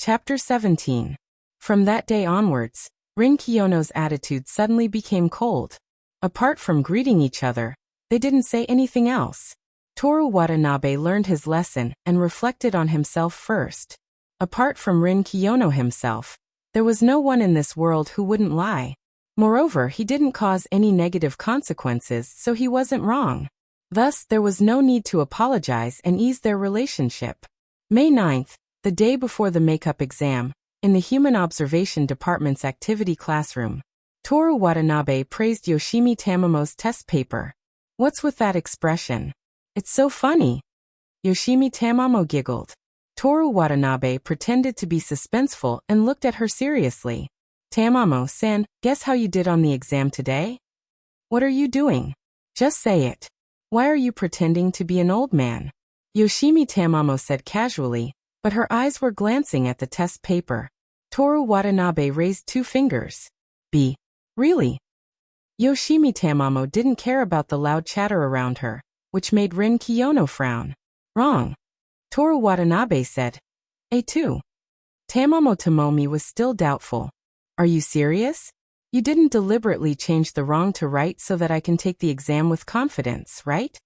Chapter 17. From that day onwards, Rin Kiyono's attitude suddenly became cold. Apart from greeting each other, they didn't say anything else. Toru Watanabe learned his lesson and reflected on himself first. Apart from Rin Kiyono himself, there was no one in this world who wouldn't lie. Moreover, he didn't cause any negative consequences, so he wasn't wrong. Thus, there was no need to apologize and ease their relationship. May 9th, the day before the makeup exam, in the Human Observation Department's activity classroom, Toru Watanabe praised Yoshimi Tamamo's test paper. "What's with that expression? It's so funny." Yoshimi Tamamo giggled. Toru Watanabe pretended to be suspenseful and looked at her seriously. "Tamamo-san, guess how you did on the exam today?" "What are you doing? Just say it. Why are you pretending to be an old man?" Yoshimi Tamamo said casually, but her eyes were glancing at the test paper. Toru Watanabe raised 2 fingers. "B. Really?" Yoshimi Tamamo didn't care about the loud chatter around her, which made Rin Kiyono frown. "Wrong." Toru Watanabe said. "A2." Tamamo Tomomi was still doubtful. "Are you serious? You didn't deliberately change the wrong to right so that I can take the exam with confidence, right?"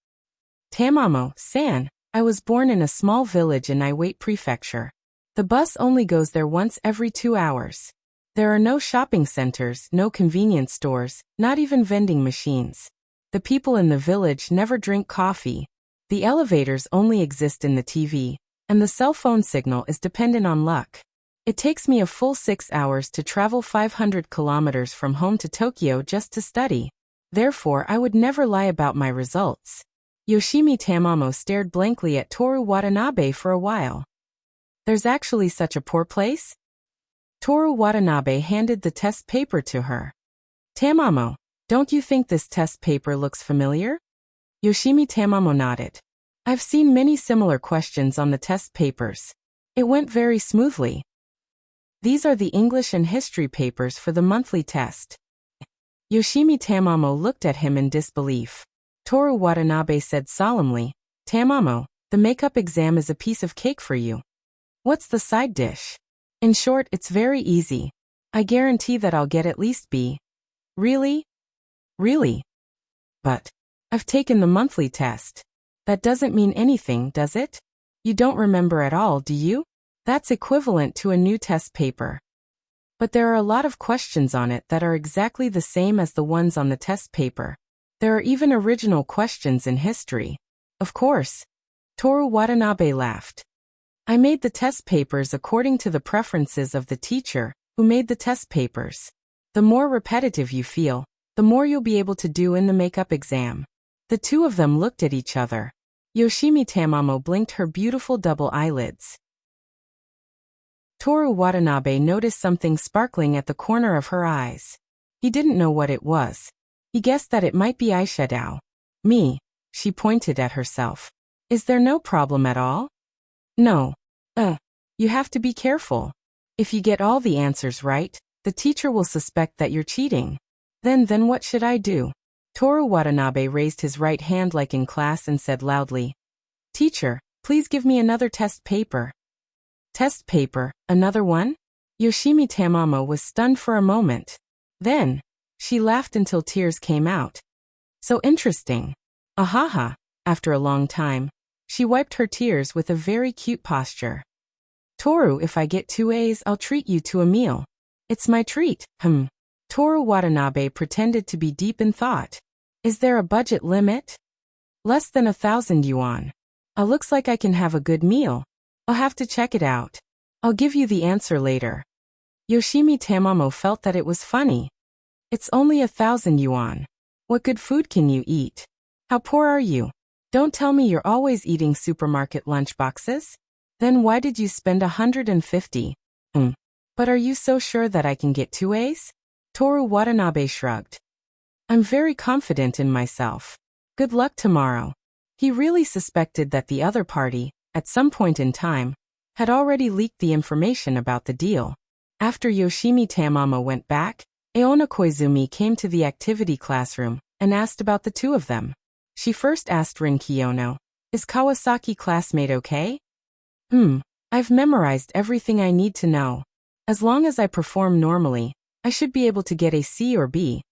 "Tamamo-san, I was born in a small village in Iwate Prefecture. The bus only goes there once every 2 hours. There are no shopping centers, no convenience stores, not even vending machines. The people in the village never drink coffee. The elevators only exist in the TV, and the cell phone signal is dependent on luck. It takes me a full 6 hours to travel 500 kilometers from home to Tokyo just to study. Therefore, I would never lie about my results." Yoshimi Tamamo stared blankly at Toru Watanabe for a while. "There's actually such a poor place?" Toru Watanabe handed the test paper to her. "Tamamo, don't you think this test paper looks familiar?" Yoshimi Tamamo nodded. "I've seen many similar questions on the test papers. It went very smoothly. These are the English and history papers for the monthly test." Yoshimi Tamamo looked at him in disbelief. Toru Watanabe said solemnly, "Tamamo, the makeup exam is a piece of cake for you. What's the side dish? In short, it's very easy. I guarantee that I'll get at least B." "Really? Really? But I've taken the monthly test. That doesn't mean anything, does it? You don't remember at all, do you? That's equivalent to a new test paper. But there are a lot of questions on it that are exactly the same as the ones on the test paper. There are even original questions in history." "Of course." Toru Watanabe laughed. "I made the test papers according to the preferences of the teacher, who made the test papers. The more repetitive you feel, the more you'll be able to do in the makeup exam." The two of them looked at each other. Yoshimi Tamamo blinked her beautiful double eyelids. Toru Watanabe noticed something sparkling at the corner of her eyes. He didn't know what it was. He guessed that it might be eyeshadow. "Me," she pointed at herself. "Is there no problem at all?" "No. You have to be careful. If you get all the answers right, the teacher will suspect that you're cheating. Then what should I do?" Toru Watanabe raised his right hand like in class and said loudly, "Teacher, please give me another test paper." "Test paper, another one?" Yoshimi Tamamo was stunned for a moment. Then, she laughed until tears came out. "So interesting. Ahaha." After a long time, she wiped her tears with a very cute posture. "Toru, if I get 2 A's, I'll treat you to a meal." "It's my treat, Toru Watanabe pretended to be deep in thought. "Is there a budget limit?" "Less than 1,000 yuan. Looks like I can have a good meal. I'll have to check it out. I'll give you the answer later." Yoshimi Tamamo felt that it was funny. "It's only 1,000 yuan. What good food can you eat? How poor are you? Don't tell me you're always eating supermarket lunchboxes. Then why did you spend 150? But are you so sure that I can get 2 A's? Toru Watanabe shrugged. "I'm very confident in myself. Good luck tomorrow." He really suspected that the other party, at some point in time, had already leaked the information about the deal. After Yoshimi Tamamo went back, Aona Koizumi came to the activity classroom and asked about the two of them. She first asked Rin Kiyono, "Is Kawasaki classmate okay?" I've memorized everything I need to know. As long as I perform normally, I should be able to get a C or B.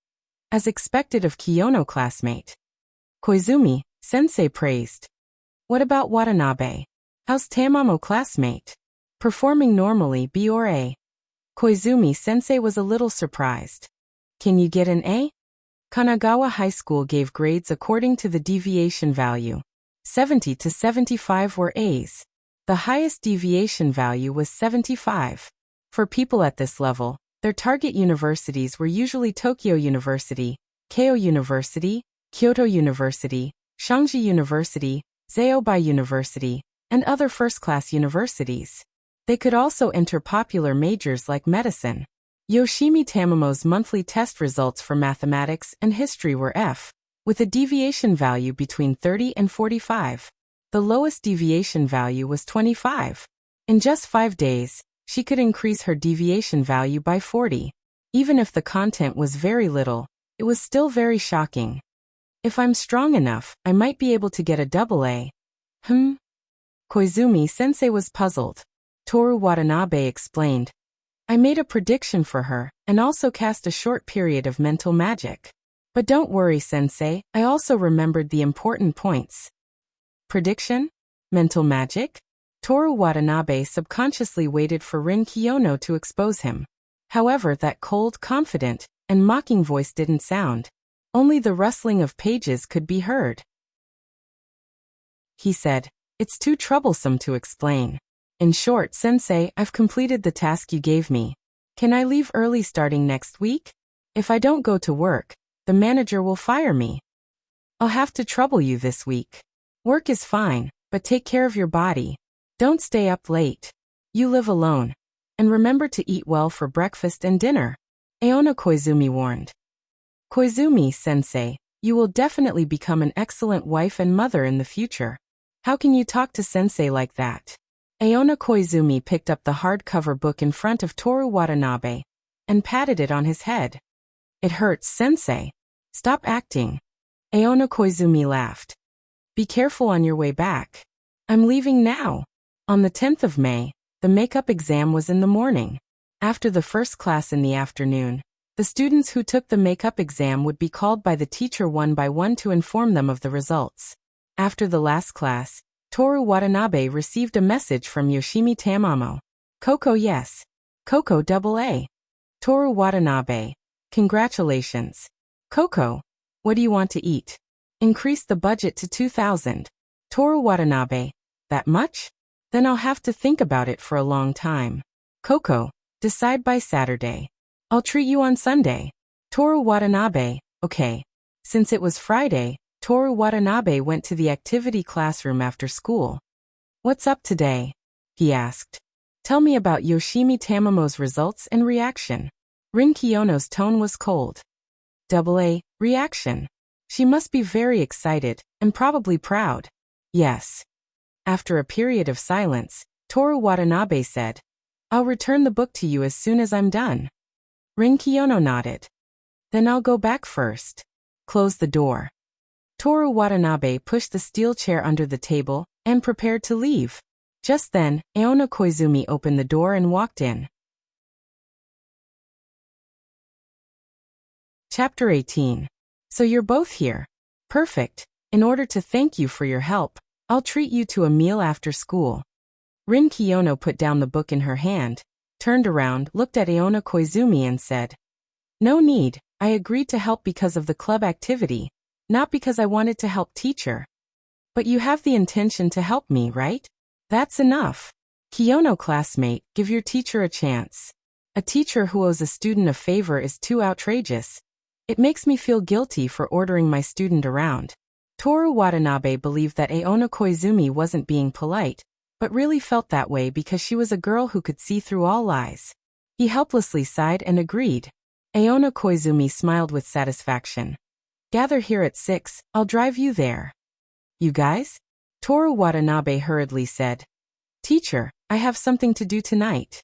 As expected of Kiyono classmate. Koizumi, sensei praised. What about Watanabe? How's Tamamo classmate? Performing normally, B or A? Koizumi sensei was a little surprised. Can you get an A? Kanagawa High School gave grades according to the deviation value. 70 to 75 were A's. The highest deviation value was 75. For people at this level, their target universities were usually Tokyo University, Keio University, Kyoto University, Shangji University, Zaobai University, and other first-class universities. They could also enter popular majors like medicine. Yoshimi Tamamo's monthly test results for mathematics and history were F, with a deviation value between 30 and 45. The lowest deviation value was 25. In just 5 days, she could increase her deviation value by 40. Even if the content was very little, it was still very shocking. If I'm strong enough, I might be able to get a double A. Koizumi-sensei was puzzled. Toru Watanabe explained. I made a prediction for her, and also cast a short period of mental magic. But don't worry, sensei, I also remembered the important points. Prediction? Mental magic? Toru Watanabe subconsciously waited for Rin Kiyono to expose him. However, that cold, confident, and mocking voice didn't sound. Only the rustling of pages could be heard. He said, It's too troublesome to explain. In short, sensei, I've completed the task you gave me. Can I leave early starting next week? If I don't go to work, the manager will fire me. I'll have to trouble you this week. Work is fine, but take care of your body. Don't stay up late. You live alone. And remember to eat well for breakfast and dinner. Aona Koizumi warned. Koizumi-sensei, you will definitely become an excellent wife and mother in the future. How can you talk to sensei like that? Aona Koizumi picked up the hardcover book in front of Toru Watanabe and patted it on his head. It hurts, sensei. Stop acting. Aona Koizumi laughed. Be careful on your way back. I'm leaving now. On the 10th of May, the makeup exam was in the morning. After the first class in the afternoon, the students who took the makeup exam would be called by the teacher one by one to inform them of the results. After the last class, Toru Watanabe received a message from Yoshimi Tamamo. Coco yes. Coco AA. Toru Watanabe. Congratulations. Coco, what do you want to eat? Increase the budget to 2,000. Toru Watanabe. That much? Then I'll have to think about it for a long time. Coco, decide by Saturday. I'll treat you on Sunday. Toru Watanabe. Okay. Since it was Friday, Toru Watanabe went to the activity classroom after school. What's up today? He asked. Tell me about Yoshimi Tamamo's results and reaction. Rin Kiyono's tone was cold. AA, reaction. She must be very excited, and probably proud. Yes. After a period of silence, Toru Watanabe said, I'll return the book to you as soon as I'm done. Rin Kiyono nodded. Then I'll go back first. Close the door. Toru Watanabe pushed the steel chair under the table and prepared to leave. Just then, Aona Koizumi opened the door and walked in. Chapter 18. So you're both here. Perfect. In order to thank you for your help, I'll treat you to a meal after school. Rin Kiyono put down the book in her hand, turned around, looked at Aona Koizumi and said, No need, I agreed to help because of the club activity, not because I wanted to help teacher. But you have the intention to help me, right? That's enough. Kiyono classmate, give your teacher a chance. A teacher who owes a student a favor is too outrageous. It makes me feel guilty for ordering my student around. Toru Watanabe believed that Aona Koizumi wasn't being polite, but really felt that way because she was a girl who could see through all lies. He helplessly sighed and agreed. Aona Koizumi smiled with satisfaction. Gather here at 6, I'll drive you there. You guys? Toru Watanabe hurriedly said. Teacher, I have something to do tonight.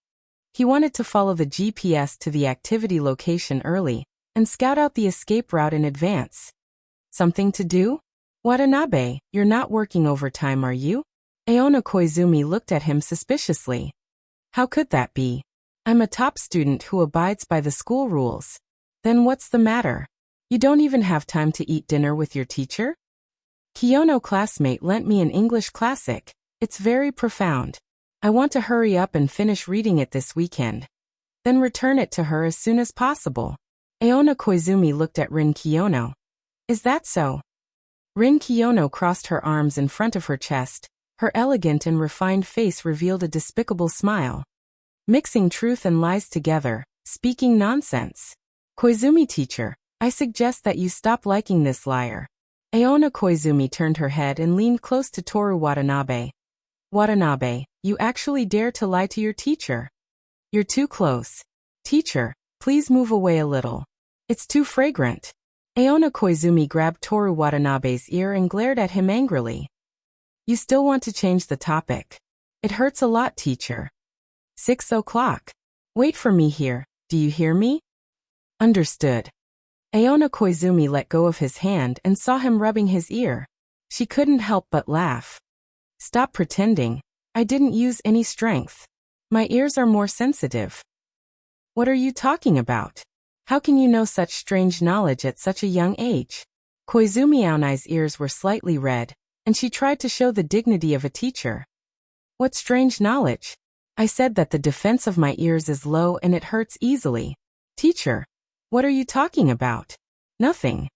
He wanted to follow the GPS to the activity location early and scout out the escape route in advance. Something to do? Watanabe, you're not working overtime, are you? Aona Koizumi looked at him suspiciously. How could that be? I'm a top student who abides by the school rules. Then what's the matter? You don't even have time to eat dinner with your teacher? Kiyono classmate lent me an English classic. It's very profound. I want to hurry up and finish reading it this weekend. Then return it to her as soon as possible. Aona Koizumi looked at Rin Kiyono. Is that so? Rin Kiyono crossed her arms in front of her chest. Her elegant and refined face revealed a despicable smile. Mixing truth and lies together, speaking nonsense. Koizumi teacher, I suggest that you stop liking this liar. Aona Koizumi turned her head and leaned close to Toru Watanabe. Watanabe, you actually dare to lie to your teacher. You're too close. Teacher, please move away a little. It's too fragrant. Aona Koizumi grabbed Toru Watanabe's ear and glared at him angrily. You still want to change the topic. It hurts a lot, teacher. 6 o'clock. Wait for me here, do you hear me? Understood. Aona Koizumi let go of his hand and saw him rubbing his ear. She couldn't help but laugh. Stop pretending. I didn't use any strength. My ears are more sensitive. What are you talking about? How can you know such strange knowledge at such a young age? Koizumi Aonai's ears were slightly red, and she tried to show the dignity of a teacher. What strange knowledge? I said that the defense of my ears is low and it hurts easily. Teacher, what are you talking about? Nothing.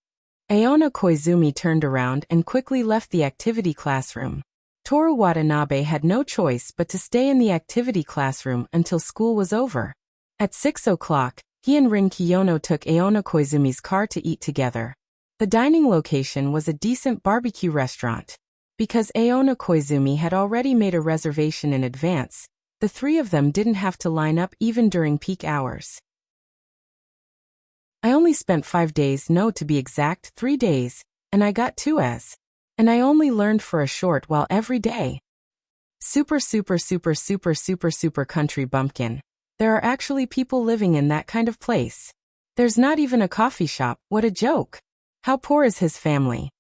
Aona Koizumi turned around and quickly left the activity classroom. Toru Watanabe had no choice but to stay in the activity classroom until school was over. At 6 o'clock, he and Rin Kiyono took Aona Koizumi's car to eat together. The dining location was a decent barbecue restaurant. Because Aona Koizumi had already made a reservation in advance, the three of them didn't have to line up even during peak hours. I only spent 5 days, no, to be exact, 3 days, and I got 2 As. And I only learned for a short while every day. Super country bumpkin. There are actually people living in that kind of place. There's not even a coffee shop, what a joke. How poor is his family?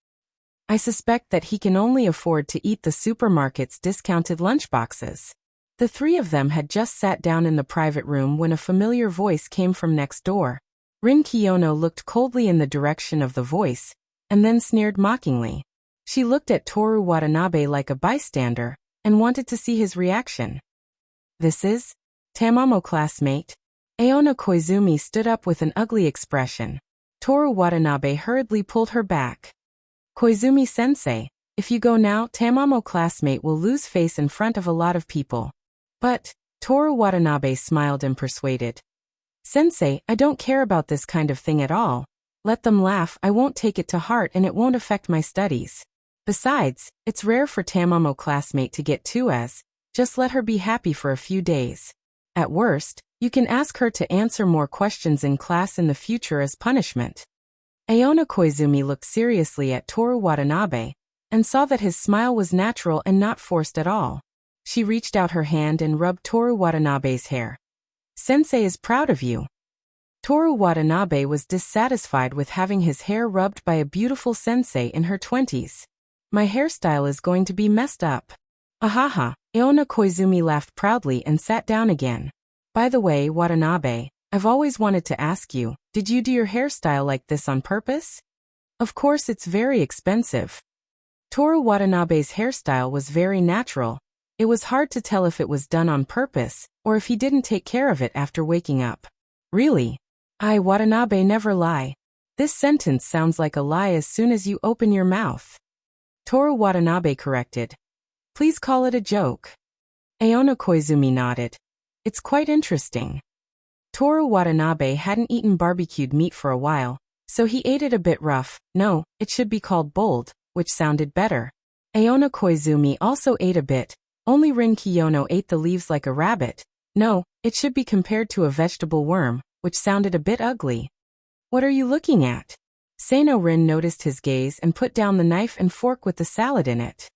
I suspect that he can only afford to eat the supermarket's discounted lunchboxes. The three of them had just sat down in the private room when a familiar voice came from next door. Rin Kiyono looked coldly in the direction of the voice, and then sneered mockingly. She looked at Toru Watanabe like a bystander, and wanted to see his reaction. This is? Tamamo classmate? Aona Koizumi stood up with an ugly expression. Toru Watanabe hurriedly pulled her back. Koizumi-sensei, if you go now, Tamamo classmate will lose face in front of a lot of people. But, Toru Watanabe smiled and persuaded. Sensei, I don't care about this kind of thing at all. Let them laugh, I won't take it to heart and it won't affect my studies. Besides, it's rare for Tamamo classmate to get 2 As, just let her be happy for a few days. At worst, you can ask her to answer more questions in class in the future as punishment. Aona Koizumi looked seriously at Toru Watanabe, and saw that his smile was natural and not forced at all. She reached out her hand and rubbed Toru Watanabe's hair. Sensei is proud of you. Toru Watanabe was dissatisfied with having his hair rubbed by a beautiful sensei in her 20s. My hairstyle is going to be messed up. Ahaha, Aona Koizumi laughed proudly and sat down again. By the way, Watanabe, I've always wanted to ask you, did you do your hairstyle like this on purpose? Of course it's very expensive. Toru Watanabe's hairstyle was very natural. It was hard to tell if it was done on purpose, or if he didn't take care of it after waking up. Really? Watanabe never lie. This sentence sounds like a lie as soon as you open your mouth. Toru Watanabe corrected. Please call it a joke. Aona Koizumi nodded. It's quite interesting. Toru Watanabe hadn't eaten barbecued meat for a while, so he ate it a bit rough. No, it should be called bold, which sounded better. Aona Koizumi also ate a bit, only Rin Kiyono ate the leaves like a rabbit. No, it should be compared to a vegetable worm, which sounded a bit ugly. What are you looking at? Seino Rin noticed his gaze and put down the knife and fork with the salad in it.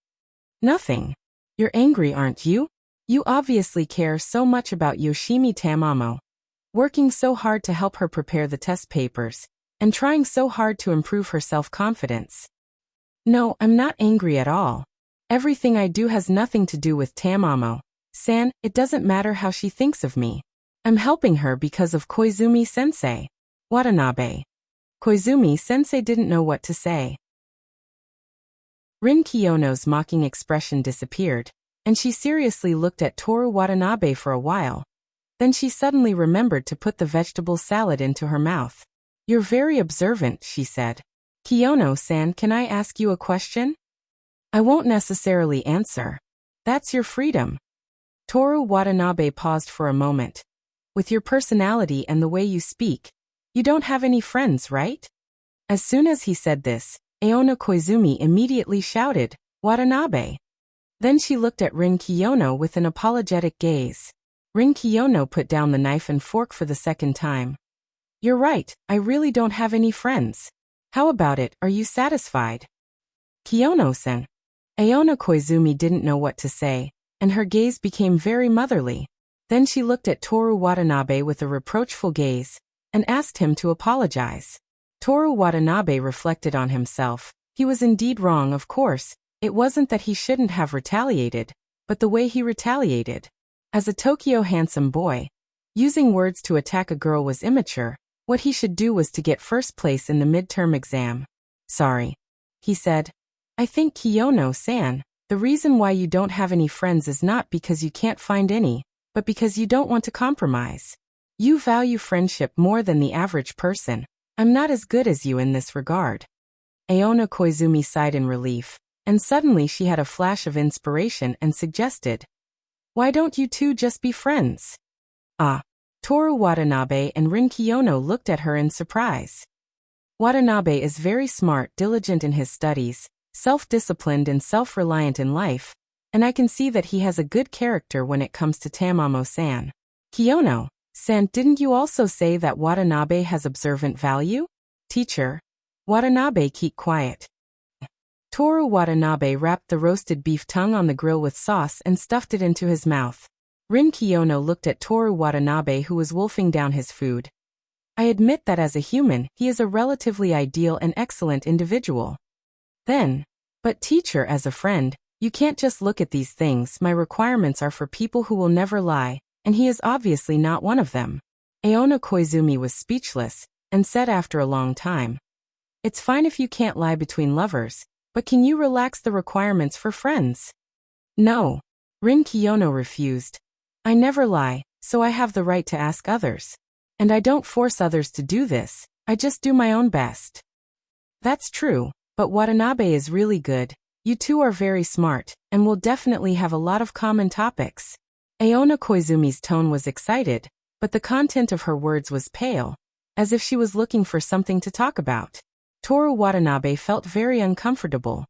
Nothing. You're angry, aren't you? You obviously care so much about Yoshimi Tamamo. Working so hard to help her prepare the test papers, and trying so hard to improve her self-confidence. No, I'm not angry at all. Everything I do has nothing to do with Tamamo-san. It doesn't matter how she thinks of me. I'm helping her because of Koizumi-sensei. Watanabe. Koizumi-sensei didn't know what to say. Rin Kiyono's mocking expression disappeared, and she seriously looked at Toru Watanabe for a while. Then she suddenly remembered to put the vegetable salad into her mouth. You're very observant, she said. Kiyono-san, can I ask you a question? I won't necessarily answer. That's your freedom. Toru Watanabe paused for a moment. With your personality and the way you speak, you don't have any friends, right? As soon as he said this, Aona Koizumi immediately shouted, Watanabe. Then she looked at Rin Kiyono with an apologetic gaze. Rin Kiyono put down the knife and fork for the second time. You're right, I really don't have any friends. How about it, are you satisfied? Kiyono-san. Aona Koizumi didn't know what to say, and her gaze became very motherly. Then she looked at Toru Watanabe with a reproachful gaze, and asked him to apologize. Toru Watanabe reflected on himself. He was indeed wrong, of course. It wasn't that he shouldn't have retaliated, but the way he retaliated. As a Tokyo handsome boy, using words to attack a girl was immature. What he should do was to get first place in the midterm exam. Sorry, he said. I think Kiyono-san, the reason why you don't have any friends is not because you can't find any, but because you don't want to compromise. You value friendship more than the average person. I'm not as good as you in this regard. Aona Koizumi sighed in relief, and suddenly she had a flash of inspiration and suggested, why don't you two just be friends? Toru Watanabe and Rin Kiyono looked at her in surprise. Watanabe is very smart, diligent in his studies, self-disciplined and self-reliant in life, and I can see that he has a good character when it comes to Tamamo-san. Kiyono-san, didn't you also say that Watanabe has observant value? Teacher. Watanabe, keep quiet. Toru Watanabe wrapped the roasted beef tongue on the grill with sauce and stuffed it into his mouth. Rin Kiyono looked at Toru Watanabe, who was wolfing down his food. I admit that as a human, he is a relatively ideal and excellent individual. Then, but teacher, as a friend, you can't just look at these things. My requirements are for people who will never lie, and he is obviously not one of them. Aona Koizumi was speechless, and said after a long time, it's fine if you can't lie between lovers, but can you relax the requirements for friends? No. Rin Kiyono refused. I never lie, so I have the right to ask others. And I don't force others to do this, I just do my own best. That's true, but Watanabe is really good. You two are very smart, and will definitely have a lot of common topics. Aona Koizumi's tone was excited, but the content of her words was pale, as if she was looking for something to talk about. Toru Watanabe felt very uncomfortable.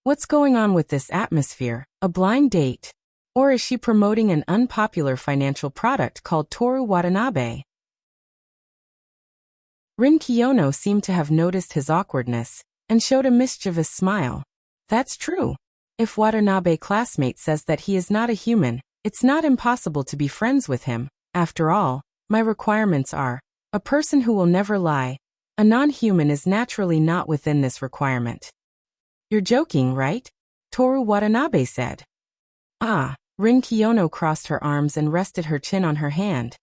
What's going on with this atmosphere? A blind date? Or is she promoting an unpopular financial product called Toru Watanabe? Rin Kiyono seemed to have noticed his awkwardness, and showed a mischievous smile. That's true. If Watanabe classmate says that he is not a human, it's not impossible to be friends with him. After all, my requirements are a person who will never lie. A non-human is naturally not within this requirement. You're joking, right? Toru Watanabe said. Rin Kiyono crossed her arms and rested her chin on her hand.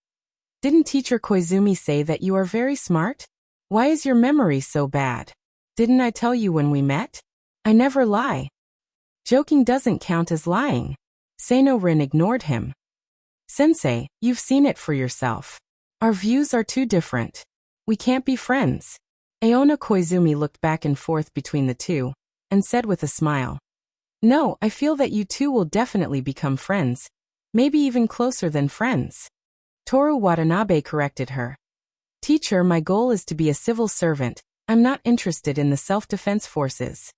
Didn't Teacher Koizumi say that you are very smart? Why is your memory so bad? Didn't I tell you when we met? I never lie. Joking doesn't count as lying. Seino Rin ignored him. Sensei, you've seen it for yourself. Our views are too different. We can't be friends. Aona Koizumi looked back and forth between the two, and said with a smile. No, I feel that you two will definitely become friends. Maybe even closer than friends. Toru Watanabe corrected her. Teacher, my goal is to be a civil servant. I'm not interested in the self-defense forces.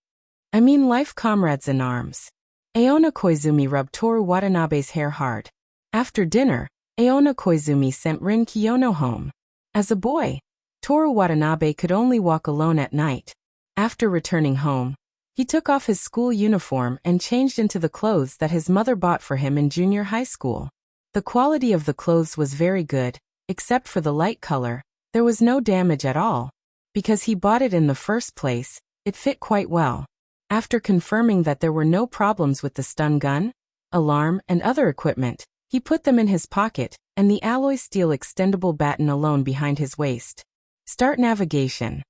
I mean life comrades in arms. Aona Koizumi rubbed Toru Watanabe's hair hard. After dinner, Aona Koizumi sent Rin Kiyono home. As a boy, Toru Watanabe could only walk alone at night. After returning home, he took off his school uniform and changed into the clothes that his mother bought for him in junior high school. The quality of the clothes was very good, except for the light color. There was no damage at all. Because he bought it in the first place, it fit quite well. After confirming that there were no problems with the stun gun, alarm, and other equipment, he put them in his pocket, and the alloy steel extendable baton alone behind his waist. Start navigation.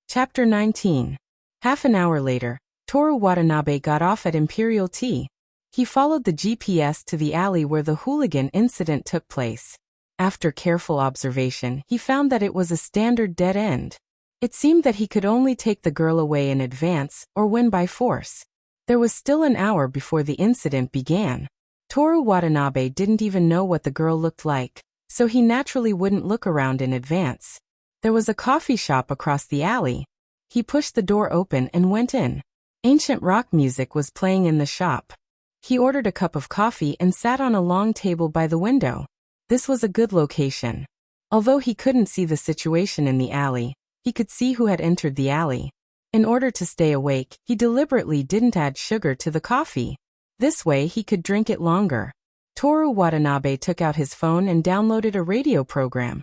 Chapter 19. Half an hour later, Toru Watanabe got off at Imperial Tea. He followed the GPS to the alley where the hooligan incident took place. After careful observation, he found that it was a standard dead end. It seemed that he could only take the girl away in advance or win by force. There was still an hour before the incident began. Toru Watanabe didn't even know what the girl looked like, so he naturally wouldn't look around in advance. There was a coffee shop across the alley. He pushed the door open and went in. Ancient rock music was playing in the shop. He ordered a cup of coffee and sat on a long table by the window. This was a good location. Although he couldn't see the situation in the alley, he could see who had entered the alley. In order to stay awake, he deliberately didn't add sugar to the coffee. This way he could drink it longer. Toru Watanabe took out his phone and downloaded a radio program.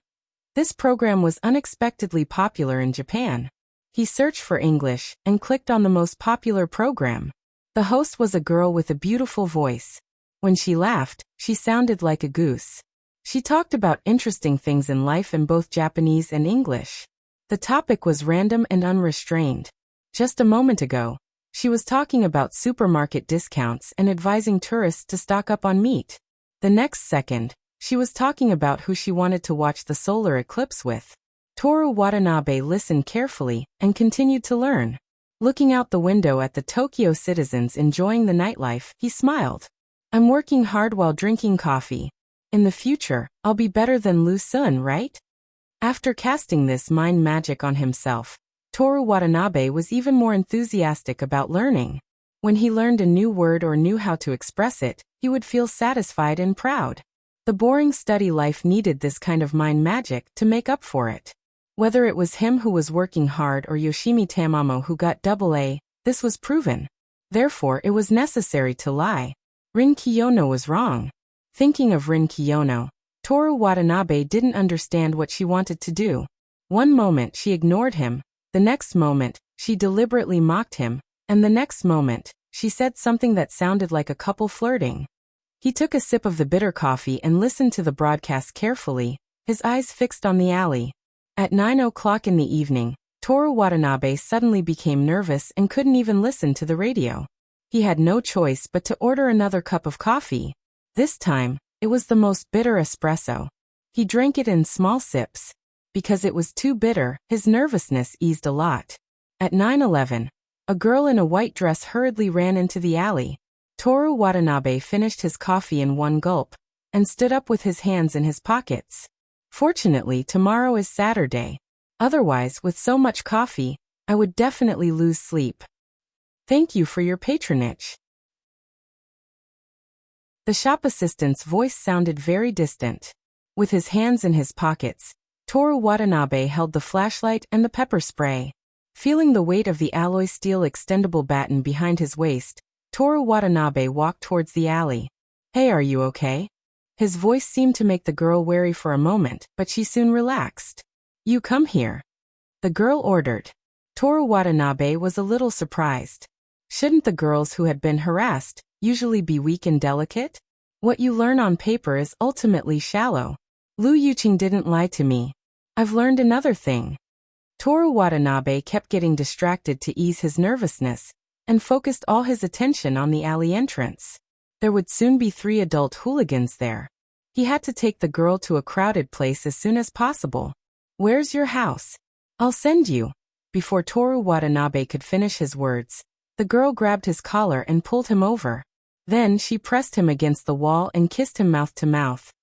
This program was unexpectedly popular in Japan. He searched for English and clicked on the most popular program. The host was a girl with a beautiful voice. When she laughed, she sounded like a goose. She talked about interesting things in life in both Japanese and English. The topic was random and unrestrained. Just a moment ago, she was talking about supermarket discounts and advising tourists to stock up on meat. The next second, she was talking about who she wanted to watch the solar eclipse with. Toru Watanabe listened carefully and continued to learn. Looking out the window at the Tokyo citizens enjoying the nightlife, he smiled. I'm working hard while drinking coffee. In the future, I'll be better than Lu Sun, right? After casting this mind magic on himself, Toru Watanabe was even more enthusiastic about learning. When he learned a new word or knew how to express it, he would feel satisfied and proud. The boring study life needed this kind of mind magic to make up for it. Whether it was him who was working hard or Yoshimi Tamamo who got AA, this was proven. Therefore, it was necessary to lie. Rin Kiyono was wrong. Thinking of Rin Kiyono, Toru Watanabe didn't understand what she wanted to do. One moment she ignored him, the next moment, she deliberately mocked him, and the next moment, she said something that sounded like a couple flirting. He took a sip of the bitter coffee and listened to the broadcast carefully, his eyes fixed on the alley. At 9 o'clock in the evening, Toru Watanabe suddenly became nervous and couldn't even listen to the radio. He had no choice but to order another cup of coffee. This time, it was the most bitter espresso. He drank it in small sips. Because it was too bitter, his nervousness eased a lot. At 9:11, a girl in a white dress hurriedly ran into the alley. Toru Watanabe finished his coffee in one gulp, and stood up with his hands in his pockets. Fortunately, tomorrow is Saturday. Otherwise, with so much coffee, I would definitely lose sleep. Thank you for your patronage. The shop assistant's voice sounded very distant. With his hands in his pockets, Toru Watanabe held the flashlight and the pepper spray. Feeling the weight of the alloy steel extendable baton behind his waist, Toru Watanabe walked towards the alley. Hey, are you okay? His voice seemed to make the girl wary for a moment, but she soon relaxed. You come here. The girl ordered. Toru Watanabe was a little surprised. Shouldn't the girls who had been harassed usually be weak and delicate? What you learn on paper is ultimately shallow. Liu Yuqing didn't lie to me. I've learned another thing. Toru Watanabe kept getting distracted to ease his nervousness, and focused all his attention on the alley entrance. There would soon be 3 adult hooligans there. He had to take the girl to a crowded place as soon as possible. Where's your house? I'll send you. Before Toru Watanabe could finish his words, the girl grabbed his collar and pulled him over. Then she pressed him against the wall and kissed him mouth to mouth.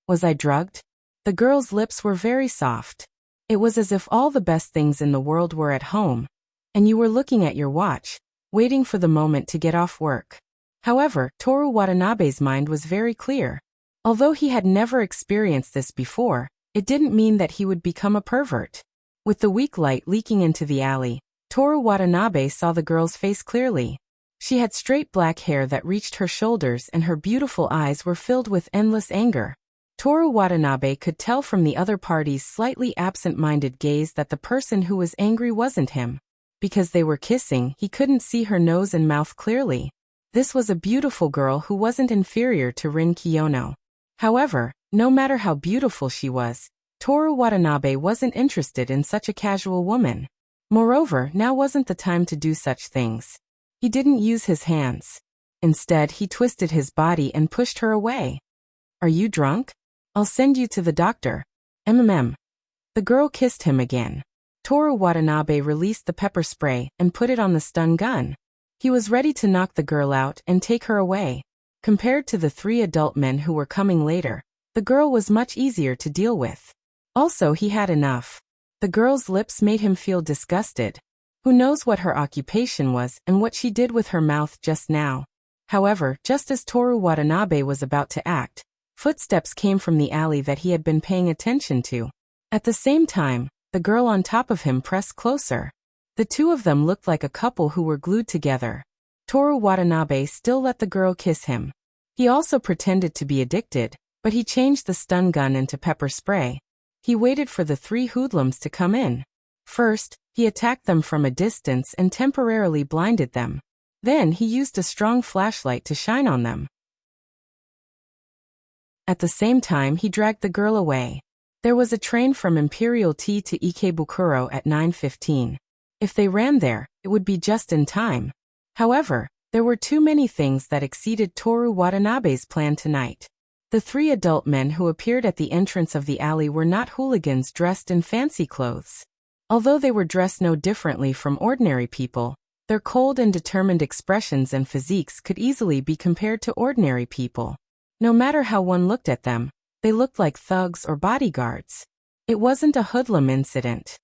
Was I drugged? The girl's lips were very soft. It was as if all the best things in the world were at home, and you were looking at your watch, waiting for the moment to get off work. However, Toru Watanabe's mind was very clear. Although he had never experienced this before, it didn't mean that he would become a pervert. With the weak light leaking into the alley, Toru Watanabe saw the girl's face clearly. She had straight black hair that reached her shoulders and her beautiful eyes were filled with endless anger. Toru Watanabe could tell from the other party's slightly absent-minded gaze that the person who was angry wasn't him. Because they were kissing, he couldn't see her nose and mouth clearly. This was a beautiful girl who wasn't inferior to Rin Kiyono. However, no matter how beautiful she was, Toru Watanabe wasn't interested in such a casual woman. Moreover, now wasn't the time to do such things. He didn't use his hands. Instead, he twisted his body and pushed her away. Are you drunk? I'll send you to the doctor. The girl kissed him again. Toru Watanabe released the pepper spray and put it on the stun gun. He was ready to knock the girl out and take her away. Compared to the 3 adult men who were coming later, the girl was much easier to deal with. Also, he had enough. The girl's lips made him feel disgusted. Who knows what her occupation was and what she did with her mouth just now. However, just as Toru Watanabe was about to act, footsteps came from the alley that he had been paying attention to. At the same time, the girl on top of him pressed closer. The two of them looked like a couple who were glued together. Toru Watanabe still let the girl kiss him. He also pretended to be addicted, but he changed the stun gun into pepper spray. He waited for the 3 hoodlums to come in. First, he attacked them from a distance and temporarily blinded them. Then he used a strong flashlight to shine on them. At the same time, he dragged the girl away. There was a train from Imperial Tea to Ikebukuro at 9:15. If they ran there, it would be just in time. However, there were too many things that exceeded Toru Watanabe's plan tonight. The 3 adult men who appeared at the entrance of the alley were not hooligans dressed in fancy clothes. Although they were dressed no differently from ordinary people, their cold and determined expressions and physiques could easily be compared to ordinary people. No matter how one looked at them, they looked like thugs or bodyguards. It wasn't a hoodlum incident.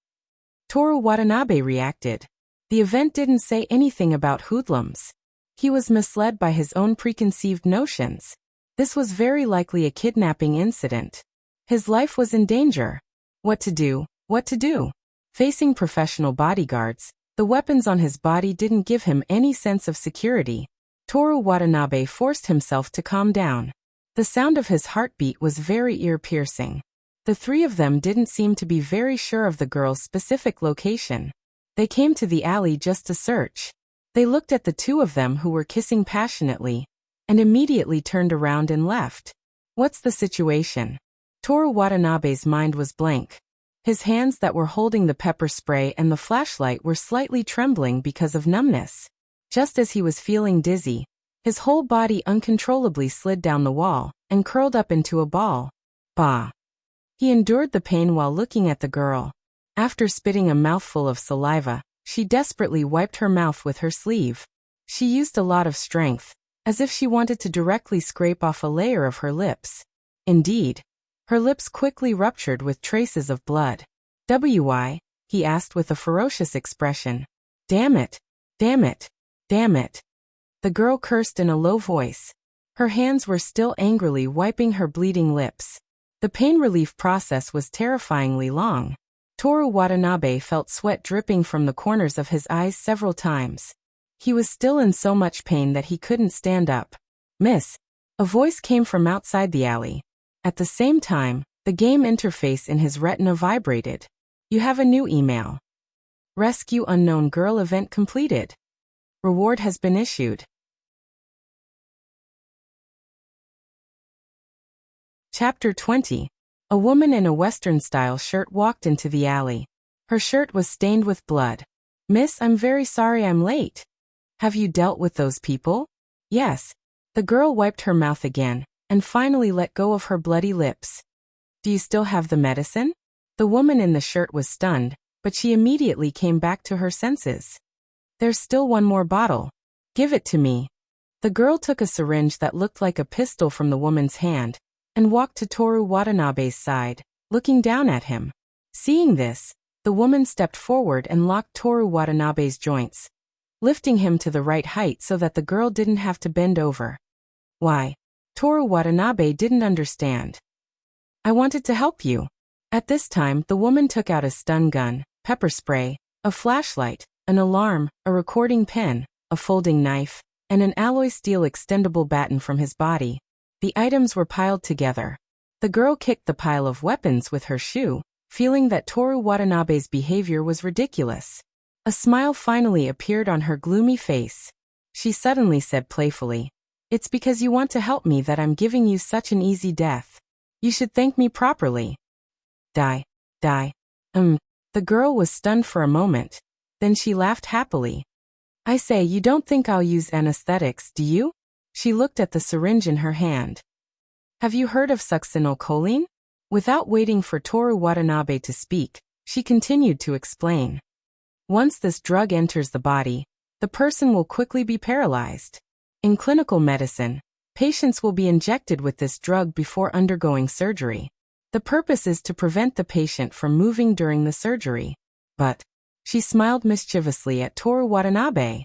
Toru Watanabe reacted. The event didn't say anything about hoodlums. He was misled by his own preconceived notions. This was very likely a kidnapping incident. His life was in danger. What to do? What to do? Facing professional bodyguards, the weapons on his body didn't give him any sense of security. Toru Watanabe forced himself to calm down. The sound of his heartbeat was very ear-piercing. The 3 of them didn't seem to be very sure of the girl's specific location. They came to the alley just to search. They looked at the 2 of them who were kissing passionately, and immediately turned around and left. What's the situation? Toru Watanabe's mind was blank. His hands that were holding the pepper spray and the flashlight were slightly trembling because of numbness. Just as he was feeling dizzy, his whole body uncontrollably slid down the wall and curled up into a ball. Bah! He endured the pain while looking at the girl. After spitting a mouthful of saliva, she desperately wiped her mouth with her sleeve. She used a lot of strength, as if she wanted to directly scrape off a layer of her lips. Indeed, her lips quickly ruptured with traces of blood. "Why?" he asked with a ferocious expression. "Damn it! Damn it! Damn it!" The girl cursed in a low voice. Her hands were still angrily wiping her bleeding lips. The pain relief process was terrifyingly long. Toru Watanabe felt sweat dripping from the corners of his eyes several times. He was still in so much pain that he couldn't stand up. "Miss!" A voice came from outside the alley. At the same time, the game interface in his retina vibrated. "You have a new email. Rescue Unknown Girl event completed. Reward has been issued." Chapter 20. A woman in a Western-style shirt walked into the alley. Her shirt was stained with blood. "Miss, I'm very sorry I'm late. Have you dealt with those people?" "Yes." The girl wiped her mouth again, and finally let go of her bloody lips. "Do you still have the medicine?" The woman in the shirt was stunned, but she immediately came back to her senses. "There's still one more bottle. Give it to me." The girl took a syringe that looked like a pistol from the woman's hand, and walked to Toru Watanabe's side, looking down at him. Seeing this, the woman stepped forward and locked Toru Watanabe's joints, lifting him to the right height so that the girl didn't have to bend over. "Why?" Toru Watanabe didn't understand. "I wanted to help you." At this time, the woman took out a stun gun, pepper spray, a flashlight, an alarm, a recording pen, a folding knife, and an alloy steel extendable baton from his body. The items were piled together. The girl kicked the pile of weapons with her shoe, feeling that Toru Watanabe's behavior was ridiculous. A smile finally appeared on her gloomy face. She suddenly said playfully, "It's because you want to help me that I'm giving you such an easy death. You should thank me properly." Die. The girl was stunned for a moment. Then she laughed happily. "I say, you don't think I'll use anesthetics, do you?" She looked at the syringe in her hand. "Have you heard of succinylcholine?" Without waiting for Toru Watanabe to speak, she continued to explain. "Once this drug enters the body, the person will quickly be paralyzed. In clinical medicine, patients will be injected with this drug before undergoing surgery. The purpose is to prevent the patient from moving during the surgery. But," she smiled mischievously at Toru Watanabe,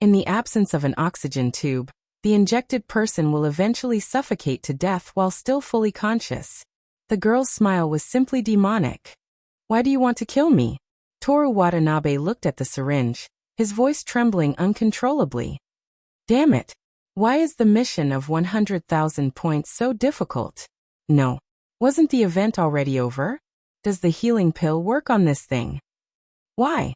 "in the absence of an oxygen tube, the injected person will eventually suffocate to death while still fully conscious." The girl's smile was simply demonic. "Why do you want to kill me?" Toru Watanabe looked at the syringe, his voice trembling uncontrollably. "Damn it! Why is the mission of 100,000 points so difficult? No. Wasn't the event already over? Does the healing pill work on this thing? Why?"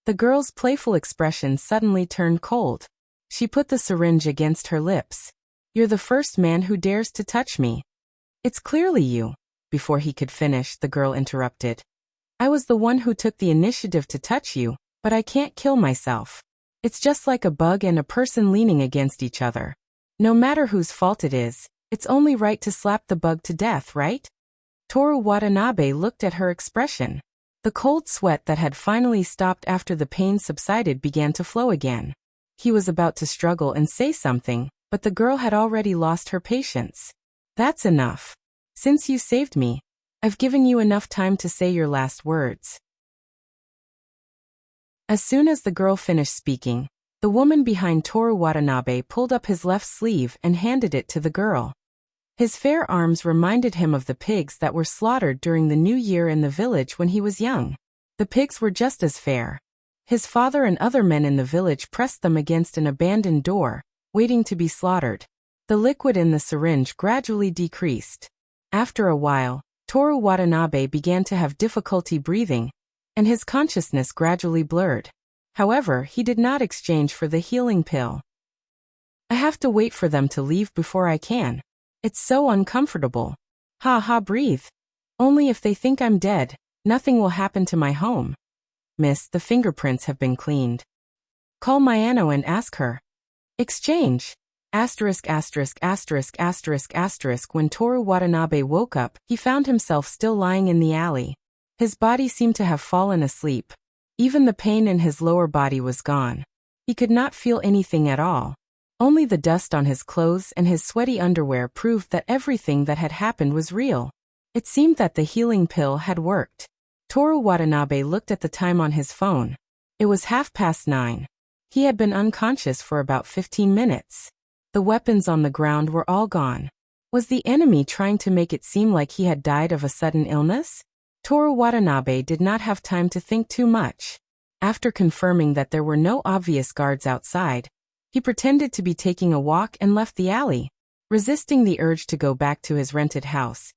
The girl's playful expression suddenly turned cold. She put the syringe against her lips. "You're the first man who dares to touch me." "It's clearly you." Before he could finish, the girl interrupted. "I was the one who took the initiative to touch you, but I can't kill myself. It's just like a bug and a person leaning against each other. No matter whose fault it is, it's only right to slap the bug to death, right?" Toru Watanabe looked at her expression. The cold sweat that had finally stopped after the pain subsided began to flow again. He was about to struggle and say something, but the girl had already lost her patience. "That's enough. Since you saved me, I've given you enough time to say your last words." As soon as the girl finished speaking, the woman behind Toru Watanabe pulled up his left sleeve and handed it to the girl. His fair arms reminded him of the pigs that were slaughtered during the New Year in the village when he was young. The pigs were just as fair. His father and other men in the village pressed them against an abandoned door, waiting to be slaughtered. The liquid in the syringe gradually decreased. After a while, Toru Watanabe began to have difficulty breathing, and his consciousness gradually blurred. However, he did not exchange for the healing pill. "I have to wait for them to leave before I can. It's so uncomfortable. Breathe. Only if they think I'm dead, nothing will happen to my home. Miss, the fingerprints have been cleaned. Call Mayano and ask her. Exchange. When Toru Watanabe woke up, he found himself still lying in the alley. His body seemed to have fallen asleep. Even the pain in his lower body was gone. He could not feel anything at all. Only the dust on his clothes and his sweaty underwear proved that everything that had happened was real. It seemed that the healing pill had worked. Toru Watanabe looked at the time on his phone. It was 9:30. He had been unconscious for about 15 minutes. The weapons on the ground were all gone. Was the enemy trying to make it seem like he had died of a sudden illness? Toru Watanabe did not have time to think too much. After confirming that there were no obvious guards outside, he pretended to be taking a walk and left the alley. Resisting the urge to go back to his rented house,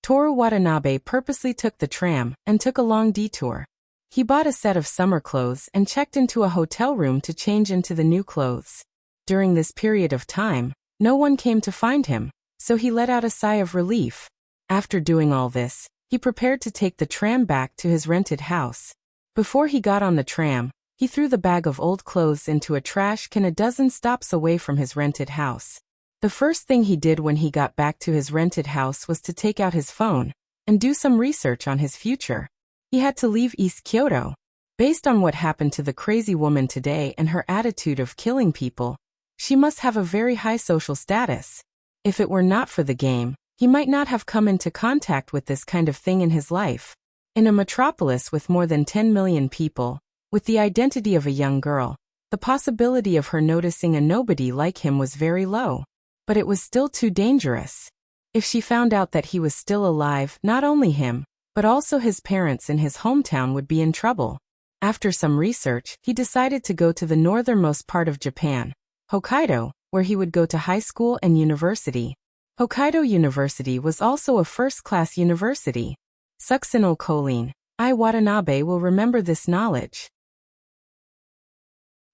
Toru Watanabe purposely took the tram and took a long detour. He bought a set of summer clothes and checked into a hotel room to change into the new clothes. During this period of time, no one came to find him, so he let out a sigh of relief. After doing all this, he prepared to take the tram back to his rented house. Before he got on the tram, he threw the bag of old clothes into a trash can a dozen stops away from his rented house. The first thing he did when he got back to his rented house was to take out his phone and do some research on his future. He had to leave East Kyoto. Based on what happened to the crazy woman today and her attitude of killing people, she must have a very high social status. If it were not for the game, he might not have come into contact with this kind of thing in his life. In a metropolis with more than 10 million people, with the identity of a young girl, the possibility of her noticing a nobody like him was very low. But it was still too dangerous. If she found out that he was still alive, not only him, but also his parents in his hometown would be in trouble. After some research, he decided to go to the northernmost part of Japan, Hokkaido, where he would go to high school and university. Hokkaido University was also a first-class university. Succinylcholine. I Watanabe will remember this knowledge.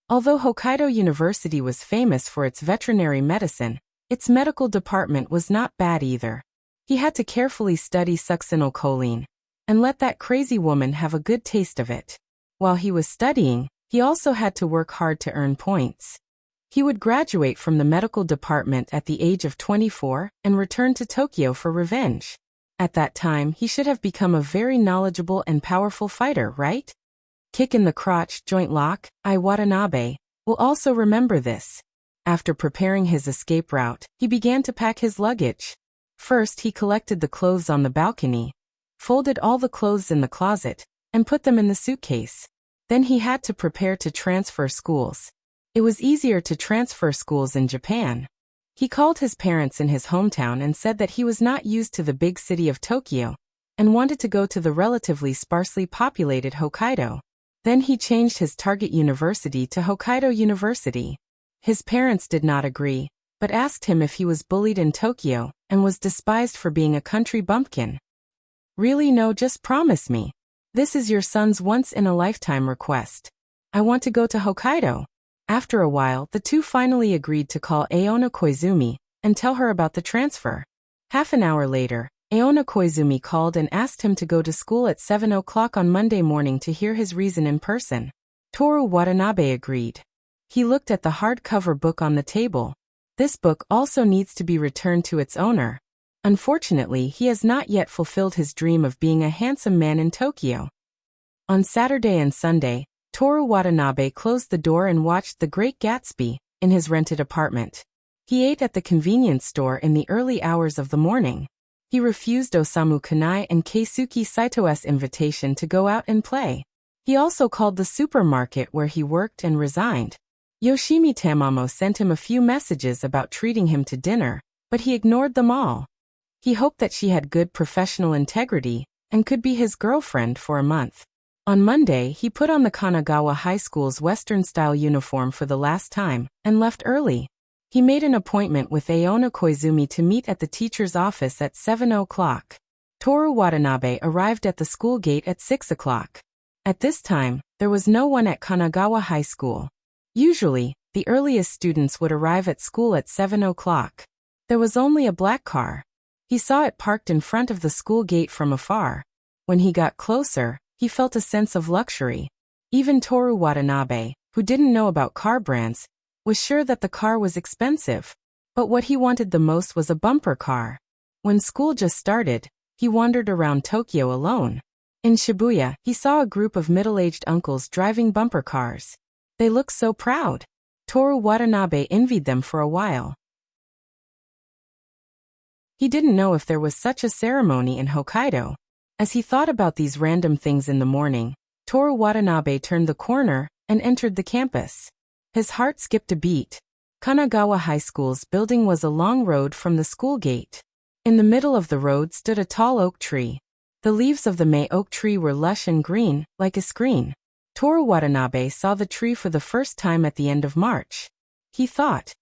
Although Hokkaido University was famous for its veterinary medicine, its medical department was not bad either. He had to carefully study succinylcholine and let that crazy woman have a good taste of it. While he was studying, he also had to work hard to earn points. He would graduate from the medical department at the age of 24 and return to Tokyo for revenge. At that time, he should have become a very knowledgeable and powerful fighter, right? Kick in the crotch, joint lock. I Watanabe will also remember this. After preparing his escape route, he began to pack his luggage. First, he collected the clothes on the balcony, folded all the clothes in the closet, and put them in the suitcase. Then he had to prepare to transfer schools. It was easier to transfer schools in Japan. He called his parents in his hometown and said that he was not used to the big city of Tokyo and wanted to go to the relatively sparsely populated Hokkaido. Then he changed his target university to Hokkaido University. His parents did not agree, but asked him if he was bullied in Tokyo and was despised for being a country bumpkin. Really? No, just promise me. This is your son's once-in-a-lifetime request. I want to go to Hokkaido. After a while, the two finally agreed to call Aona Koizumi and tell her about the transfer. Half an hour later, Aona Koizumi called and asked him to go to school at 7 o'clock on Monday morning to hear his reason in person. Toru Watanabe agreed. He looked at the hardcover book on the table. This book also needs to be returned to its owner. Unfortunately, he has not yet fulfilled his dream of being a handsome man in Tokyo. On Saturday and Sunday, Toru Watanabe closed the door and watched The Great Gatsby in his rented apartment. He ate at the convenience store in the early hours of the morning. He refused Osamu Kanai and Keisuke Saito's invitation to go out and play. He also called the supermarket where he worked and resigned. Yoshimi Tamamo sent him a few messages about treating him to dinner, but he ignored them all. He hoped that she had good professional integrity and could be his girlfriend for a month. On Monday, he put on the Kanagawa High School's Western-style uniform for the last time and left early. He made an appointment with Aona Koizumi to meet at the teacher's office at 7 o'clock. Toru Watanabe arrived at the school gate at 6 o'clock. At this time, there was no one at Kanagawa High School. Usually, the earliest students would arrive at school at 7 o'clock. There was only a black car. He saw it parked in front of the school gate from afar. When he got closer, he felt a sense of luxury. Even Toru Watanabe, who didn't know about car brands, was sure that the car was expensive. But what he wanted the most was a bumper car. When school just started, he wandered around Tokyo alone. In Shibuya, he saw a group of middle-aged uncles driving bumper cars. They looked so proud. Toru Watanabe envied them for a while. He didn't know if there was such a ceremony in Hokkaido. As he thought about these random things in the morning, Toru Watanabe turned the corner and entered the campus. His heart skipped a beat. Kanagawa High School's building was a long road from the school gate. In the middle of the road stood a tall oak tree. The leaves of the May oak tree were lush and green, like a screen. Toru Watanabe saw the tree for the first time at the end of March. He thought,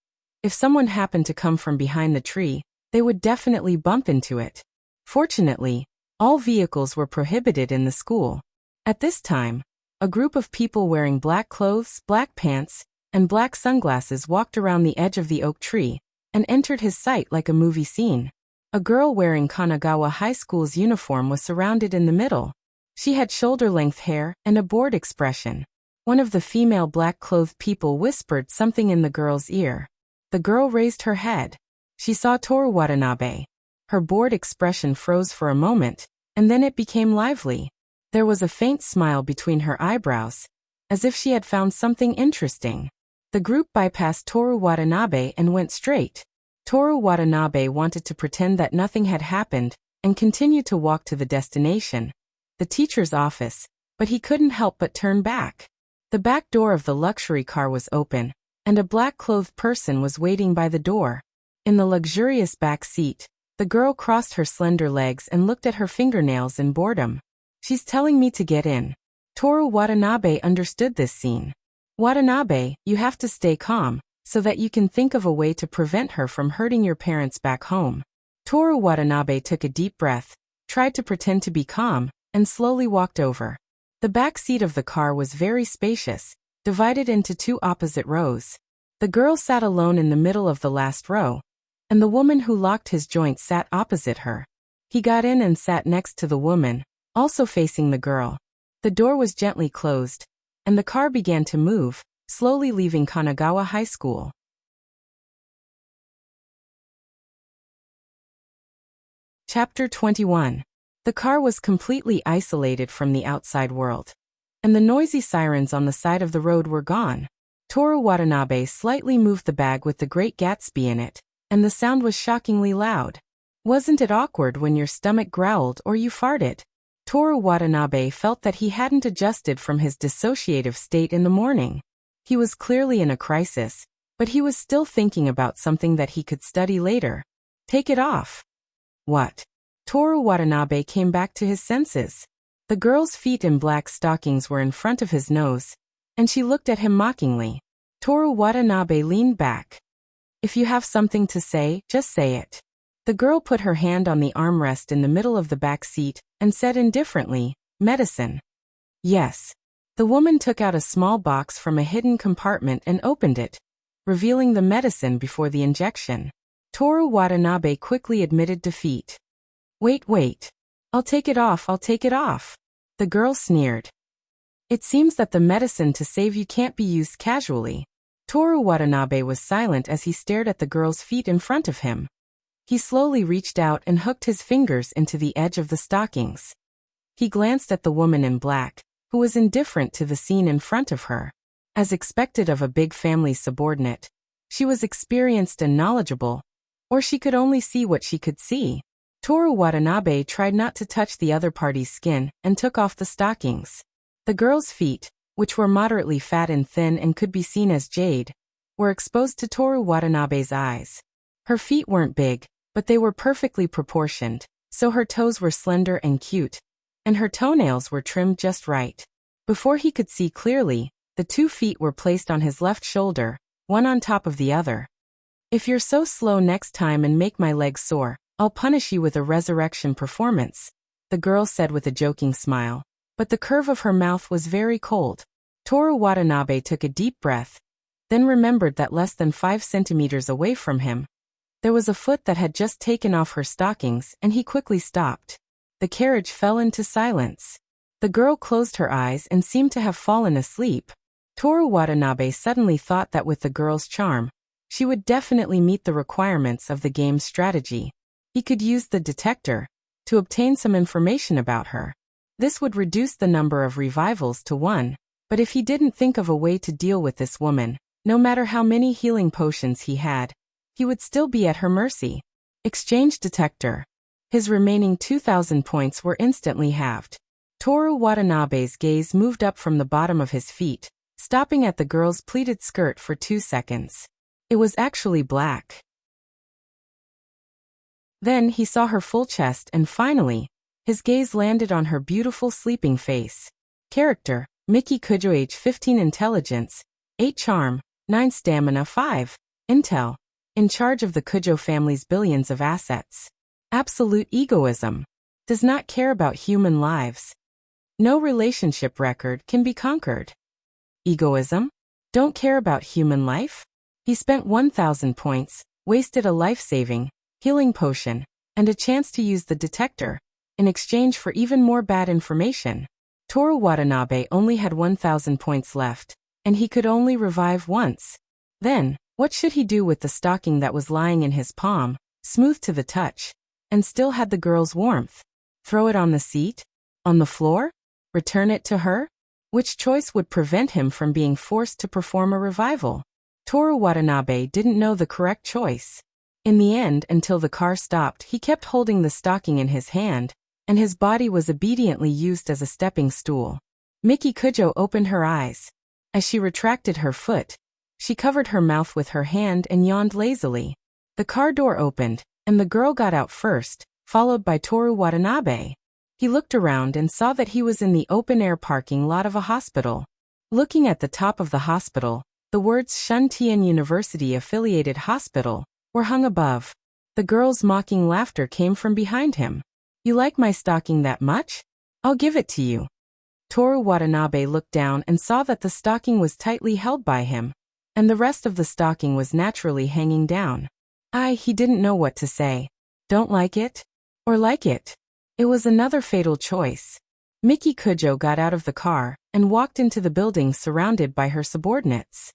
if someone happened to come from behind the tree, they would definitely bump into it. Fortunately, all vehicles were prohibited in the school. At this time, a group of people wearing black clothes, black pants, and black sunglasses walked around the edge of the oak tree and entered his sight like a movie scene. A girl wearing Kanagawa High School's uniform was surrounded in the middle. She had shoulder-length hair and a bored expression. One of the female black-clothed people whispered something in the girl's ear. The girl raised her head. She saw Toru Watanabe. Her bored expression froze for a moment, and then it became lively. There was a faint smile between her eyebrows, as if she had found something interesting. The group bypassed Toru Watanabe and went straight. Toru Watanabe wanted to pretend that nothing had happened and continued to walk to the destination, the teacher's office, but he couldn't help but turn back. The back door of the luxury car was open, and a black-clothed person was waiting by the door. In the luxurious back seat, the girl crossed her slender legs and looked at her fingernails in boredom. She's telling me to get in. Toru Watanabe understood this scene. Watanabe, you have to stay calm, so that you can think of a way to prevent her from hurting your parents back home. Toru Watanabe took a deep breath, tried to pretend to be calm, and slowly walked over. The back seat of the car was very spacious, divided into two opposite rows. The girl sat alone in the middle of the last row, and the woman who locked his joint sat opposite her. He got in and sat next to the woman, also facing the girl. The door was gently closed, and the car began to move, slowly leaving Kanagawa High School. Chapter 21. The car was completely isolated from the outside world, and the noisy sirens on the side of the road were gone. Toru Watanabe slightly moved the bag with the Great Gatsby in it, and the sound was shockingly loud. Wasn't it awkward when your stomach growled or you farted? Toru Watanabe felt that he hadn't adjusted from his dissociative state in the morning. He was clearly in a crisis, but he was still thinking about something that he could study later. Take it off. What? Toru Watanabe came back to his senses. The girl's feet in black stockings were in front of his nose, and she looked at him mockingly. Toru Watanabe leaned back. If you have something to say, just say it. The girl put her hand on the armrest in the middle of the back seat and said indifferently, medicine. Yes. The woman took out a small box from a hidden compartment and opened it, revealing the medicine before the injection. Toru Watanabe quickly admitted defeat. Wait. I'll take it off. The girl sneered. It seems that the medicine to save you can't be used casually. Toru Watanabe was silent as he stared at the girl's feet in front of him. He slowly reached out and hooked his fingers into the edge of the stockings. He glanced at the woman in black, who was indifferent to the scene in front of her. As expected of a big family subordinate, she was experienced and knowledgeable, or she could only see what she could see. Toru Watanabe tried not to touch the other party's skin and took off the stockings. The girl's feet, which were moderately fat and thin and could be seen as jade, were exposed to Toru Watanabe's eyes. Her feet weren't big, but they were perfectly proportioned, so her toes were slender and cute, and her toenails were trimmed just right. Before he could see clearly, the 2 feet were placed on his left shoulder, one on top of the other. If you're so slow next time and make my legs sore, I'll punish you with a resurrection performance, the girl said with a joking smile. But the curve of her mouth was very cold. Toru Watanabe took a deep breath, then remembered that less than 5 centimeters away from him, there was a foot that had just taken off her stockings, and he quickly stopped. The carriage fell into silence. The girl closed her eyes and seemed to have fallen asleep. Toru Watanabe suddenly thought that with the girl's charm, she would definitely meet the requirements of the game's strategy. He could use the detector to obtain some information about her. This would reduce the number of revivals to 1, but if he didn't think of a way to deal with this woman, no matter how many healing potions he had, he would still be at her mercy. Exchange detector. His remaining 2,000 points were instantly halved. Toru Watanabe's gaze moved up from the bottom of his feet, stopping at the girl's pleated skirt for 2 seconds. It was actually black. Then he saw her full chest and finally, his gaze landed on her beautiful sleeping face. Character, Miki Kujo, age 15, intelligence, 8 charm, 9 stamina, 5 intel. In charge of the Kujo family's billions of assets. Absolute egoism. Does not care about human lives. No relationship record can be conquered. Egoism? Don't care about human life? He spent 1,000 points, wasted a life-saving, healing potion, and a chance to use the detector, in exchange for even more bad information. Toru Watanabe only had 1,000 points left, and he could only revive once. Then, what should he do with the stocking that was lying in his palm, smooth to the touch, and still had the girl's warmth? Throw it on the seat? On the floor? Return it to her? Which choice would prevent him from being forced to perform a revival? Toru Watanabe didn't know the correct choice. In the end, until the car stopped, he kept holding the stocking in his hand, and his body was obediently used as a stepping stool. Miki Kujo opened her eyes. As she retracted her foot, she covered her mouth with her hand and yawned lazily. The car door opened, and the girl got out first, followed by Toru Watanabe. He looked around and saw that he was in the open-air parking lot of a hospital. Looking at the top of the hospital, the words Shuntian University Affiliated Hospital were hung above. The girl's mocking laughter came from behind him. You like my stocking that much? I'll give it to you. Toru Watanabe looked down and saw that the stocking was tightly held by him, and the rest of the stocking was naturally hanging down. He didn't know what to say. Don't like it? Or like it? It was another fatal choice. Miki Kujo got out of the car and walked into the building surrounded by her subordinates.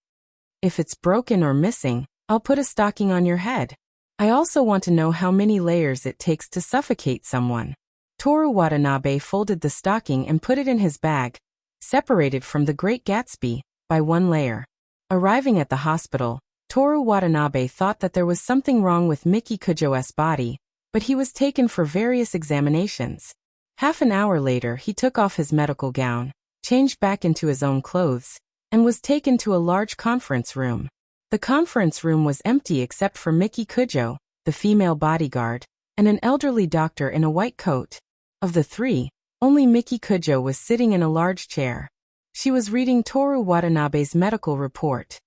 If it's broken or missing, I'll put a stocking on your head. I also want to know how many layers it takes to suffocate someone. Toru Watanabe folded the stocking and put it in his bag, separated from the Great Gatsby by one layer. Arriving at the hospital, Toru Watanabe thought that there was something wrong with Miki Kujo's body, but he was taken for various examinations. Half an hour later he took off his medical gown, changed back into his own clothes, and was taken to a large conference room. The conference room was empty except for Miki Kujo, the female bodyguard, and an elderly doctor in a white coat. Of the three, only Miki Kujo was sitting in a large chair. She was reading Toru Watanabe's medical report.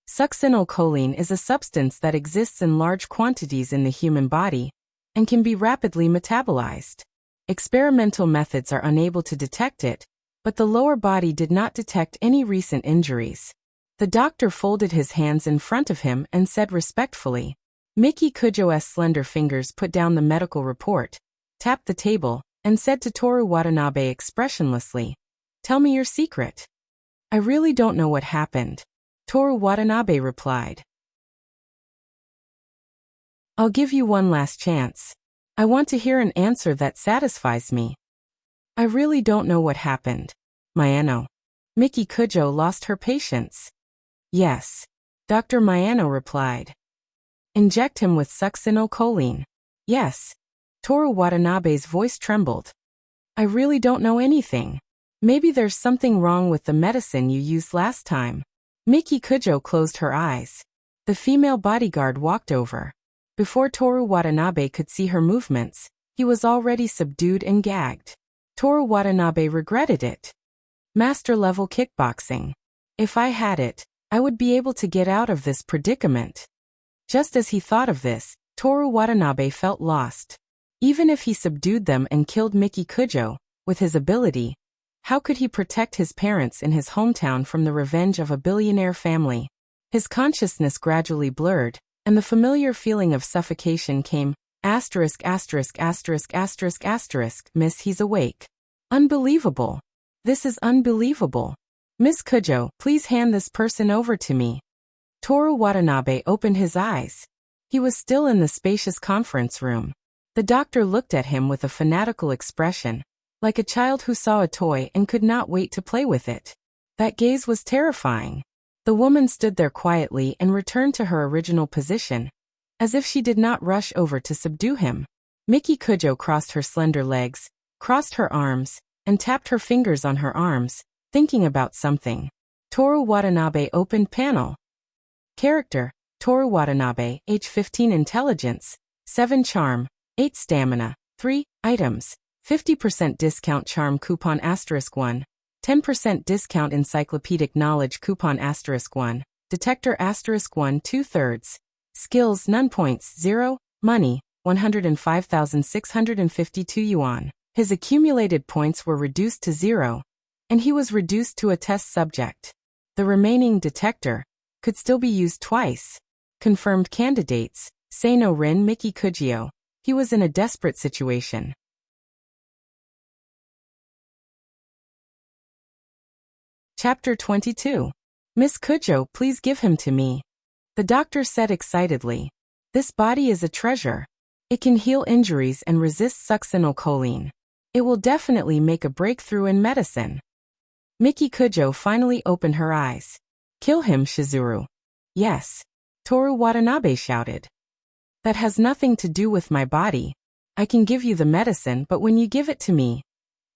Succinylcholine is a substance that exists in large quantities in the human body and can be rapidly metabolized. Experimental methods are unable to detect it, but the lower body did not detect any recent injuries. The doctor folded his hands in front of him and said respectfully. Miki Kujo's slender fingers put down the medical report, tapped the table, and said to Toru Watanabe expressionlessly, "Tell me your secret." "I really don't know what happened," Toru Watanabe replied. "I'll give you one last chance. I want to hear an answer that satisfies me." "I really don't know what happened, Mayano." Miki Kujo lost her patience. "Yes," Dr. Mayano replied. "Inject him with succinylcholine." "Yes." Toru Watanabe's voice trembled. "I really don't know anything. Maybe there's something wrong with the medicine you used last time." Miki Kujo closed her eyes. The female bodyguard walked over. Before Toru Watanabe could see her movements, he was already subdued and gagged. Toru Watanabe regretted it. Master-level kickboxing. If I had it, I would be able to get out of this predicament. Just as he thought of this, Toru Watanabe felt lost. Even if he subdued them and killed Miki Kujo, with his ability, how could he protect his parents in his hometown from the revenge of a billionaire family? His consciousness gradually blurred, and the familiar feeling of suffocation came. Miss, he's awake. Unbelievable. This is unbelievable. Miss Kujo, please hand this person over to me. Toru Watanabe opened his eyes. He was still in the spacious conference room. The doctor looked at him with a fanatical expression, like a child who saw a toy and could not wait to play with it. That gaze was terrifying. The woman stood there quietly and returned to her original position, as if she did not rush over to subdue him. Miki Kujo crossed her slender legs, crossed her arms, and tapped her fingers on her arms, thinking about something. Toru Watanabe opened panel. Character: Toru Watanabe, age 15, intelligence, 7 charm, 8 stamina, 3 items, 50% discount charm coupon *1, 10% discount encyclopedic knowledge coupon *1, detector *1 2/3, skills none, points 0, money 105,652 yuan. His accumulated points were reduced to 0, and he was reduced to a test subject. The remaining detector could still be used twice. Confirmed candidates: Seino Rin Miki Kujo. He was in a desperate situation. Chapter 22. Miss Kujo, please give him to me. The doctor said excitedly. This body is a treasure. It can heal injuries and resist succinylcholine. It will definitely make a breakthrough in medicine. Miki Kujo finally opened her eyes. Kill him, Shizuru. Yes. Toru Watanabe shouted. That has nothing to do with my body. I can give you the medicine, but when you give it to me,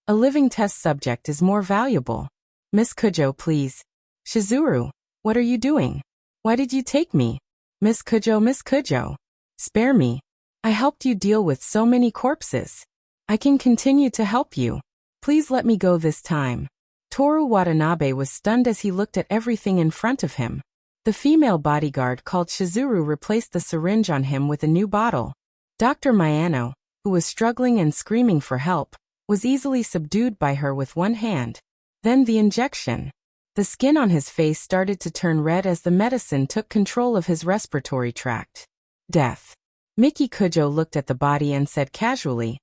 a living test subject is more valuable. Miss Kujo, please. Shizuru, what are you doing? Why did you take me? Miss Kujo, spare me. I helped you deal with so many corpses. I can continue to help you. Please let me go this time. Toru Watanabe was stunned as he looked at everything in front of him. The female bodyguard called Shizuru replaced the syringe on him with a new bottle. Dr. Miyano, who was struggling and screaming for help, was easily subdued by her with one hand. Then the injection. The skin on his face started to turn red as the medicine took control of his respiratory tract. Death. Miki Kujo looked at the body and said casually,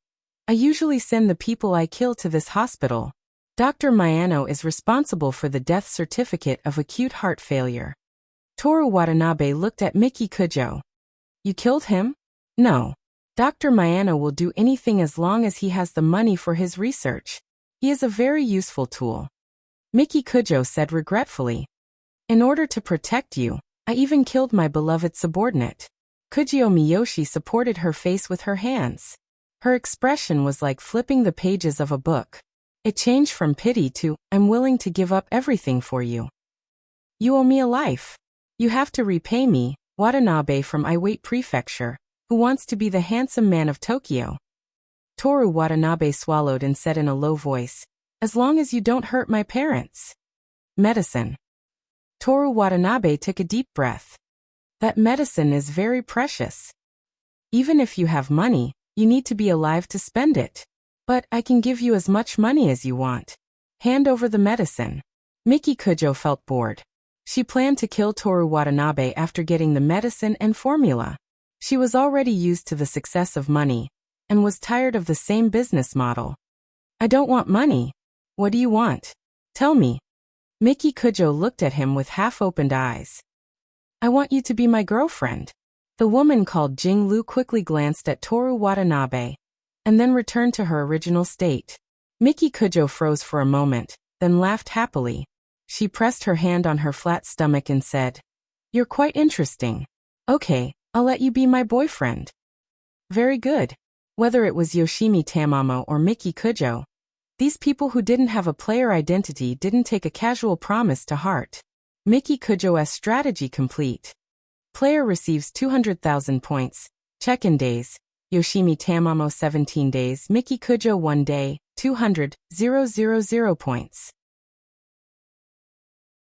"I usually send the people I kill to this hospital. Dr. Miyano is responsible for the death certificate of acute heart failure." Toru Watanabe looked at Miki Kujo. "You killed him?" "No. Dr. Miyano will do anything as long as he has the money for his research. He is a very useful tool." Miki Kujo said regretfully, "In order to protect you, I even killed my beloved subordinate." Kujio Miyoshi supported her face with her hands. Her expression was like flipping the pages of a book. It changed from pity to, "I'm willing to give up everything for you. You owe me a life. You have to repay me." Watanabe from Iwate Prefecture, who wants to be the handsome man of Tokyo. Toru Watanabe swallowed and said in a low voice, "As long as you don't hurt my parents." Medicine. Toru Watanabe took a deep breath. That medicine is very precious. Even if you have money, you need to be alive to spend it. But I can give you as much money as you want. Hand over the medicine. Miki Kujo felt bored. She planned to kill Toru Watanabe after getting the medicine and formula. She was already used to the success of money, and was tired of the same business model. "I don't want money. What do you want? Tell me." Miki Kujo looked at him with half-opened eyes. "I want you to be my girlfriend." The woman called Jing Lu quickly glanced at Toru Watanabe, and then returned to her original state. Miki Kujo froze for a moment, then laughed happily. She pressed her hand on her flat stomach and said, "You're quite interesting. Okay, I'll let you be my boyfriend." Very good. Whether it was Yoshimi Tamamo or Miki Kujo, these people who didn't have a player identity didn't take a casual promise to heart. Miki Kujo's strategy complete. Player receives 200,000 points. Check-in days. Yoshimi Tamamo 17 days. Miki Kujo 1 day. 200,000 points.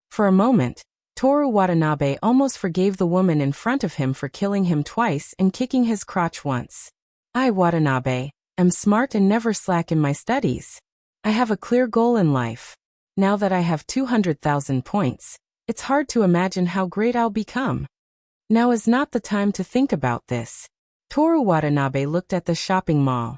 For a moment, Toru Watanabe almost forgave the woman in front of him for killing him twice and kicking his crotch once. "I, Watanabe, am smart and never slack in my studies. I have a clear goal in life. Now that I have 200,000 points, it's hard to imagine how great I'll become. Now is not the time to think about this." Toru Watanabe looked at the shopping mall.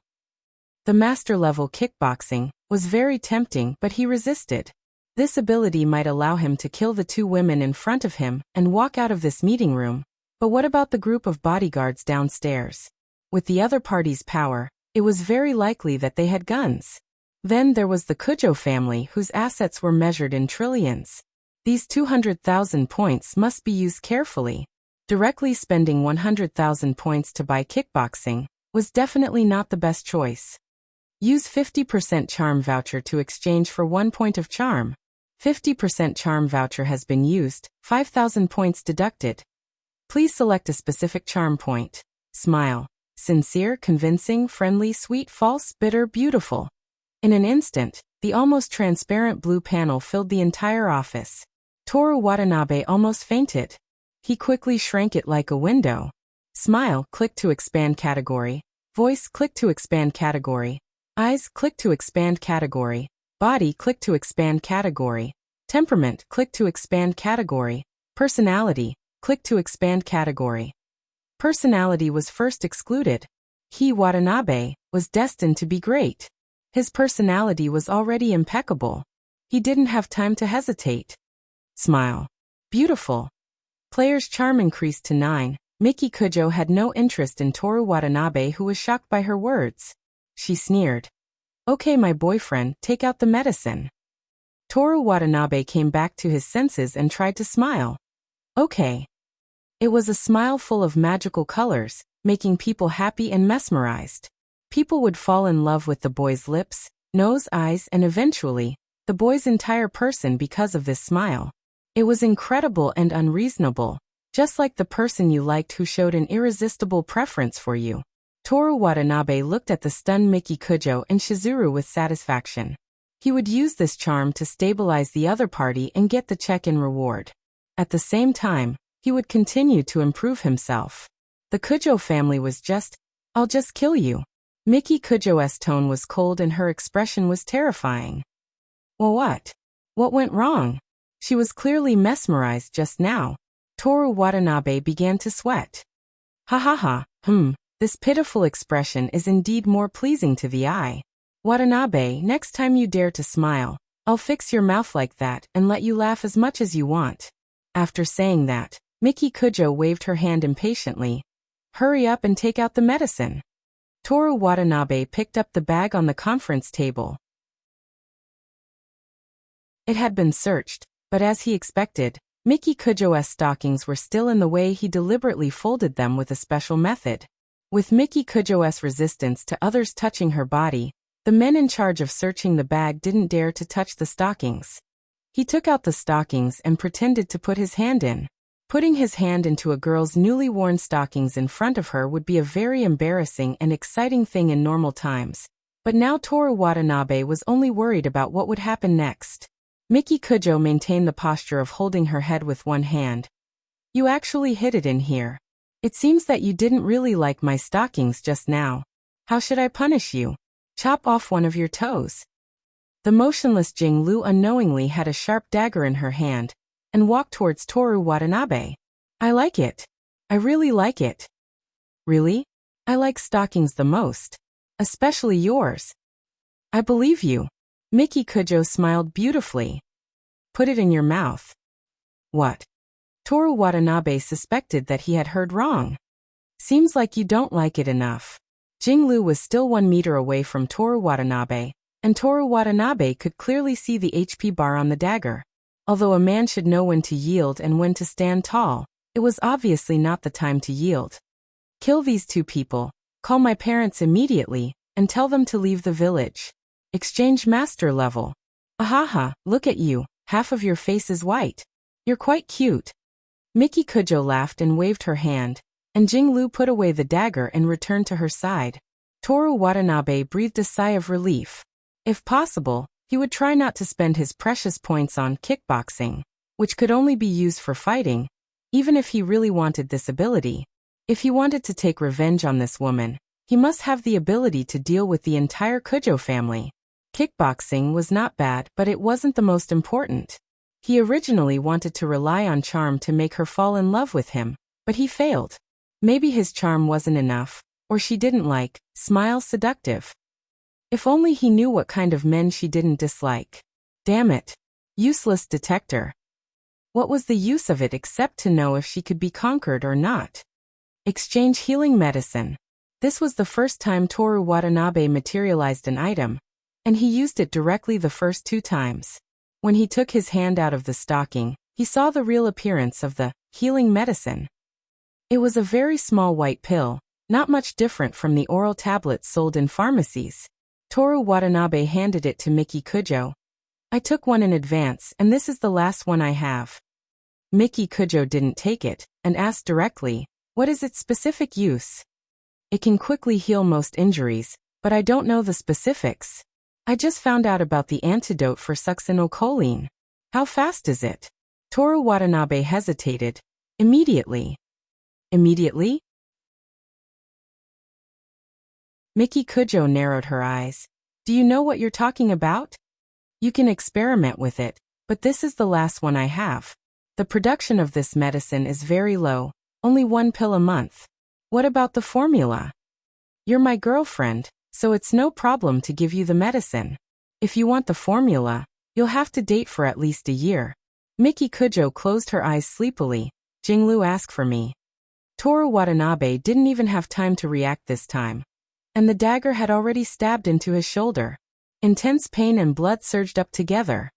The master-level kickboxing was very tempting, but he resisted. This ability might allow him to kill the two women in front of him and walk out of this meeting room. But what about the group of bodyguards downstairs? With the other party's power, it was very likely that they had guns. Then there was the Kujo family whose assets were measured in trillions. These 200,000 points must be used carefully. Directly spending 100,000 points to buy kickboxing was definitely not the best choice. Use 50% charm voucher to exchange for 1 point of charm. 50% charm voucher has been used, 5,000 points deducted. Please select a specific charm point. Smile. Sincere, convincing, friendly, sweet, false, bitter, beautiful. In an instant, the almost transparent blue panel filled the entire office. Toru Watanabe almost fainted. He quickly shrank it like a window. Smile, click to expand category. Voice, click to expand category. Eyes, click to expand category. Body, click to expand category. Temperament, click to expand category. Personality, click to expand category. Personality was first excluded. He, Watanabe, was destined to be great. His personality was already impeccable. He didn't have time to hesitate. Smile. Beautiful. Player's charm increased to 9. Miki Kujo had no interest in Toru Watanabe, who was shocked by her words. She sneered. "Okay, my boyfriend, take out the medicine." Toru Watanabe came back to his senses and tried to smile. Okay. It was a smile full of magical colors, making people happy and mesmerized. People would fall in love with the boy's lips, nose, eyes, and eventually, the boy's entire person because of this smile. It was incredible and unreasonable, just like the person you liked who showed an irresistible preference for you. Toru Watanabe looked at the stunned Miki Kujo and Shizuru with satisfaction. He would use this charm to stabilize the other party and get the check-in reward. At the same time, he would continue to improve himself. The Kujo family was just, "I'll just kill you." Miki Kujo's tone was cold and her expression was terrifying. Well, what? What went wrong? She was clearly mesmerized just now. Toru Watanabe began to sweat. Ha ha ha, this pitiful expression is indeed more pleasing to the eye. Watanabe, next time you dare to smile, I'll fix your mouth like that and let you laugh as much as you want. After saying that, Miki Kujo waved her hand impatiently. Hurry up and take out the medicine. Toru Watanabe picked up the bag on the conference table. It had been searched, but as he expected, Miki Kujo's stockings were still in the way. He deliberately folded them with a special method. With Miki Kujo's resistance to others touching her body, the men in charge of searching the bag didn't dare to touch the stockings. He took out the stockings and pretended to put his hand in. Putting his hand into a girl's newly worn stockings in front of her would be a very embarrassing and exciting thing in normal times. But now Toru Watanabe was only worried about what would happen next. Miki Kujo maintained the posture of holding her head with one hand. You actually hid it in here. It seems that you didn't really like my stockings just now. How should I punish you? Chop off one of your toes. The motionless Jing Lu unknowingly had a sharp dagger in her hand and walked towards Toru Watanabe. I like it. I really like it. Really? I like stockings the most. Especially yours. I believe you. Miki Kujo smiled beautifully. Put it in your mouth. What? Toru Watanabe suspected that he had heard wrong. Seems like you don't like it enough. Jing Lu was still 1 meter away from Toru Watanabe, and Toru Watanabe could clearly see the HP bar on the dagger. Although a man should know when to yield and when to stand tall, it was obviously not the time to yield. Kill these 2 people, call my parents immediately, and tell them to leave the village. Exchange master level. Ahaha, look at you, half of your face is white. You're quite cute. Miki Kujo laughed and waved her hand, and Jing Lu put away the dagger and returned to her side. Toru Watanabe breathed a sigh of relief. If possible, he would try not to spend his precious points on kickboxing, which could only be used for fighting, even if he really wanted this ability. If he wanted to take revenge on this woman, he must have the ability to deal with the entire Kujo family. Kickboxing was not bad, but it wasn't the most important. He originally wanted to rely on charm to make her fall in love with him, but he failed. Maybe his charm wasn't enough, or she didn't like, smile seductive. If only he knew what kind of men she didn't dislike. Damn it. Useless detector. What was the use of it except to know if she could be conquered or not? Exchange healing medicine. This was the first time Toru Watanabe materialized an item, and he used it directly the first 2 times. When he took his hand out of the stocking, he saw the real appearance of the healing medicine. It was a very small white pill, not much different from the oral tablets sold in pharmacies. Toru Watanabe handed it to Miki Kujo. I took one in advance, and this is the last one I have. Miki Kujo didn't take it, and asked directly, what is its specific use? It can quickly heal most injuries, but I don't know the specifics. I just found out about the antidote for succinylcholine. How fast is it? Toru Watanabe hesitated. Immediately. Immediately? Miki Kujo narrowed her eyes. Do you know what you're talking about? You can experiment with it, but this is the last one I have. The production of this medicine is very low, only 1 pill a month. What about the formula? You're my girlfriend, so it's no problem to give you the medicine. If you want the formula, you'll have to date for at least a year. Miki Kujo closed her eyes sleepily. Jinglu asked for me. Toru Watanabe didn't even have time to react this time, and the dagger had already stabbed into his shoulder. Intense pain and blood surged up together.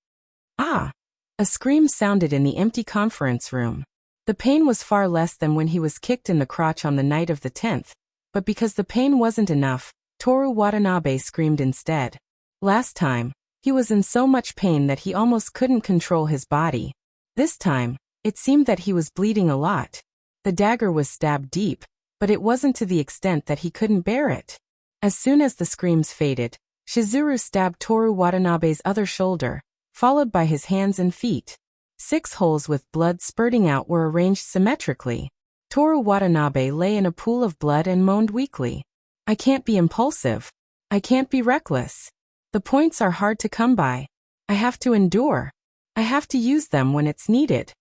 Ah! A scream sounded in the empty conference room. The pain was far less than when he was kicked in the crotch on the night of the 10th, but because the pain wasn't enough, Toru Watanabe screamed instead. Last time, he was in so much pain that he almost couldn't control his body. This time, it seemed that he was bleeding a lot. The dagger was stabbed deep, but it wasn't to the extent that he couldn't bear it. As soon as the screams faded, Shizuru stabbed Toru Watanabe's other shoulder, followed by his hands and feet. 6 holes with blood spurting out were arranged symmetrically. Toru Watanabe lay in a pool of blood and moaned weakly. I can't be impulsive. I can't be reckless. The points are hard to come by. I have to endure. I have to use them when it's needed.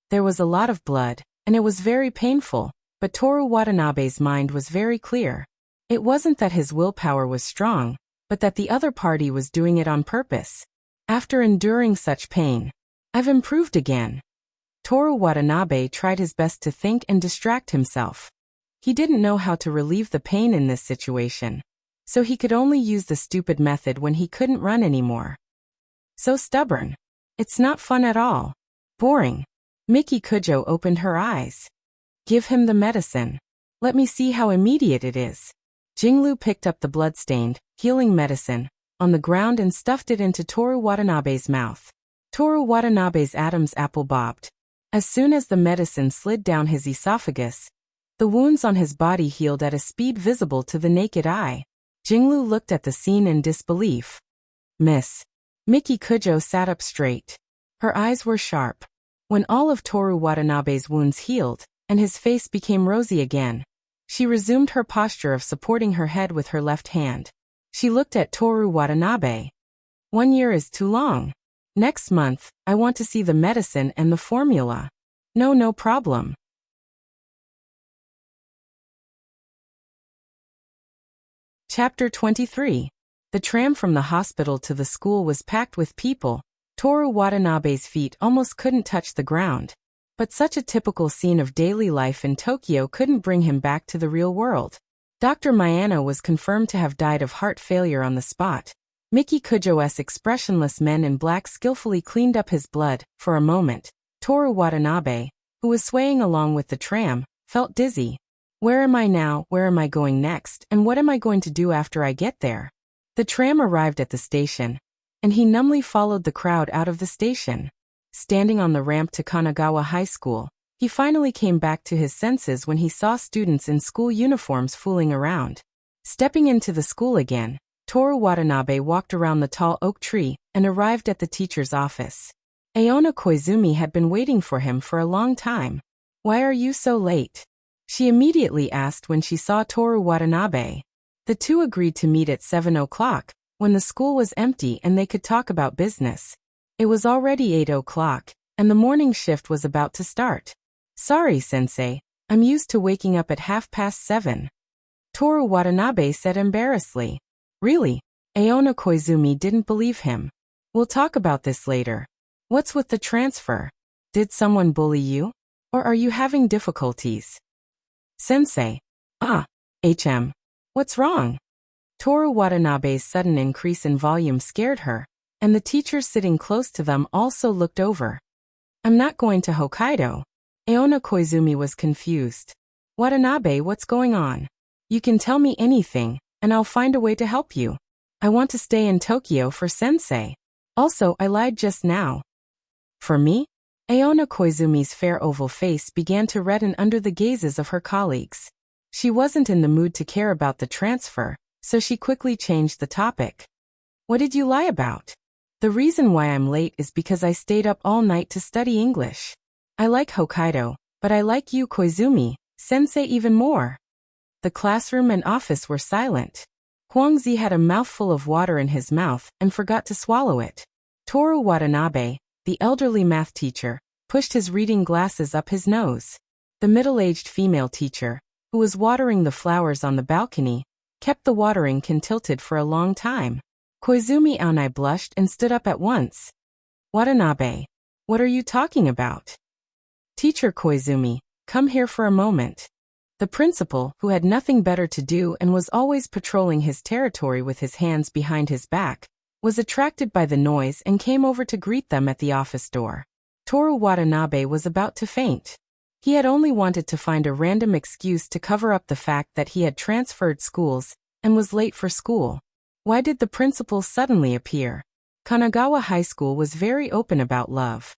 There was a lot of blood, and it was very painful, but Toru Watanabe's mind was very clear. It wasn't that his willpower was strong, but that the other party was doing it on purpose. After enduring such pain, I've improved again. Toru Watanabe tried his best to think and distract himself. He didn't know how to relieve the pain in this situation, so he could only use the stupid method when he couldn't run anymore. So stubborn. It's not fun at all. Boring. Miki Kujo opened her eyes. Give him the medicine. Let me see how immediate it is. Jinglu picked up the blood-stained, healing medicine, on the ground and stuffed it into Toru Watanabe's mouth. Toru Watanabe's Adam's apple bobbed. As soon as the medicine slid down his esophagus, the wounds on his body healed at a speed visible to the naked eye. Jinglu looked at the scene in disbelief. Miss. Miki Kujo sat up straight. Her eyes were sharp. When all of Toru Watanabe's wounds healed, and his face became rosy again, she resumed her posture of supporting her head with her left hand. She looked at Toru Watanabe. 1 year is too long. Next month, I want to see the medicine and the formula. No problem. Chapter 23. The tram from the hospital to the school was packed with people. Toru Watanabe's feet almost couldn't touch the ground. But such a typical scene of daily life in Tokyo couldn't bring him back to the real world. Dr. Miyano was confirmed to have died of heart failure on the spot. Miki Kujo's expressionless men in black skillfully cleaned up his blood. For a moment, Toru Watanabe, who was swaying along with the tram, felt dizzy. Where am I now? Where am I going next? And what am I going to do after I get there? The tram arrived at the station, and he numbly followed the crowd out of the station. Standing on the ramp to Kanagawa High School, he finally came back to his senses when he saw students in school uniforms fooling around. Stepping into the school again, Toru Watanabe walked around the tall oak tree and arrived at the teacher's office. Aona Koizumi had been waiting for him for a long time. Why are you so late? She immediately asked when she saw Toru Watanabe. The two agreed to meet at 7 o'clock, when the school was empty and they could talk about business. It was already 8 o'clock, and the morning shift was about to start. Sorry, sensei, I'm used to waking up at 7:30. Toru Watanabe said embarrassedly. Really? Aona Koizumi didn't believe him. We'll talk about this later. What's with the transfer? Did someone bully you? Or are you having difficulties? Sensei. What's wrong? Toru Watanabe's sudden increase in volume scared her, and the teachers sitting close to them also looked over. I'm not going to Hokkaido. Aona Koizumi was confused. Watanabe, what's going on? You can tell me anything, and I'll find a way to help you. I want to stay in Tokyo for sensei. Also, I lied just now. For me? Aona Koizumi's fair oval face began to redden under the gazes of her colleagues. She wasn't in the mood to care about the transfer, so she quickly changed the topic. What did you lie about? The reason why I'm late is because I stayed up all night to study English. I like Hokkaido, but I like you, Koizumi, sensei, even more. The classroom and office were silent. Huangzi had a mouthful of water in his mouth and forgot to swallow it. Toru Watanabe, the elderly math teacher, pushed his reading glasses up his nose. The middle-aged female teacher, who was watering the flowers on the balcony, kept the watering can tilted for a long time. Koizumi Aonai blushed and stood up at once. Watanabe, what are you talking about? Teacher Koizumi, come here for a moment. The principal, who had nothing better to do and was always patrolling his territory with his hands behind his back, was attracted by the noise and came over to greet them at the office door. Toru Watanabe was about to faint. He had only wanted to find a random excuse to cover up the fact that he had transferred schools and was late for school. Why did the principal suddenly appear? Kanagawa High School was very open about love.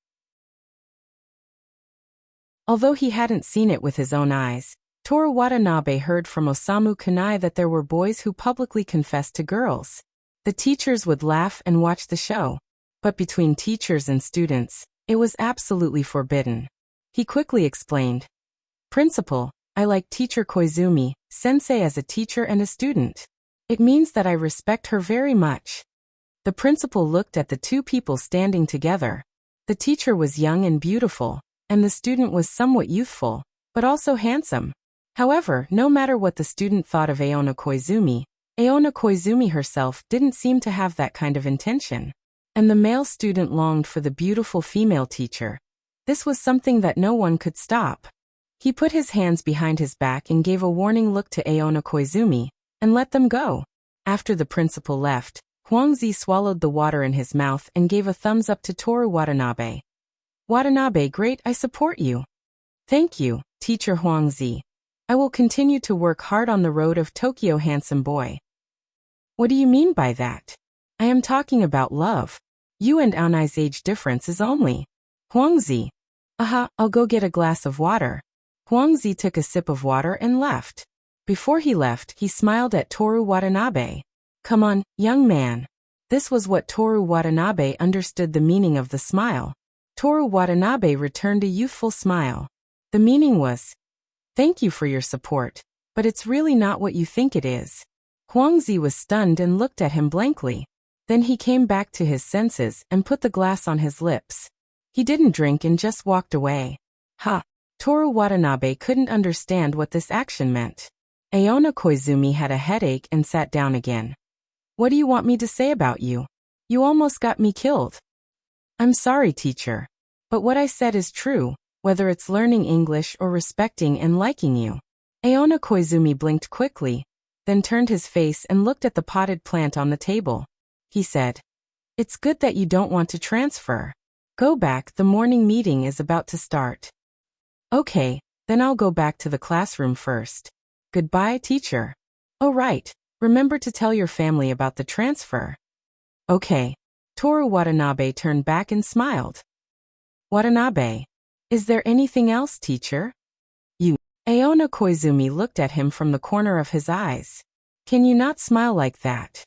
Although he hadn't seen it with his own eyes, Toru Watanabe heard from Osamu Kunai that there were boys who publicly confessed to girls. The teachers would laugh and watch the show. But between teachers and students, It was absolutely forbidden. He quickly explained. Principal, I like teacher Koizumi, sensei as a teacher and a student. It means that I respect her very much. The principal looked at the two people standing together. The teacher was young and beautiful, and the student was somewhat youthful, but also handsome. However, no matter what the student thought of Aona Koizumi herself didn't seem to have that kind of intention. And the male student longed for the beautiful female teacher. This was something that no one could stop. He put his hands behind his back and gave a warning look to Aona Koizumi, and let them go. After the principal left, Huangzi swallowed the water in his mouth and gave a thumbs up to Toru Watanabe. Watanabe, great, I support you. Thank you, teacher Huangzi. I will continue to work hard on the road of Tokyo, handsome boy. What do you mean by that? I am talking about love. You and Aonai's age difference is only. Huangzi. Aha, I'll go get a glass of water. Huangzi took a sip of water and left. Before he left, he smiled at Toru Watanabe. Come on, young man. This was what Toru Watanabe understood the meaning of the smile. Toru Watanabe returned a youthful smile. The meaning was, thank you for your support, but it's really not what you think it is. Huangzi was stunned and looked at him blankly. Then he came back to his senses and put the glass on his lips. He didn't drink and just walked away. Ha! Toru Watanabe couldn't understand what this action meant. Aona Koizumi had a headache and sat down again. What do you want me to say about you? You almost got me killed. I'm sorry, teacher. But what I said is true, whether it's learning English or respecting and liking you. Aona Koizumi blinked quickly, then turned his face and looked at the potted plant on the table. He said, it's good that you don't want to transfer. Go back, the morning meeting is about to start. Okay, then I'll go back to the classroom first. Goodbye, teacher. Oh right, remember to tell your family about the transfer. Okay. Toru Watanabe turned back and smiled. Watanabe. Is there anything else, teacher? You. Aona Koizumi looked at him from the corner of his eyes. Can you not smile like that?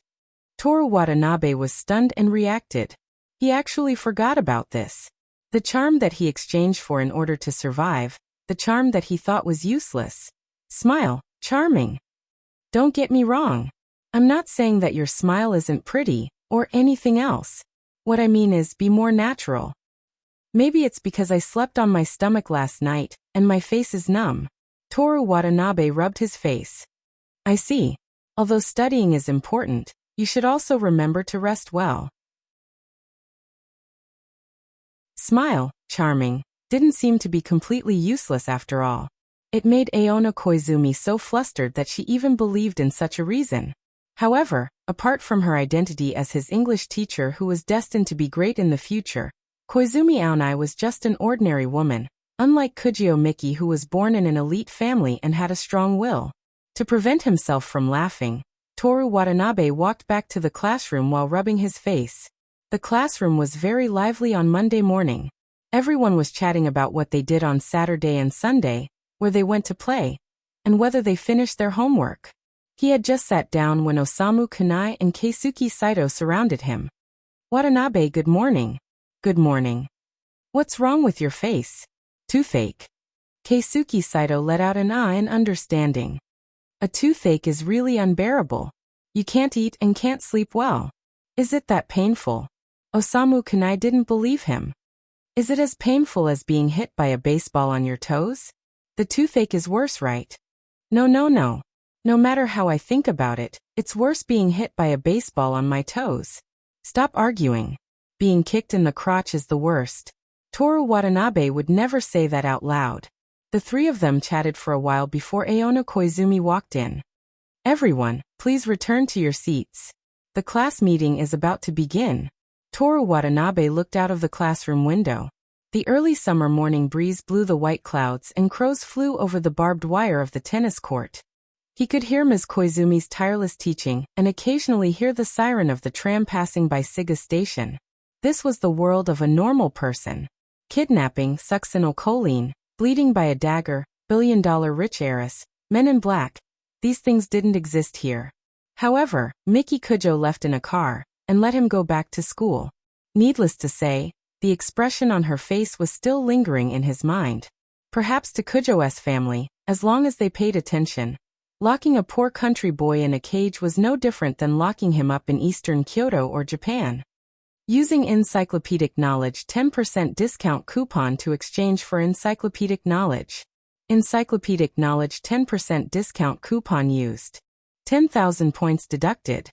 Toru Watanabe was stunned and reacted. He actually forgot about this. The charm that he exchanged for in order to survive, the charm that he thought was useless. Smile, charming. Don't get me wrong. I'm not saying that your smile isn't pretty, or anything else. What I mean is, be more natural. Maybe it's because I slept on my stomach last night, and my face is numb. Toru Watanabe rubbed his face. I see. Although studying is important, you should also remember to rest well. Smile, charming, didn't seem to be completely useless after all. It made Aona Koizumi so flustered that she even believed in such a reason. However, apart from her identity as his English teacher who was destined to be great in the future, Koizumi Aonai was just an ordinary woman, unlike Kujio Miki, who was born in an elite family and had a strong will. To prevent himself from laughing, Toru Watanabe walked back to the classroom while rubbing his face. The classroom was very lively on Monday morning. Everyone was chatting about what they did on Saturday and Sunday, where they went to play, and whether they finished their homework. He had just sat down when Osamu Kanai and Keisuke Saito surrounded him. Watanabe, good morning. Good morning. What's wrong with your face? Toothache. Keisuke Saito let out an ah in understanding. A toothache is really unbearable. You can't eat and can't sleep well. Is it that painful? Osamu Kanai didn't believe him. Is it as painful as being hit by a baseball on your toes? The toothache is worse, right? No. No matter how I think about it, it's worse being hit by a baseball on my toes. Stop arguing. Being kicked in the crotch is the worst. Toru Watanabe would never say that out loud. The three of them chatted for a while before Aona Koizumi walked in. Everyone, please return to your seats. The class meeting is about to begin. Toru Watanabe looked out of the classroom window. The early summer morning breeze blew the white clouds and crows flew over the barbed wire of the tennis court. He could hear Ms. Koizumi's tireless teaching and occasionally hear the siren of the tram passing by Siga Station. This was the world of a normal person. Kidnapping, succinylcholine, bleeding by a dagger, billion-dollar rich heiress, men in black. These things didn't exist here. However, Miki Kujo left in a car and let him go back to school. Needless to say, The expression on her face was still lingering in his mind. Perhaps to Kujo's family, as long as they paid attention. Locking a poor country boy in a cage was no different than locking him up in Eastern Kyoto or Japan. Using encyclopedic knowledge 10% discount coupon to exchange for encyclopedic knowledge. Encyclopedic knowledge 10% discount coupon used. 10,000 points deducted.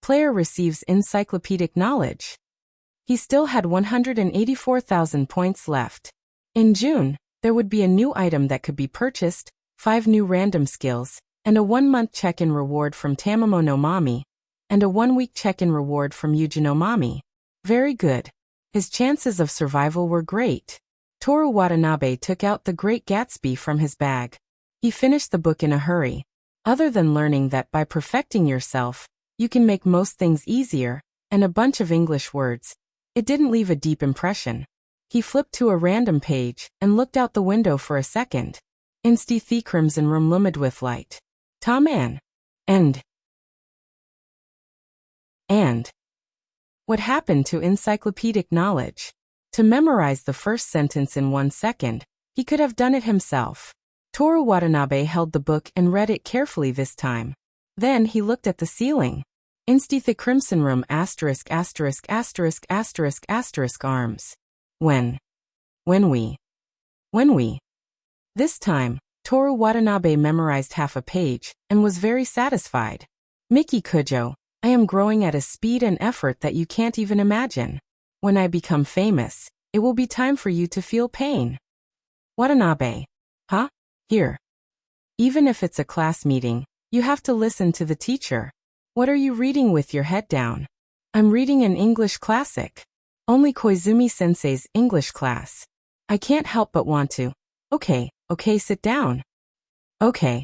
Player receives encyclopedic knowledge. He still had 184,000 points left. In June, there would be a new item that could be purchased, 5 new random skills, and a 1-month check-in reward from Tamamo no Mami, and a 1-week check-in reward from Yuji no Mami. Very good. His chances of survival were great. Toru Watanabe took out The Great Gatsby from his bag. He finished the book in a hurry. Other than learning that by perfecting yourself, you can make most things easier, and a bunch of English words, it didn't leave a deep impression. He flipped to a random page and looked out the window for a second. Insti the crimson room lumid with light. Ta man. And. What happened to encyclopedic knowledge? To memorize the first sentence in 1 second, he could have done it himself. Toru Watanabe held the book and read it carefully this time. Then he looked at the ceiling. Insti the crimson room ******* arms. When we. This time, Toru Watanabe memorized half a page and was very satisfied. Miki Kujo, I am growing at a speed and effort that you can't even imagine. When I become famous, it will be time for you to feel pain. Watanabe. Huh? Here. Even if it's a class meeting, you have to listen to the teacher. What are you reading with your head down? I'm reading an English classic. Only Koizumi-sensei's English class. I can't help but want to. Okay, sit down. Okay.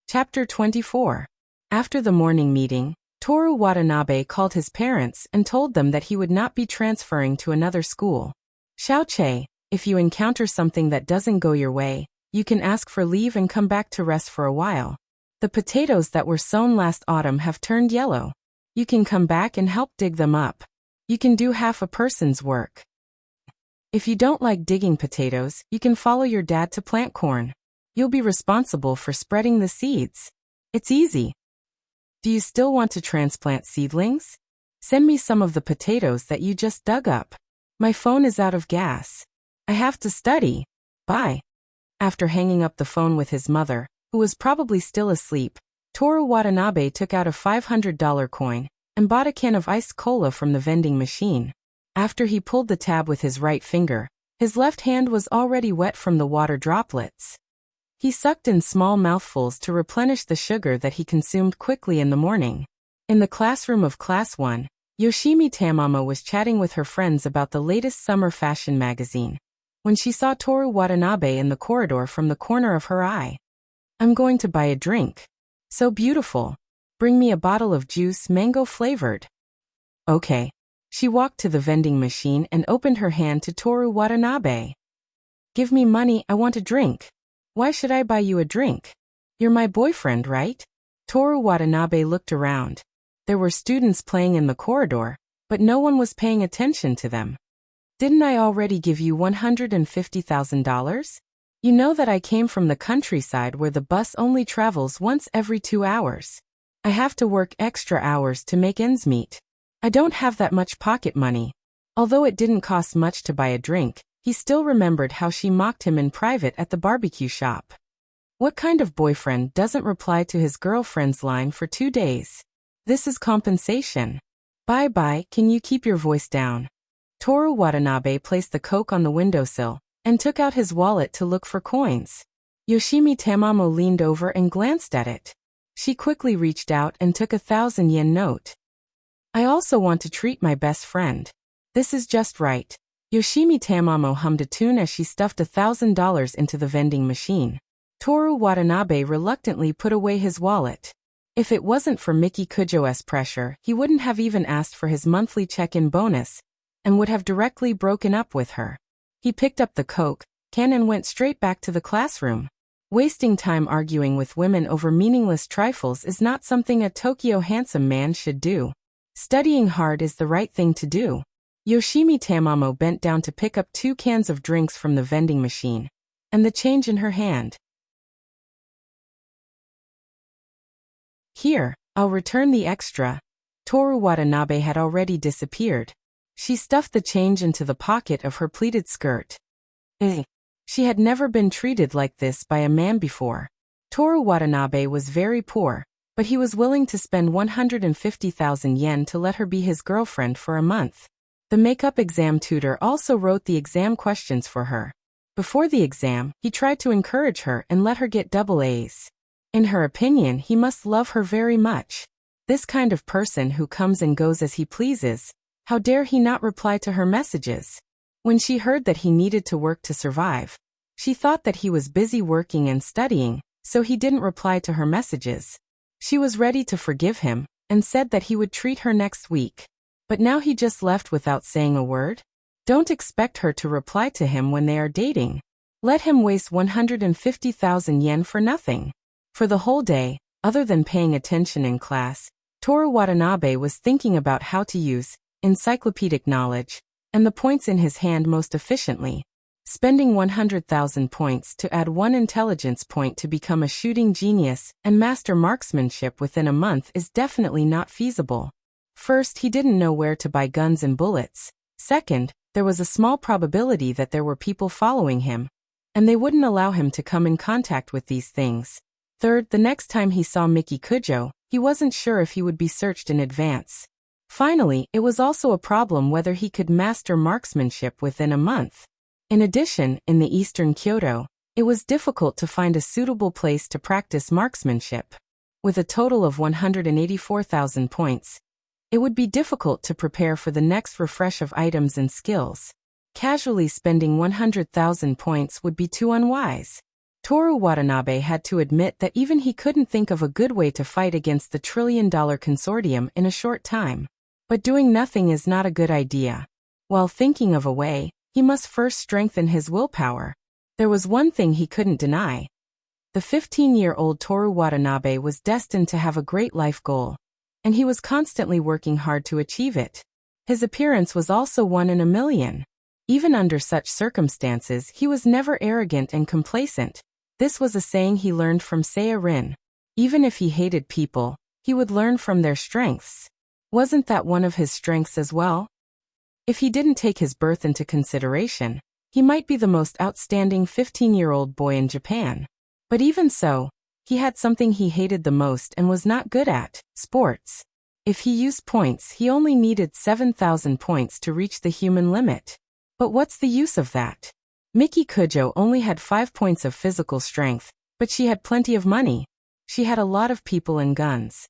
Chapter 24. After the morning meeting, Toru Watanabe called his parents and told them that he would not be transferring to another school. Xiaoche, if you encounter something that doesn't go your way, you can ask for leave and come back to rest for a while. The potatoes that were sown last autumn have turned yellow. You can come back and help dig them up. You can do half a person's work. If you don't like digging potatoes, you can follow your dad to plant corn. You'll be responsible for spreading the seeds. It's easy. Do you still want to transplant seedlings? Send me some of the potatoes that you just dug up. My phone is out of gas. I have to study. Bye. After hanging up the phone with his mother, who was probably still asleep, Toru Watanabe took out a $500 coin and bought a can of iced cola from the vending machine. After he pulled the tab with his right finger, his left hand was already wet from the water droplets. He sucked in small mouthfuls to replenish the sugar that he consumed quickly in the morning. In the classroom of Class 1, Yoshimi Tamamo was chatting with her friends about the latest summer fashion magazine, when she saw Toru Watanabe in the corridor from the corner of her eye. I'm going to buy a drink. So beautiful. Bring me a bottle of juice, mango flavored. Okay. She walked to the vending machine and opened her hand to Toru Watanabe. Give me money, I want a drink. Why should I buy you a drink? You're my boyfriend, right? Toru Watanabe looked around. There were students playing in the corridor, but no one was paying attention to them. Didn't I already give you $150,000? You know that I came from the countryside where the bus only travels once every 2 hours. I have to work extra hours to make ends meet. I don't have that much pocket money. Although it didn't cost much to buy a drink, he still remembered how she mocked him in private at the barbecue shop. What kind of boyfriend doesn't reply to his girlfriend's line for 2 days? This is compensation. Bye, can you keep your voice down? Toru Watanabe placed the Coke on the windowsill and took out his wallet to look for coins. Yoshimi Tamamo leaned over and glanced at it. She quickly reached out and took a 1,000-yen note. I also want to treat my best friend. This is just right. Yoshimi Tamamo hummed a tune as she stuffed $1,000 into the vending machine. Toru Watanabe reluctantly put away his wallet. If it wasn't for Miki Kujo's pressure, he wouldn't have even asked for his monthly check-in bonus and would have directly broken up with her. He picked up the Coke can and went straight back to the classroom. Wasting time arguing with women over meaningless trifles is not something a Tokyo handsome man should do. Studying hard is the right thing to do. Yoshimi Tamamo bent down to pick up 2 cans of drinks from the vending machine, and the change in her hand. Here, I'll return the extra. Toru Watanabe had already disappeared. She stuffed the change into the pocket of her pleated skirt. She had never been treated like this by a man before. Toru Watanabe was very poor, but he was willing to spend 150,000 yen to let her be his girlfriend for a month. The makeup exam tutor also wrote the exam questions for her. Before the exam, he tried to encourage her and let her get double A's. In her opinion, he must love her very much. This kind of person who comes and goes as he pleases, how dare he not reply to her messages? When she heard that he needed to work to survive, she thought that he was busy working and studying, so he didn't reply to her messages. She was ready to forgive him, and said that he would treat her next week. But now he just left without saying a word? Don't expect her to reply to him when they are dating. Let him waste 150,000 yen for nothing. For the whole day, other than paying attention in class, Toru Watanabe was thinking about how to use encyclopedic knowledge and the points in his hand most efficiently. Spending 100,000 points to add 1 intelligence point to become a shooting genius and master marksmanship within a month is definitely not feasible. First, he didn't know where to buy guns and bullets. Second, there was a small probability that there were people following him, and they wouldn't allow him to come in contact with these things. Third, the next time he saw Miki Kujo, he wasn't sure if he would be searched in advance. Finally, it was also a problem whether he could master marksmanship within a month. In addition, in the eastern Kyoto, it was difficult to find a suitable place to practice marksmanship. With a total of 184,000 points, it would be difficult to prepare for the next refresh of items and skills. Casually spending 100,000 points would be too unwise. Toru Watanabe had to admit that even he couldn't think of a good way to fight against the trillion-dollar consortium in a short time. But doing nothing is not a good idea. While thinking of a way, he must first strengthen his willpower. There was one thing he couldn't deny. The 15-year-old Toru Watanabe was destined to have a great life goal, and he was constantly working hard to achieve it. His appearance was also 1 in a million. Even under such circumstances, he was never arrogant and complacent. This was a saying he learned from Seiya Rin. Even if he hated people, he would learn from their strengths. Wasn't that one of his strengths as well? If he didn't take his birth into consideration, he might be the most outstanding 15-year-old boy in Japan. But even so, he had something he hated the most and was not good at: sports. If he used points, he only needed 7,000 points to reach the human limit. But what's the use of that? Miki Kujo only had 5 points of physical strength, but she had plenty of money. She had a lot of people and guns.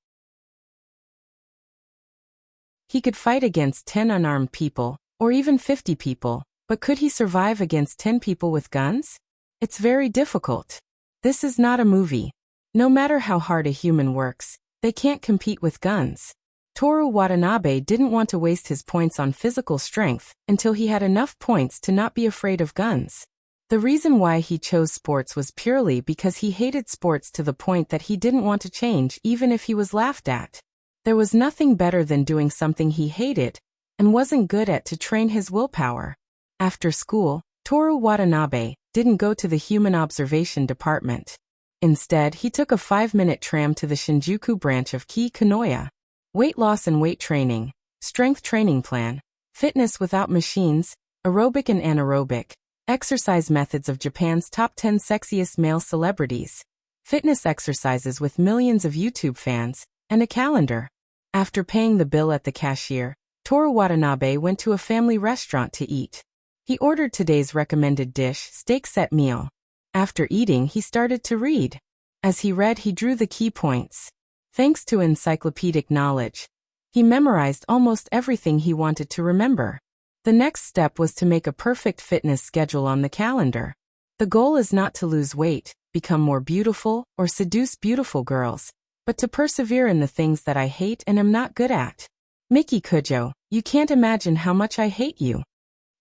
He could fight against 10 unarmed people, or even 50 people, but could he survive against 10 people with guns? It's very difficult. This is not a movie. No matter how hard a human works, they can't compete with guns. Toru Watanabe didn't want to waste his points on physical strength until he had enough points to not be afraid of guns. The reason why he chose sports was purely because he hated sports to the point that he didn't want to change even if he was laughed at. There was nothing better than doing something he hated and wasn't good at to train his willpower. After school, Toru Watanabe didn't go to the human observation department. Instead, he took a 5-minute tram to the Shinjuku branch of Ki Kanoya. Weight loss and weight training, strength training plan, fitness without machines, aerobic and anaerobic, exercise methods of Japan's top 10 sexiest male celebrities, fitness exercises with millions of YouTube fans, and a calendar. After paying the bill at the cashier, Toru Watanabe went to a family restaurant to eat. He ordered today's recommended dish, steak set meal. After eating, he started to read. As he read, he drew the key points. Thanks to encyclopedic knowledge, he memorized almost everything he wanted to remember. The next step was to make a perfect fitness schedule on the calendar. The goal is not to lose weight, become more beautiful, or seduce beautiful girls, but to persevere in the things that I hate and am not good at. Miki Kujo, you can't imagine how much I hate you.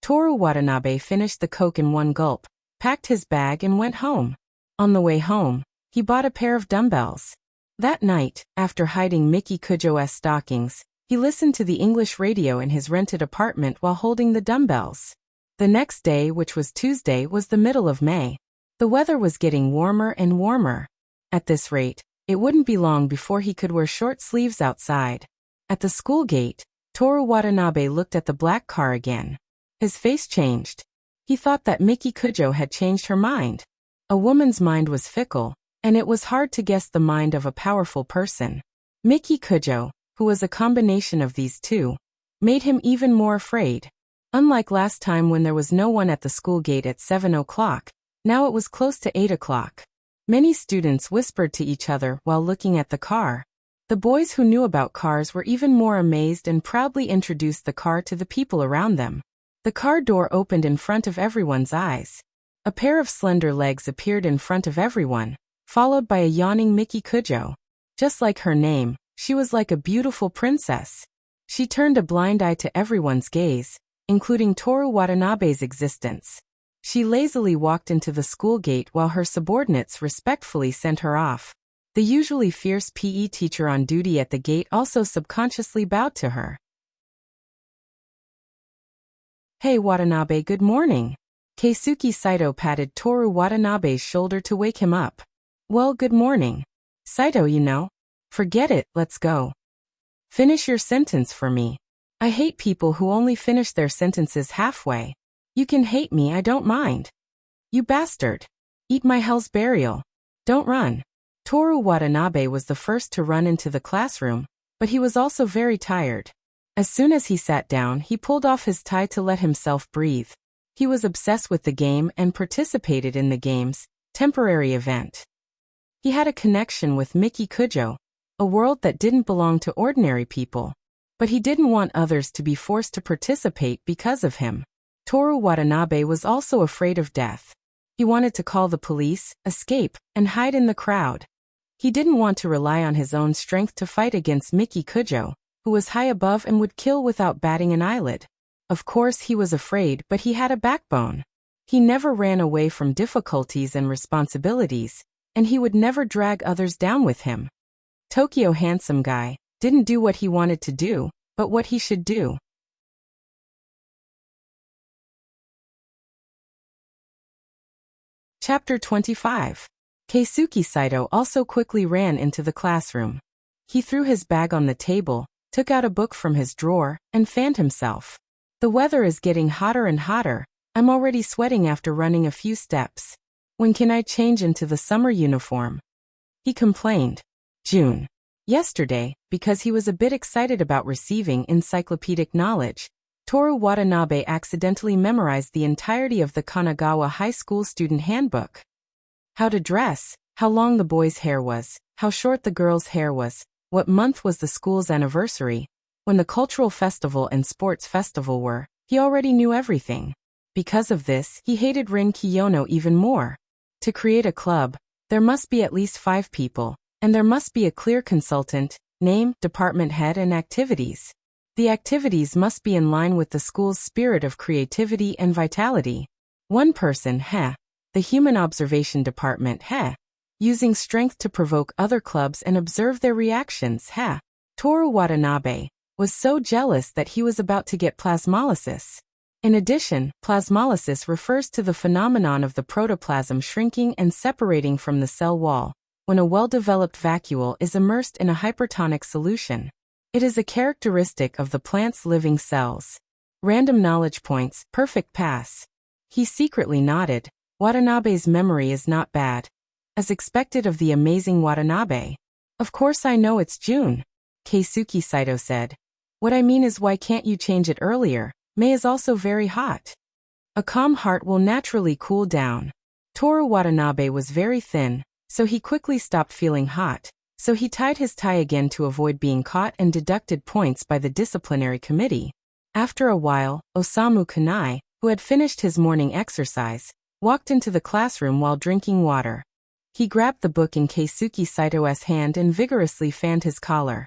Toru Watanabe finished the Coke in one gulp, packed his bag and went home. On the way home, he bought a pair of dumbbells. That night, after hiding Miki Kujo's stockings, he listened to the English radio in his rented apartment while holding the dumbbells. The next day, which was Tuesday, was the middle of May. The weather was getting warmer and warmer. At this rate, it wouldn't be long before he could wear short sleeves outside. At the school gate, Toru Watanabe looked at the black car again. His face changed. He thought that Miki Kujo had changed her mind. A woman's mind was fickle, and it was hard to guess the mind of a powerful person. Miki Kujo, who was a combination of these two, made him even more afraid. Unlike last time when there was no one at the school gate at 7 o'clock, now it was close to 8 o'clock. Many students whispered to each other while looking at the car. The boys who knew about cars were even more amazed and proudly introduced the car to the people around them. The car door opened in front of everyone's eyes. A pair of slender legs appeared in front of everyone, followed by a yawning Miki Kujo. Just like her name, she was like a beautiful princess. She turned a blind eye to everyone's gaze, including Toru Watanabe's existence. She lazily walked into the school gate while her subordinates respectfully sent her off. The usually fierce PE teacher on duty at the gate also subconsciously bowed to her. "Hey Watanabe, good morning." Keisuke Saito patted Toru Watanabe's shoulder to wake him up. "Well, good morning. Saito, you know. Forget it, let's go. Finish your sentence for me. I hate people who only finish their sentences halfway. You can hate me, I don't mind. You bastard. Eat my hell's burial. Don't run." Toru Watanabe was the first to run into the classroom, but he was also very tired. As soon as he sat down, he pulled off his tie to let himself breathe. He was obsessed with the game and participated in the game's temporary event. He had a connection with Miki Kujo, a world that didn't belong to ordinary people. But he didn't want others to be forced to participate because of him. Toru Watanabe was also afraid of death. He wanted to call the police, escape, and hide in the crowd. He didn't want to rely on his own strength to fight against Miki Kujo, who was high above and would kill without batting an eyelid. Of course he was afraid, but he had a backbone. He never ran away from difficulties and responsibilities, and he would never drag others down with him. Tokyo handsome guy didn't do what he wanted to do, but what he should do. Chapter 25. Keisuke Saito also quickly ran into the classroom. He threw his bag on the table, took out a book from his drawer, and fanned himself. "The weather is getting hotter and hotter. I'm already sweating after running a few steps. When can I change into the summer uniform?" he complained. June. Yesterday, because he was a bit excited about receiving encyclopedic knowledge, Toru Watanabe accidentally memorized the entirety of the Kanagawa High School student handbook. How to dress, how long the boy's hair was, how short the girl's hair was, what month was the school's anniversary, when the cultural festival and sports festival were. He already knew everything. Because of this, he hated Rin Kiyono even more. To create a club, there must be at least 5 people, and there must be a clear consultant, name, department head, and activities. The activities must be in line with the school's spirit of creativity and vitality. One person, the Human Observation Department, using strength to provoke other clubs and observe their reactions, Toru Watanabe was so jealous that he was about to get plasmolysis. In addition, plasmolysis refers to the phenomenon of the protoplasm shrinking and separating from the cell wall, when a well-developed vacuole is immersed in a hypertonic solution. It is a characteristic of the plant's living cells. Random knowledge points, perfect pass. He secretly nodded. Watanabe's memory is not bad. As expected of the amazing Watanabe. "Of course I know it's June," Keisuke Saito said. "What I mean is, why can't you change it earlier? May is also very hot. A calm heart will naturally cool down." Toru Watanabe was very thin, so he quickly stopped feeling hot, so he tied his tie again to avoid being caught and deducted points by the disciplinary committee. After a while, Osamu Kanai, who had finished his morning exercise, walked into the classroom while drinking water. He grabbed the book in Keisuke Saito's hand and vigorously fanned his collar.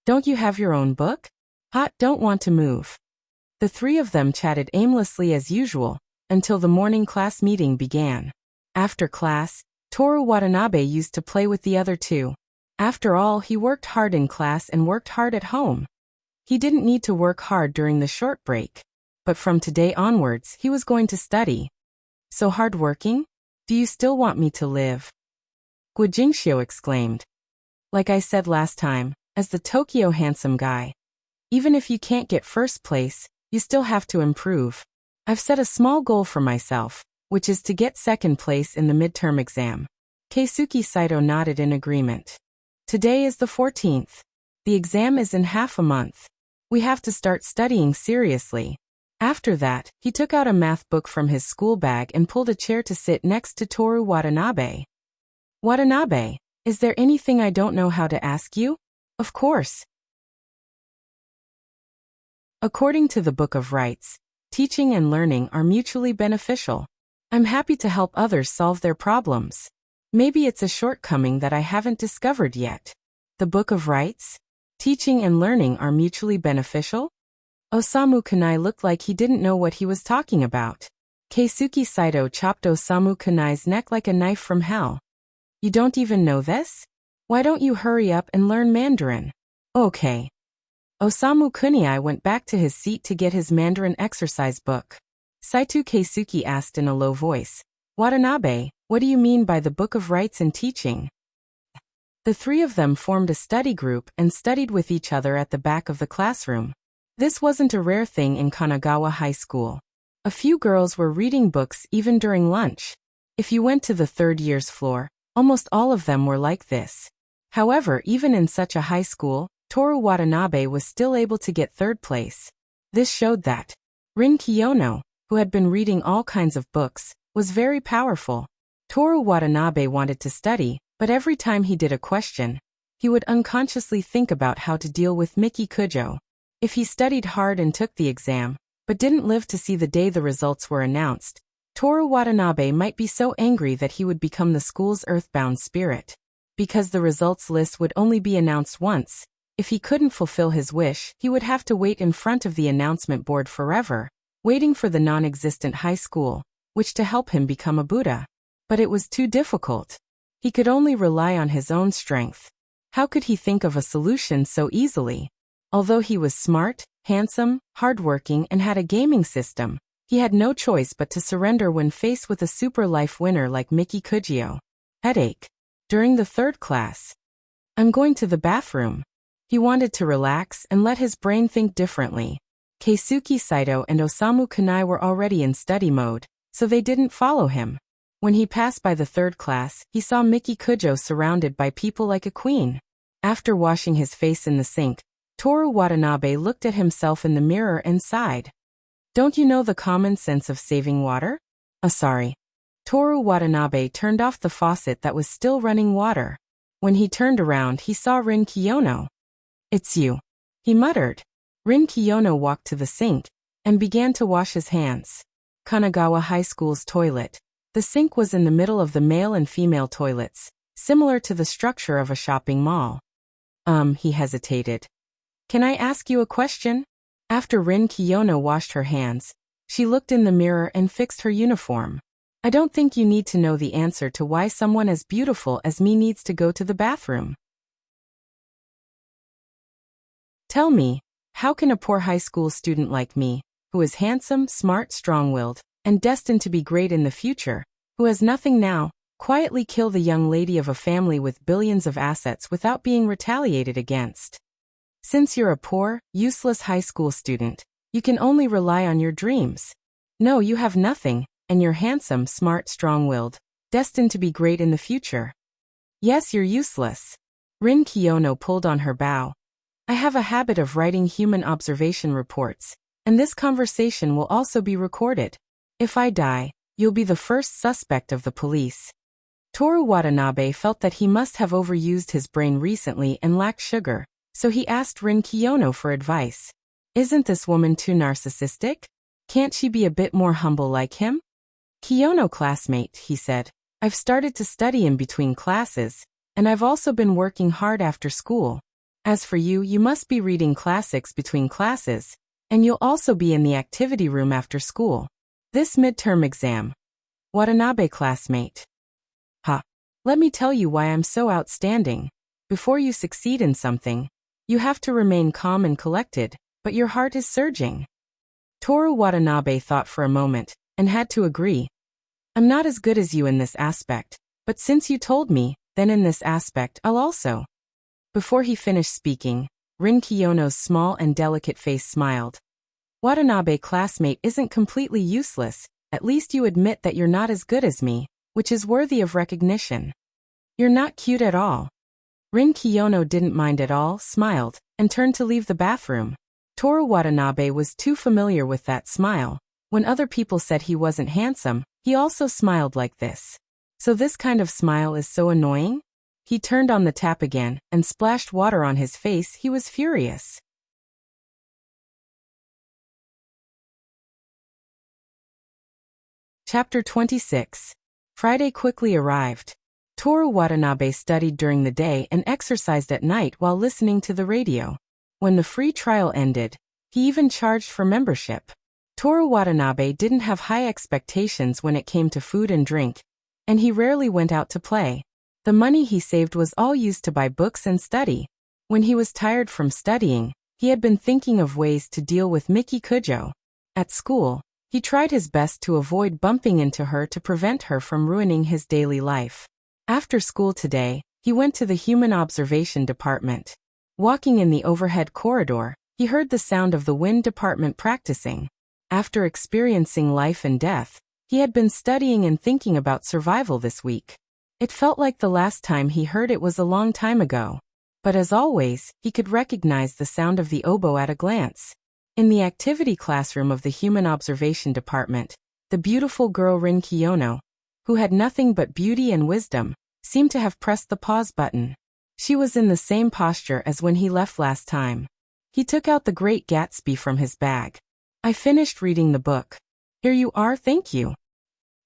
"Don't you have your own book?" "Hot, don't want to move." The three of them chatted aimlessly as usual, until the morning class meeting began. After class, Toru Watanabe used to play with the other two. After all, he worked hard in class and worked hard at home. He didn't need to work hard during the short break. But from today onwards, he was going to study. So hardworking? Do you still want me to live? Guo Jingxiu exclaimed. Like I said last time, as the Tokyo handsome guy. Even if you can't get first place, you still have to improve. I've set a small goal for myself, which is to get second place in the midterm exam. Keisuke Saito nodded in agreement. Today is the 14th. The exam is in half a month. We have to start studying seriously. After that, he took out a math book from his school bag and pulled a chair to sit next to Toru Watanabe. Watanabe, is there anything I don't know how to ask you? Of course. According to the Book of Rights, teaching and learning are mutually beneficial. I'm happy to help others solve their problems. Maybe it's a shortcoming that I haven't discovered yet. The Book of Rights? Teaching and learning are mutually beneficial? Osamu Kunai looked like he didn't know what he was talking about. Keisuke Saito chopped Osamu Kunai's neck like a knife from hell. You don't even know this? Why don't you hurry up and learn Mandarin? Okay. Osamu Kunai went back to his seat to get his Mandarin exercise book. Saito Keisuke asked in a low voice, Watanabe, what do you mean by the Book of Rights and Teaching? The three of them formed a study group and studied with each other at the back of the classroom. This wasn't a rare thing in Kanagawa High School. A few girls were reading books even during lunch. If you went to the third year's floor, almost all of them were like this. However, even in such a high school, Toru Watanabe was still able to get third place. This showed that Rin Kiyono, who had been reading all kinds of books, was very powerful. Toru Watanabe wanted to study, but every time he did a question, he would unconsciously think about how to deal with Miki Kujo. If he studied hard and took the exam, but didn't live to see the day the results were announced, Toru Watanabe might be so angry that he would become the school's earthbound spirit. Because the results list would only be announced once, if he couldn't fulfill his wish, he would have to wait in front of the announcement board forever, waiting for the non-existent high school, which to help him become a Buddha. But it was too difficult. He could only rely on his own strength. How could he think of a solution so easily? Although he was smart, handsome, hardworking and had a gaming system, he had no choice but to surrender when faced with a super life winner like Miki Kujo. Headache. During the third class. I'm going to the bathroom. He wanted to relax and let his brain think differently. Keisuke Saito and Osamu Kunai were already in study mode, so they didn't follow him. When he passed by the third class, he saw Miki Kujo surrounded by people like a queen. After washing his face in the sink, Toru Watanabe looked at himself in the mirror and sighed. Don't you know the common sense of saving water? Sorry. Toru Watanabe turned off the faucet that was still running water. When he turned around, he saw Rin Kiyono. It's you, he muttered. Rin Kiyono walked to the sink and began to wash his hands. Kanagawa High School's toilet. The sink was in the middle of the male and female toilets, similar to the structure of a shopping mall. He hesitated. Can I ask you a question? After Rin Kiyono washed her hands, she looked in the mirror and fixed her uniform. I don't think you need to know the answer to why someone as beautiful as me needs to go to the bathroom. Tell me, how can a poor high school student like me, who is handsome, smart, strong-willed, and destined to be great in the future, who has nothing now, quietly kill the young lady of a family with billions of assets without being retaliated against? Since you're a poor, useless high school student, you can only rely on your dreams. No, you have nothing, and you're handsome, smart, strong-willed, destined to be great in the future. Yes, you're useless. Rin Kiyono pulled on her bow. I have a habit of writing human observation reports, and this conversation will also be recorded. If I die, you'll be the first suspect of the police. Toru Watanabe felt that he must have overused his brain recently and lacked sugar. So he asked Rin Kiyono for advice. Isn't this woman too narcissistic? Can't she be a bit more humble like him? Kiyono classmate, he said, I've started to study in between classes, and I've also been working hard after school. As for you, you must be reading classics between classes, and you'll also be in the activity room after school. This midterm exam. Watanabe classmate. Ha. Let me tell you why I'm so outstanding. Before you succeed in something, you have to remain calm and collected, but your heart is surging. Toru Watanabe thought for a moment, and had to agree. I'm not as good as you in this aspect, but since you told me, then in this aspect I'll also. Before he finished speaking, Rin Kiyono's small and delicate face smiled. Watanabe classmate isn't completely useless, at least you admit that you're not as good as me, which is worthy of recognition. You're not cute at all. Rin Kiyono didn't mind at all, smiled, and turned to leave the bathroom. Toru Watanabe was too familiar with that smile. When other people said he wasn't handsome, he also smiled like this. So this kind of smile is so annoying? He turned on the tap again, and splashed water on his face. He was furious. Chapter 26. Friday quickly arrived. Toru Watanabe studied during the day and exercised at night while listening to the radio. When the free trial ended, he even charged for membership. Toru Watanabe didn't have high expectations when it came to food and drink, and he rarely went out to play. The money he saved was all used to buy books and study. When he was tired from studying, he had been thinking of ways to deal with Miki Kujo. At school, he tried his best to avoid bumping into her to prevent her from ruining his daily life. After school today, he went to the Human Observation Department. Walking in the overhead corridor, he heard the sound of the wind department practicing. After experiencing life and death, he had been studying and thinking about survival this week. It felt like the last time he heard it was a long time ago. But as always, he could recognize the sound of the oboe at a glance. In the activity classroom of the Human Observation Department, the beautiful girl Rin Kiyono, who had nothing but beauty and wisdom, seemed to have pressed the pause button. She was in the same posture as when he left last time. He took out The Great Gatsby from his bag. I finished reading the book. Here you are, thank you.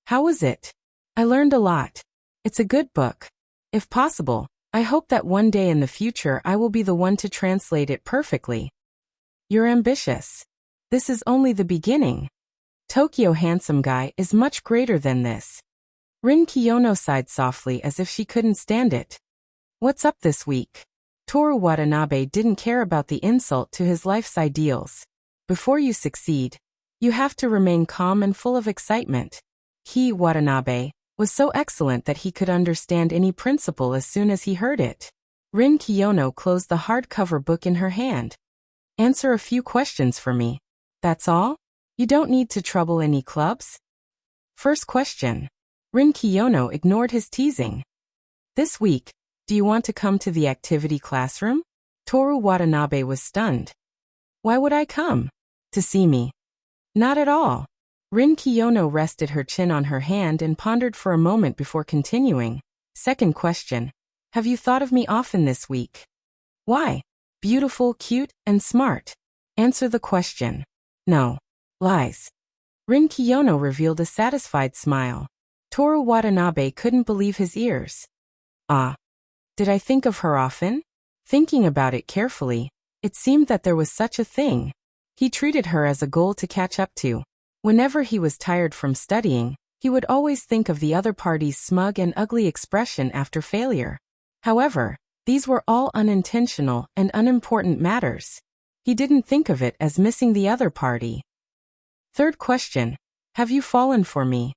How was it? I learned a lot. It's a good book. If possible, I hope that one day in the future I will be the one to translate it perfectly. You're ambitious. This is only the beginning. Tokyo handsome guy is much greater than this. Rin Kiyono sighed softly as if she couldn't stand it. What's up this week? Toru Watanabe didn't care about the insult to his life's ideals. Before you succeed, you have to remain calm and full of excitement. He, Watanabe, was so excellent that he could understand any principle as soon as he heard it. Rin Kiyono closed the hardcover book in her hand. Answer a few questions for me. That's all? You don't need to trouble any clubs? First question. Rin Kiyono ignored his teasing. This week, do you want to come to the activity classroom? Toru Watanabe was stunned. Why would I come? To see me? Not at all. Rin Kiyono rested her chin on her hand and pondered for a moment before continuing. Second question. Have you thought of me often this week? Why? Beautiful, cute, and smart. Answer the question. No. Lies. Rin Kiyono revealed a satisfied smile. Toru Watanabe couldn't believe his ears. Ah. Did I think of her often? Thinking about it carefully, it seemed that there was such a thing. He treated her as a goal to catch up to. Whenever he was tired from studying, he would always think of the other party's smug and ugly expression after failure. However, these were all unintentional and unimportant matters. He didn't think of it as missing the other party. Third question. Have you fallen for me?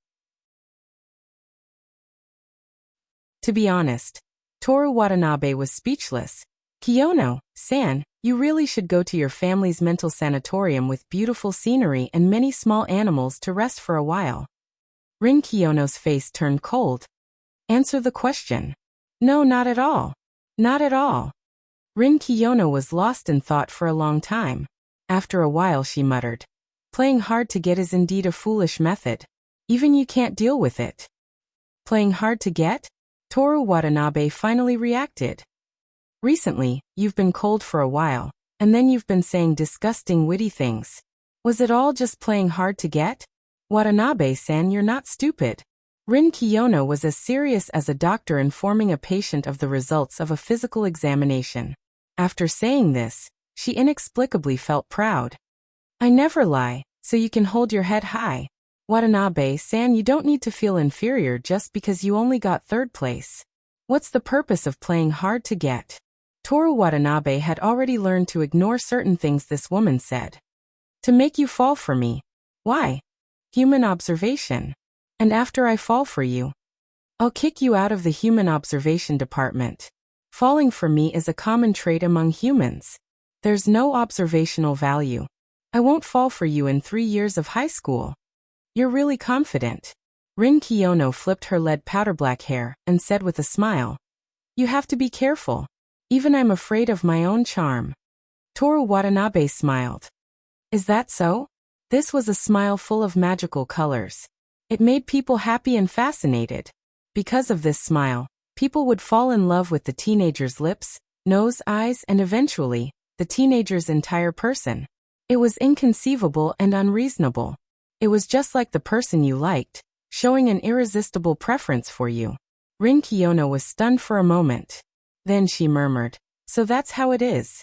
To be honest, Toru Watanabe was speechless. Kiyono-san, you really should go to your family's mental sanatorium with beautiful scenery and many small animals to rest for a while. Rin Kiyono's face turned cold. Answer the question. No, not at all. Not at all. Rin Kiyono was lost in thought for a long time. After a while she muttered. Playing hard to get is indeed a foolish method. Even you can't deal with it. Playing hard to get? Toru Watanabe finally reacted. Recently, you've been cold for a while, and then you've been saying disgusting witty things. Was it all just playing hard to get? Watanabe-san, you're not stupid. Rin Kiyono was as serious as a doctor informing a patient of the results of a physical examination. After saying this, she inexplicably felt proud. I never lie, so you can hold your head high. Watanabe-san, you don't need to feel inferior just because you only got third place. What's the purpose of playing hard to get? Toru Watanabe had already learned to ignore certain things this woman said. To make you fall for me. Why? Human observation. And after I fall for you, I'll kick you out of the human observation department. Falling for me is a common trait among humans. There's no observational value. I won't fall for you in 3 years of high school. You're really confident. Rin Kiyono flipped her lead powder black hair and said with a smile, You have to be careful. Even I'm afraid of my own charm. Toru Watanabe smiled. Is that so? This was a smile full of magical colors. It made people happy and fascinated. Because of this smile, people would fall in love with the teenager's lips, nose, eyes, and eventually, the teenager's entire person. It was inconceivable and unreasonable. It was just like the person you liked, showing an irresistible preference for you. Rin Kiyono was stunned for a moment. Then she murmured, So that's how it is.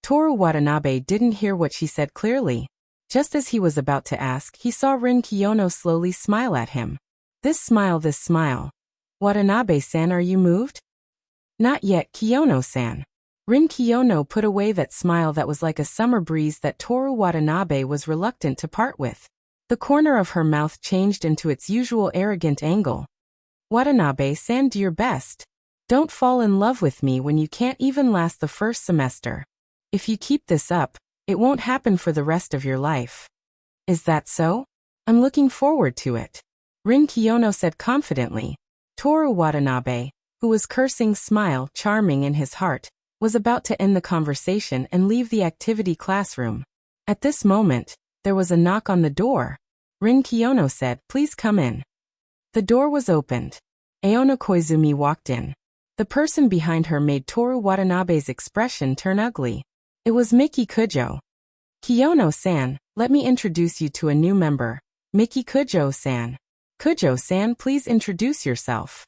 Toru Watanabe didn't hear what she said clearly. Just as he was about to ask, he saw Rin Kiyono slowly smile at him. This smile. Watanabe-san, are you moved? Not yet, Kiyono-san. Rin Kiyono put away that smile that was like a summer breeze that Toru Watanabe was reluctant to part with. The corner of her mouth changed into its usual arrogant angle. Watanabe-san, do your best. Don't fall in love with me when you can't even last the first semester. If you keep this up, it won't happen for the rest of your life. Is that so? I'm looking forward to it. Rin Kiyono said confidently. Toru Watanabe, who was cursing smile charming in his heart, was about to end the conversation and leave the activity classroom. At this moment, there was a knock on the door. Rin Kiyono said, Please come in. The door was opened. Aona Koizumi walked in. The person behind her made Toru Watanabe's expression turn ugly. It was Miki Kujo. Kiyono-san, let me introduce you to a new member. Miki Kujo-san. Kujo-san, please introduce yourself.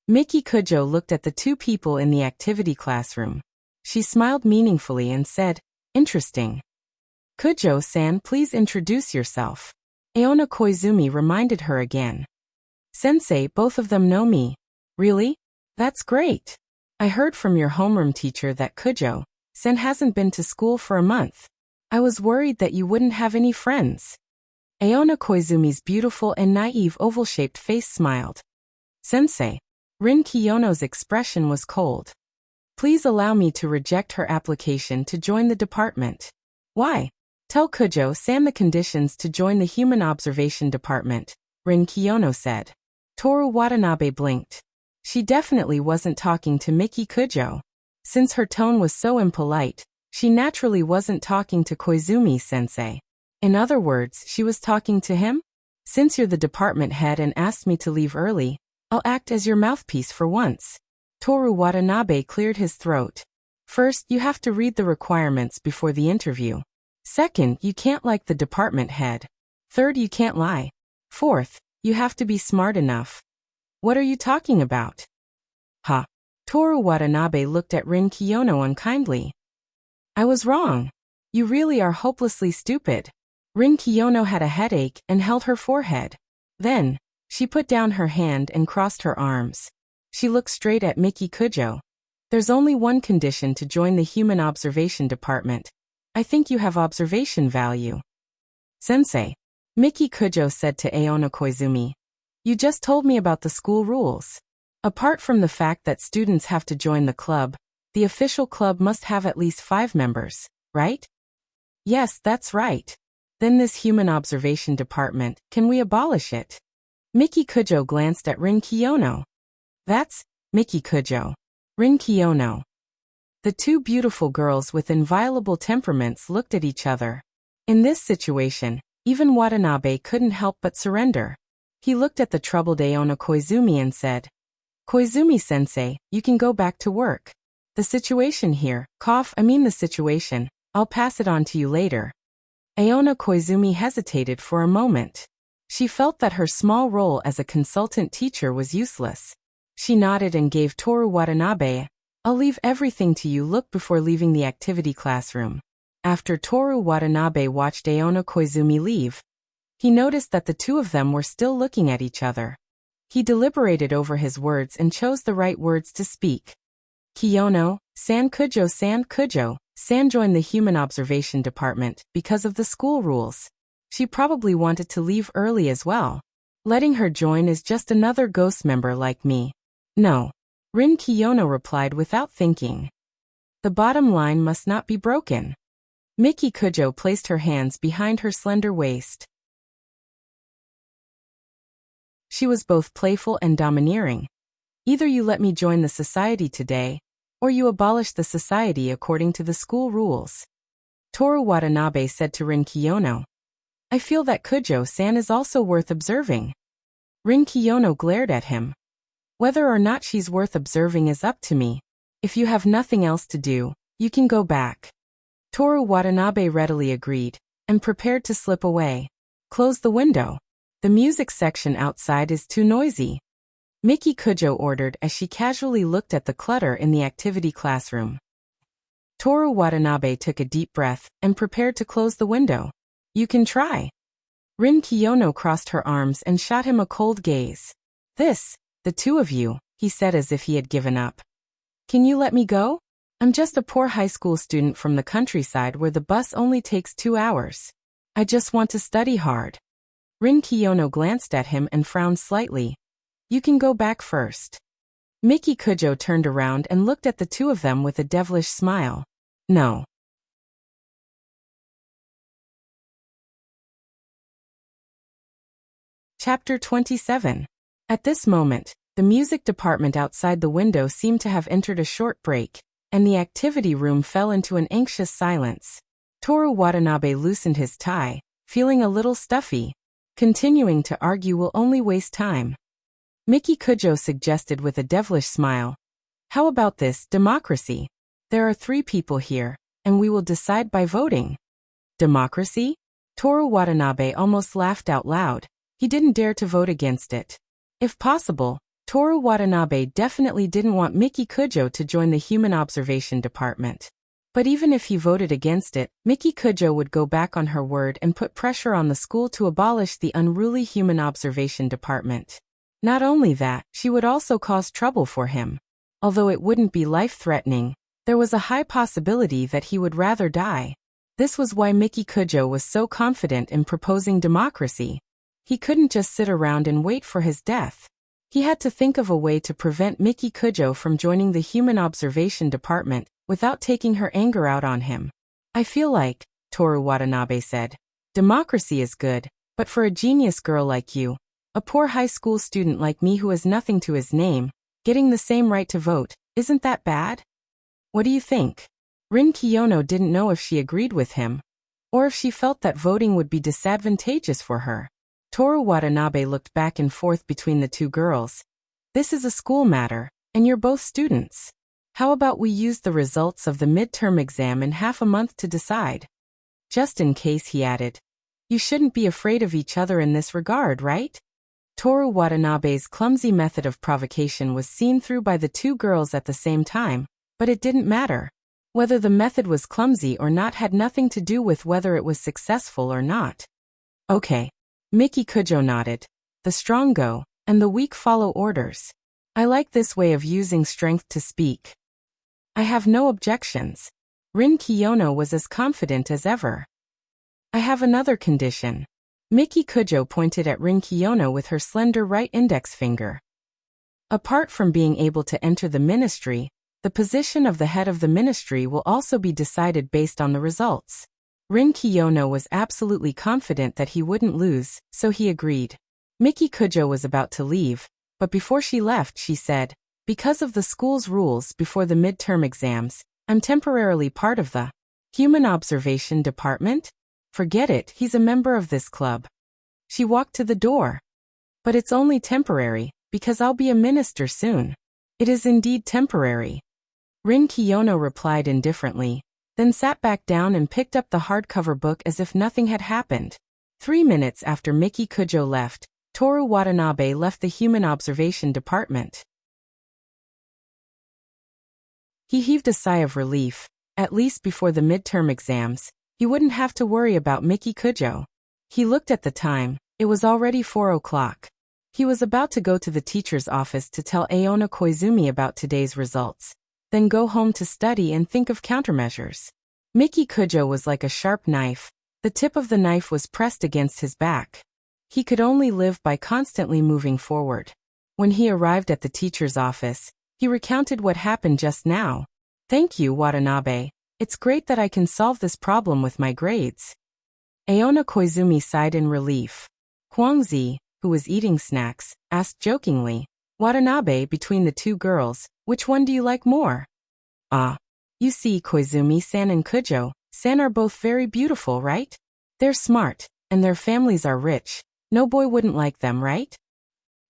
Miki Kujo looked at the two people in the activity classroom. She smiled meaningfully and said, Interesting. Kujo-san, please introduce yourself. Aona Koizumi reminded her again. Sensei, both of them know me. Really? That's great. I heard from your homeroom teacher that Kujo-san hasn't been to school for a month. I was worried that you wouldn't have any friends. Aona Koizumi's beautiful and naive oval-shaped face smiled. Sensei. Rin Kiyono's expression was cold. Please allow me to reject her application to join the department. Why? Tell Kujo-san the conditions to join the Human Observation Department, Rin Kiyono said. Toru Watanabe blinked. She definitely wasn't talking to Miki Kujo. Since her tone was so impolite, she naturally wasn't talking to Koizumi-sensei. In other words, she was talking to him? Since you're the department head and asked me to leave early, I'll act as your mouthpiece for once. Toru Watanabe cleared his throat. First, you have to read the requirements before the interview. Second, you can't like the department head. Third, you can't lie. Fourth, you have to be smart enough. What are you talking about? Ha. Toru Watanabe looked at Rin Kiyono unkindly. I was wrong. You really are hopelessly stupid. Rin Kiyono had a headache and held her forehead. Then, she put down her hand and crossed her arms. She looked straight at Miki Kujo. There's only one condition to join the Human Observation Department. I think you have observation value. Sensei. Miki Kujo said to Aona Koizumi. You just told me about the school rules. Apart from the fact that students have to join the club, the official club must have at least 5 members, right? Yes, that's right. Then this Human Observation Department, can we abolish it? Miki Kujo glanced at Rin Kiyono. That's Miki Kujo. Rin Kiyono. The two beautiful girls with inviolable temperaments looked at each other. In this situation, even Watanabe couldn't help but surrender. He looked at the troubled Aona Koizumi and said, Koizumi-sensei, you can go back to work. The situation here, the situation, I'll pass it on to you later. Aona Koizumi hesitated for a moment. She felt that her small role as a consultant teacher was useless. She nodded and gave Toru Watanabe, I'll leave everything to you look before leaving the activity classroom. After Toru Watanabe watched Aona Koizumi leave, he noticed that the two of them were still looking at each other. He deliberated over his words and chose the right words to speak. Kiyono, San Kujo, San joined the Human Observation Department because of the school rules. She probably wanted to leave early as well. Letting her join is just another ghost member like me. No. Rin Kiyono replied without thinking. The bottom line must not be broken. Miki Kujo placed her hands behind her slender waist. She was both playful and domineering. Either you let me join the society today, or you abolish the society according to the school rules. Toru Watanabe said to Rin Kiyono. I feel that Kujo-san is also worth observing. Rin Kiyono glared at him. Whether or not she's worth observing is up to me. If you have nothing else to do, you can go back. Toru Watanabe readily agreed, and prepared to slip away. Close the window. The music section outside is too noisy. Miki Kujo ordered as she casually looked at the clutter in the activity classroom. Toru Watanabe took a deep breath and prepared to close the window. You can try. Rin Kiyono crossed her arms and shot him a cold gaze. The two of you, he said as if he had given up. Can you let me go? I'm just a poor high school student from the countryside where the bus only takes 2 hours. I just want to study hard. Rin Kiyono glanced at him and frowned slightly. You can go back first. Miki Kujo turned around and looked at the two of them with a devilish smile. No. Chapter 27. At this moment, the music department outside the window seemed to have entered a short break, and the activity room fell into an anxious silence. Toru Watanabe loosened his tie, feeling a little stuffy. Continuing to argue will only waste time. Miki Kujo suggested with a devilish smile. How about this democracy? There are 3 people here, and we will decide by voting. Democracy? Toru Watanabe almost laughed out loud. He didn't dare to vote against it. If possible, Toru Watanabe definitely didn't want Miki Kujo to join the Human Observation Department. But even if he voted against it, Miki Kujo would go back on her word and put pressure on the school to abolish the unruly Human Observation Department. Not only that, she would also cause trouble for him. Although it wouldn't be life-threatening, there was a high possibility that he would rather die. This was why Miki Kujo was so confident in proposing democracy. He couldn't just sit around and wait for his death. He had to think of a way to prevent Miki Kujo from joining the Human Observation Department without taking her anger out on him. I feel like, Toru Watanabe said, democracy is good, but for a genius girl like you, a poor high school student like me who has nothing to his name, getting the same right to vote, isn't that bad? What do you think? Rin Kiyono didn't know if she agreed with him, or if she felt that voting would be disadvantageous for her. Toru Watanabe looked back and forth between the two girls. This is a school matter, and you're both students. How about we use the results of the midterm exam in half a month to decide? Just in case, he added. You shouldn't be afraid of each other in this regard, right? Toru Watanabe's clumsy method of provocation was seen through by the two girls at the same time, but it didn't matter. Whether the method was clumsy or not had nothing to do with whether it was successful or not. Okay. Miki Kujo nodded. The strong go, and the weak follow orders. I like this way of using strength to speak. I have no objections. Rin Kiyono was as confident as ever. I have another condition. Miki Kujo pointed at Rin Kiyono with her slender right index finger. Apart from being able to enter the ministry, the position of the head of the ministry will also be decided based on the results. Rin Kiyono was absolutely confident that he wouldn't lose, so he agreed. Miki Kujo was about to leave, but before she left she said, because of the school's rules before the midterm exams, I'm temporarily part of the Human Observation Department? Forget it, he's a member of this club. She walked to the door. But it's only temporary, because I'll be a minister soon. It is indeed temporary. Rin Kiyono replied indifferently, then sat back down and picked up the hardcover book as if nothing had happened. 3 minutes after Miki Kujo left, Toru Watanabe left the Human Observation Department. He heaved a sigh of relief. At least before the midterm exams, he wouldn't have to worry about Miki Kujo. He looked at the time. It was already 4 o'clock. He was about to go to the teacher's office to tell Aona Koizumi about today's results, then go home to study and think of countermeasures. Miki Kujo was like a sharp knife. The tip of the knife was pressed against his back. He could only live by constantly moving forward. When he arrived at the teacher's office, he recounted what happened just now. "Thank you, Watanabe. It's great that I can solve this problem with my grades." Aona Koizumi sighed in relief. Huangzi, who was eating snacks, asked jokingly, "Watanabe, between the two girls, which one do you like more?" "Ah. You see, Koizumi-san and Kujo-san are both very beautiful, right? They're smart, and their families are rich. No boy wouldn't like them, right?"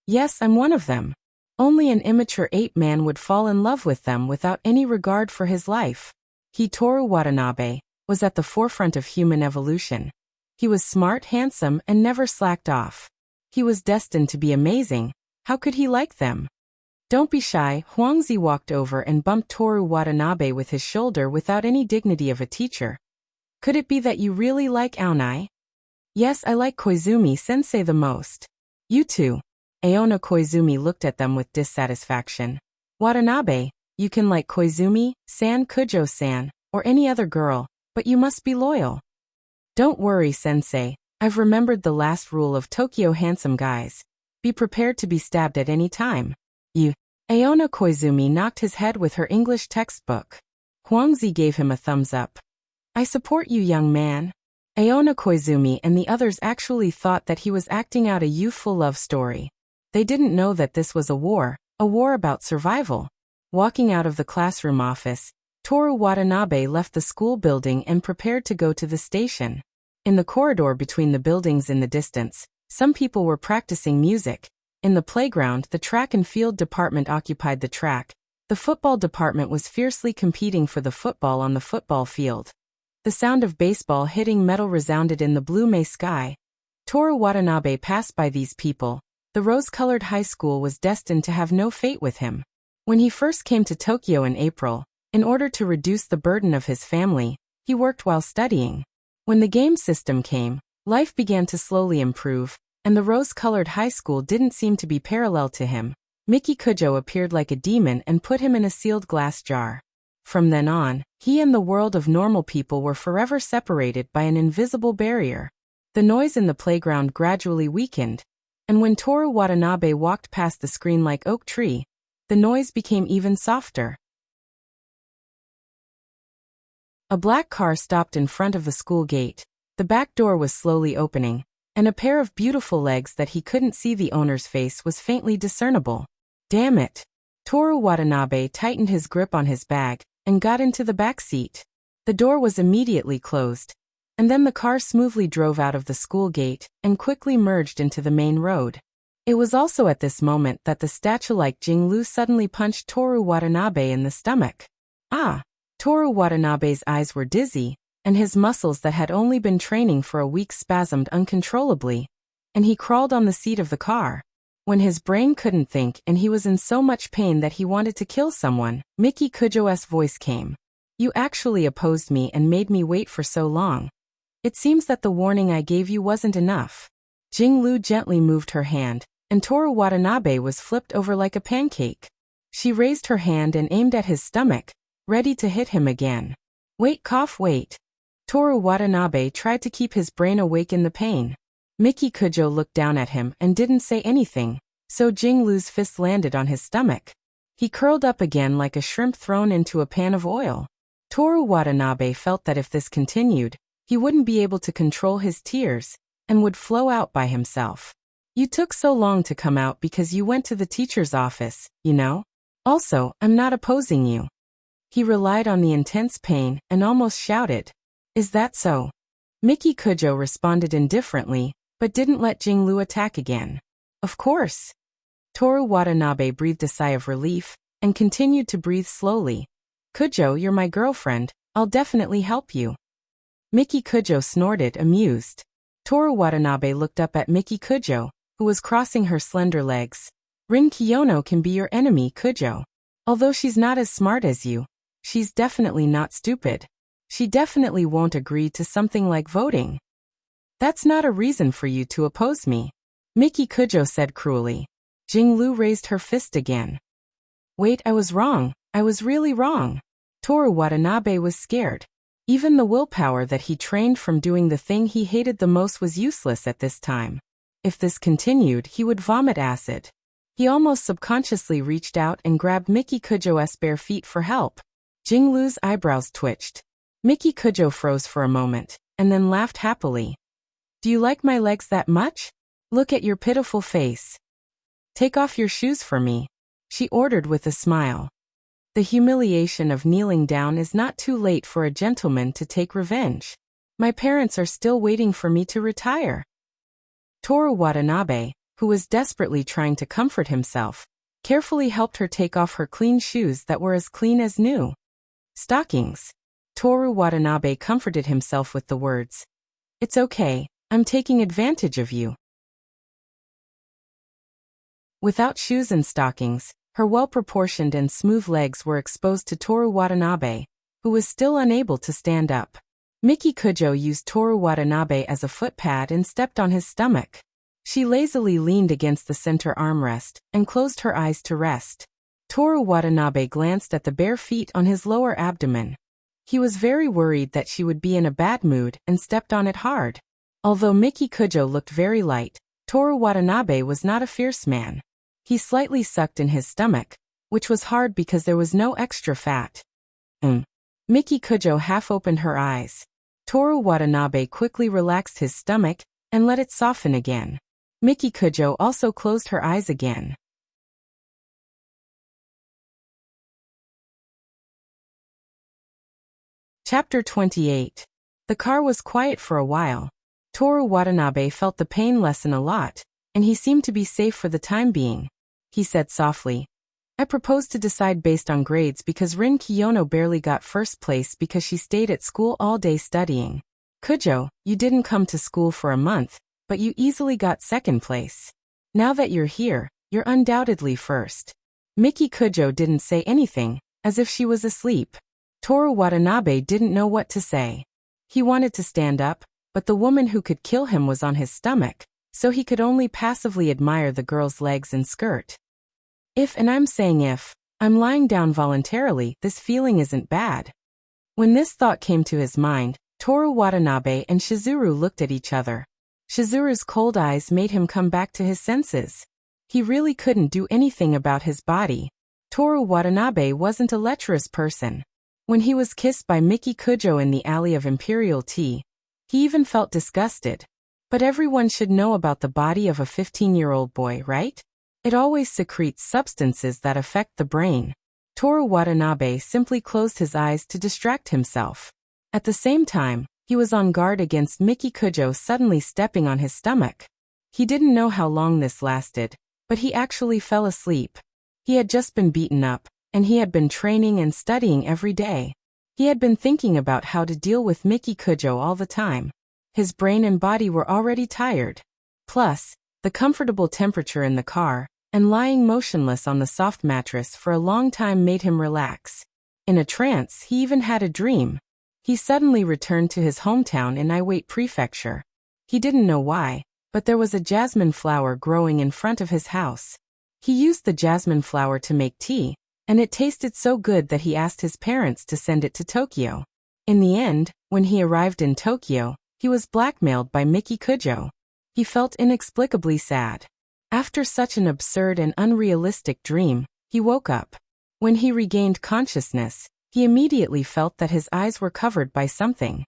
"Yes, I'm one of them. Only an immature ape-man would fall in love with them without any regard for his life." Toru Watanabe was at the forefront of human evolution. He was smart, handsome, and never slacked off. He was destined to be amazing. How could he like them? "Don't be shy." Huangzi walked over and bumped Toru Watanabe with his shoulder without any dignity of a teacher. "Could it be that you really like Aonai?" "Yes, I like Koizumi-sensei the most." "You too." Aona Koizumi looked at them with dissatisfaction. "Watanabe, you can like Koizumi-san, Kujo-san, or any other girl, but you must be loyal." "Don't worry, sensei. I've remembered the last rule of Tokyo handsome guys. Be prepared to be stabbed at any time." "You." Aona Koizumi knocked his head with her English textbook. Huangzi gave him a thumbs up. "I support you, young man." Aona Koizumi and the others actually thought that he was acting out a youthful love story. They didn't know that this was a war about survival. Walking out of the classroom office, Toru Watanabe left the school building and prepared to go to the station. In the corridor between the buildings in the distance, some people were practicing music. In the playground, the track and field department occupied the track. The football department was fiercely competing for the football on the football field. The sound of baseball hitting metal resounded in the blue May sky. Toru Watanabe passed by these people. The rose-colored high school was destined to have no fate with him. When he first came to Tokyo in April, in order to reduce the burden of his family, he worked while studying. When the game system came, life began to slowly improve, and the rose-colored high school didn't seem to be parallel to him. Miki Kujo appeared like a demon and put him in a sealed glass jar. From then on, he and the world of normal people were forever separated by an invisible barrier. The noise in the playground gradually weakened, and when Toru Watanabe walked past the screen-like oak tree, the noise became even softer. A black car stopped in front of the school gate. The back door was slowly opening, and a pair of beautiful legs that he couldn't see the owner's face was faintly discernible. "Damn it!" Toru Watanabe tightened his grip on his bag and got into the back seat. The door was immediately closed, and then the car smoothly drove out of the school gate and quickly merged into the main road. It was also at this moment that the statue-like Jinglu suddenly punched Toru Watanabe in the stomach. "Ah!" Toru Watanabe's eyes were dizzy, and his muscles that had only been training for a week spasmed uncontrollably, and he crawled on the seat of the car. When his brain couldn't think and he was in so much pain that he wanted to kill someone, Miki Kujo's voice came. "You actually opposed me and made me wait for so long. It seems that the warning I gave you wasn't enough." Jinglu gently moved her hand, and Toru Watanabe was flipped over like a pancake. She raised her hand and aimed at his stomach, ready to hit him again. "Wait, wait." Toru Watanabe tried to keep his brain awake in the pain. Miki Kujo looked down at him and didn't say anything, so Jinglu's fist landed on his stomach. He curled up again like a shrimp thrown into a pan of oil. Toru Watanabe felt that if this continued, he wouldn't be able to control his tears, and would flow out by himself. "You took so long to come out because you went to the teacher's office, you know? Also, I'm not opposing you." He relied on the intense pain and almost shouted, "Is that so?" Miki Kujo responded indifferently, but didn't let Jinglu attack again. "Of course." Toru Watanabe breathed a sigh of relief, and continued to breathe slowly. "Kujo, you're my girlfriend, I'll definitely help you." Miki Kujo snorted, amused. Toru Watanabe looked up at Miki Kujo, who was crossing her slender legs. "Rin Kiyono can be your enemy, Kujo. Although she's not as smart as you, she's definitely not stupid. She definitely won't agree to something like voting. That's not a reason for you to oppose me." Miki Kujo said cruelly. Jinglu raised her fist again. Wait, I was wrong. I was really wrong. Toru Watanabe was scared. Even the willpower that he trained from doing the thing he hated the most was useless at this time. If this continued, he would vomit acid. He almost subconsciously reached out and grabbed Miki Kujo's bare feet for help. Jinglu's eyebrows twitched. Miki Kujo froze for a moment, and then laughed happily. Do you like my legs that much? Look at your pitiful face. Take off your shoes for me, she ordered with a smile. The humiliation of kneeling down is not too late for a gentleman to take revenge. My parents are still waiting for me to retire. Toru Watanabe, who was desperately trying to comfort himself, carefully helped her take off her clean shoes that were as clean as new. Stockings. Toru Watanabe comforted himself with the words. It's okay, I'm taking advantage of you. Without shoes and stockings, her well-proportioned and smooth legs were exposed to Toru Watanabe, who was still unable to stand up. Miki Kujo used Toru Watanabe as a footpad and stepped on his stomach. She lazily leaned against the center armrest and closed her eyes to rest. Toru Watanabe glanced at the bare feet on his lower abdomen. He was very worried that she would be in a bad mood and stepped on it hard. Although Miki Kujo looked very light, Toru Watanabe was not a fierce man. He slightly sucked in his stomach, which was hard because there was no extra fat. Miki Kujo half opened her eyes. Toru Watanabe quickly relaxed his stomach and let it soften again. Miki Kujo also closed her eyes again. Chapter 28. The car was quiet for a while. Toru Watanabe felt the pain lessen a lot, and he seemed to be safe for the time being. He said softly, I propose to decide based on grades because Rin Kiyono barely got first place because she stayed at school all day studying. Kujo, you didn't come to school for a month, but you easily got second place. Now that you're here, you're undoubtedly first. Miki Kujo didn't say anything, as if she was asleep. Toru Watanabe didn't know what to say. He wanted to stand up, but the woman who could kill him was on his stomach, so he could only passively admire the girl's legs and skirt. If, and I'm saying if, I'm lying down voluntarily, this feeling isn't bad. When this thought came to his mind, Toru Watanabe and Shizuru looked at each other. Shizuru's cold eyes made him come back to his senses. He really couldn't do anything about his body. Toru Watanabe wasn't a lecherous person. When he was kissed by Miki Kujo in the alley of Imperial Tea, he even felt disgusted. But everyone should know about the body of a 15-year-old boy, right? It always secretes substances that affect the brain. Toru Watanabe simply closed his eyes to distract himself. At the same time, he was on guard against Miki Kujo suddenly stepping on his stomach. He didn't know how long this lasted, but he actually fell asleep. He had just been beaten up, and he had been training and studying every day. He had been thinking about how to deal with Miki Kujo all the time. His brain and body were already tired. Plus, the comfortable temperature in the car, and lying motionless on the soft mattress for a long time made him relax. In a trance, he even had a dream. He suddenly returned to his hometown in Iwate Prefecture. He didn't know why, but there was a jasmine flower growing in front of his house. He used the jasmine flower to make tea, and it tasted so good that he asked his parents to send it to Tokyo. In the end, when he arrived in Tokyo, he was blackmailed by Miki Kujo. He felt inexplicably sad. After such an absurd and unrealistic dream, he woke up. When he regained consciousness, he immediately felt that his eyes were covered by something.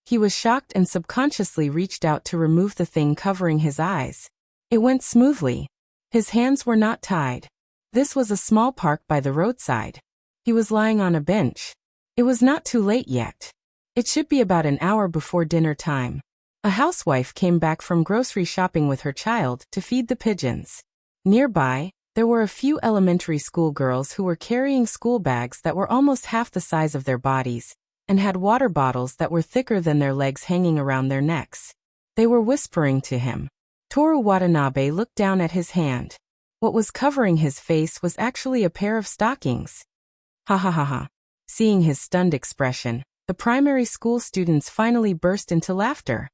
He was shocked and subconsciously reached out to remove the thing covering his eyes. It went smoothly. His hands were not tied. This was a small park by the roadside. He was lying on a bench. It was not too late yet. It should be about an hour before dinner time. A housewife came back from grocery shopping with her child to feed the pigeons. Nearby, there were a few elementary school girls who were carrying school bags that were almost half the size of their bodies, and had water bottles that were thicker than their legs hanging around their necks. They were whispering to him. Toru Watanabe looked down at his hand. What was covering his face was actually a pair of stockings. Ha ha ha ha. Seeing his stunned expression, the primary school students finally burst into laughter.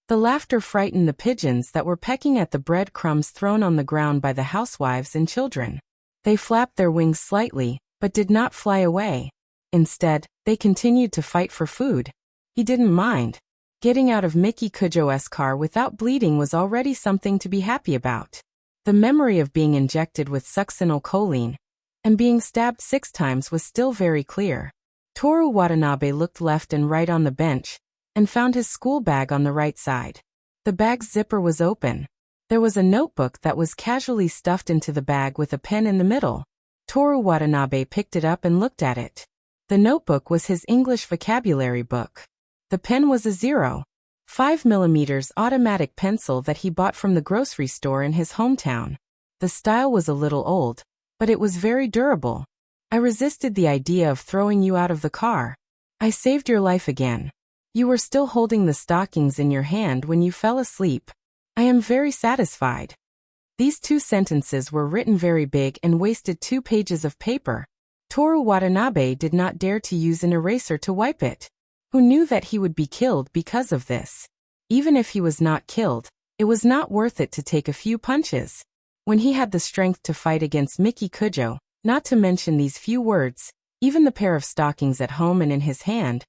The laughter frightened the pigeons that were pecking at the bread crumbs thrown on the ground by the housewives and children. They flapped their wings slightly, but did not fly away. Instead, they continued to fight for food. He didn't mind. Getting out of Mickey Cujo's car without bleeding was already something to be happy about. The memory of being injected with succinylcholine and being stabbed 6 times was still very clear. Toru Watanabe looked left and right on the bench and found his school bag on the right side. The bag's zipper was open. There was a notebook that was casually stuffed into the bag with a pen in the middle. Toru Watanabe picked it up and looked at it. The notebook was his English vocabulary book. The pen was a 0.5mm automatic pencil that he bought from the grocery store in his hometown. The style was a little old, but it was very durable. I resisted the idea of throwing you out of the car. I saved your life again. You were still holding the stockings in your hand when you fell asleep. I am very satisfied. These 2 sentences were written very big and wasted 2 pages of paper. Toru Watanabe did not dare to use an eraser to wipe it. Who knew that he would be killed because of this? Even if he was not killed, it was not worth it to take a few punches. When he had the strength to fight against Mickey Cujo, not to mention these few words, even the pair of stockings at home and in his hand,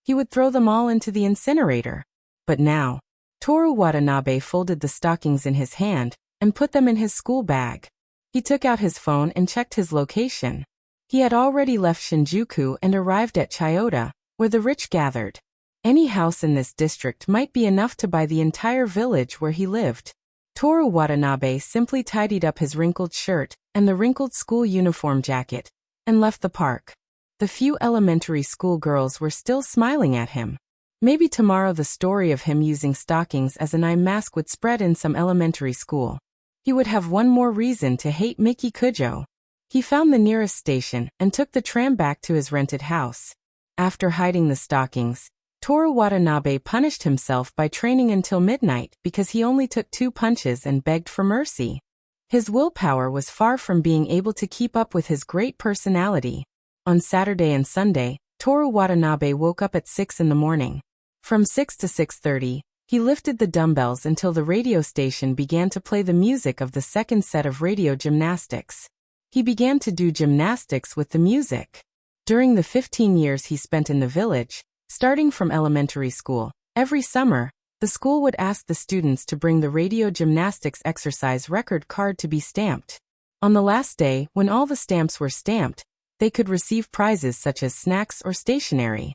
he would throw them all into the incinerator. But now, Toru Watanabe folded the stockings in his hand and put them in his school bag. He took out his phone and checked his location. He had already left Shinjuku and arrived at Chiyoda, where the rich gathered. Any house in this district might be enough to buy the entire village where he lived. Toru Watanabe simply tidied up his wrinkled shirt and the wrinkled school uniform jacket and left the park. The few elementary school girls were still smiling at him. Maybe tomorrow the story of him using stockings as an eye mask would spread in some elementary school. He would have one more reason to hate Mickey Cujo. He found the nearest station and took the tram back to his rented house. After hiding the stockings, Toru Watanabe punished himself by training until midnight because he only took 2 punches and begged for mercy. His willpower was far from being able to keep up with his great personality. On Saturday and Sunday, Toru Watanabe woke up at 6 in the morning. From 6 to 6:30, he lifted the dumbbells until the radio station began to play the music of the second set of radio gymnastics. He began to do gymnastics with the music. During the 15 years he spent in the village, starting from elementary school, every summer, the school would ask the students to bring the radio gymnastics exercise record card to be stamped. On the last day, when all the stamps were stamped, they could receive prizes such as snacks or stationery.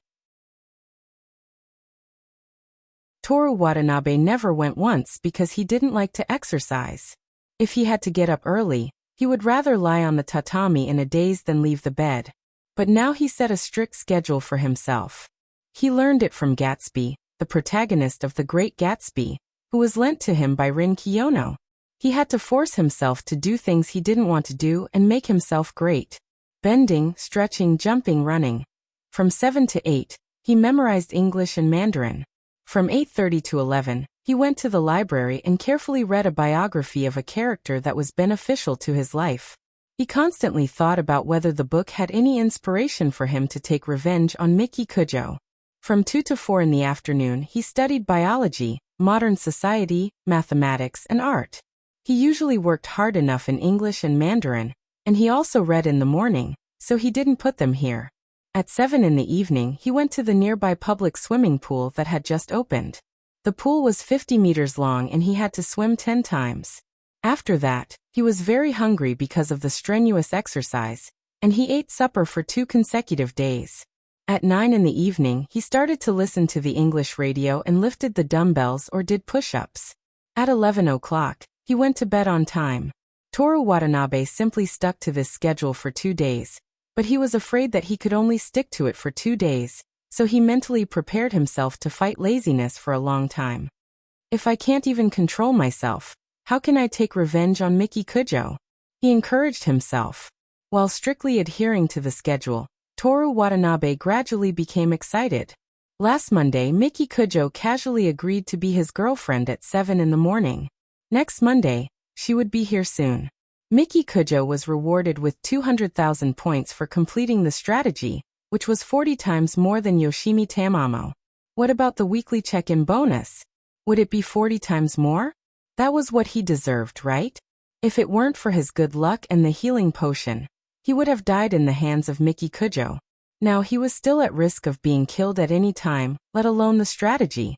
Toru Watanabe never went once because he didn't like to exercise. If he had to get up early, he would rather lie on the tatami in a daze than leave the bed. But now he set a strict schedule for himself. He learned it from Gatsby, the protagonist of The Great Gatsby, who was lent to him by Rin Kiyono. He had to force himself to do things he didn't want to do and make himself great. Bending, stretching, jumping, running. From 7 to 8, he memorized English and Mandarin. From 8:30 to 11, he went to the library and carefully read a biography of a character that was beneficial to his life. He constantly thought about whether the book had any inspiration for him to take revenge on Mickey Cujo. From 2 to 4 in the afternoon, he studied biology, modern society, mathematics, and art. He usually worked hard enough in English and Mandarin, and he also read in the morning, so he didn't put them here. At 7 in the evening, he went to the nearby public swimming pool that had just opened. The pool was 50 meters long and he had to swim 10 times. After that, he was very hungry because of the strenuous exercise, and he ate supper for 2 consecutive days. At 9 in the evening, he started to listen to the English radio and lifted the dumbbells or did push-ups. At 11 o'clock, he went to bed on time. Toru Watanabe simply stuck to this schedule for 2 days, but he was afraid that he could only stick to it for 2 days, so he mentally prepared himself to fight laziness for a long time. If I can't even control myself, how can I take revenge on Mickey Cujo? He encouraged himself. While strictly adhering to the schedule, Toru Watanabe gradually became excited. Last Monday, Mickey Cujo casually agreed to be his girlfriend at 7 in the morning. Next Monday, she would be here soon. Mickey Cujo was rewarded with 200,000 points for completing the strategy, which was 40 times more than Yoshimi Tamamo. What about the weekly check-in bonus? Would it be 40 times more? That was what he deserved, right? If it weren't for his good luck and the healing potion, he would have died in the hands of Miki Kujo. Now he was still at risk of being killed at any time, let alone the strategy.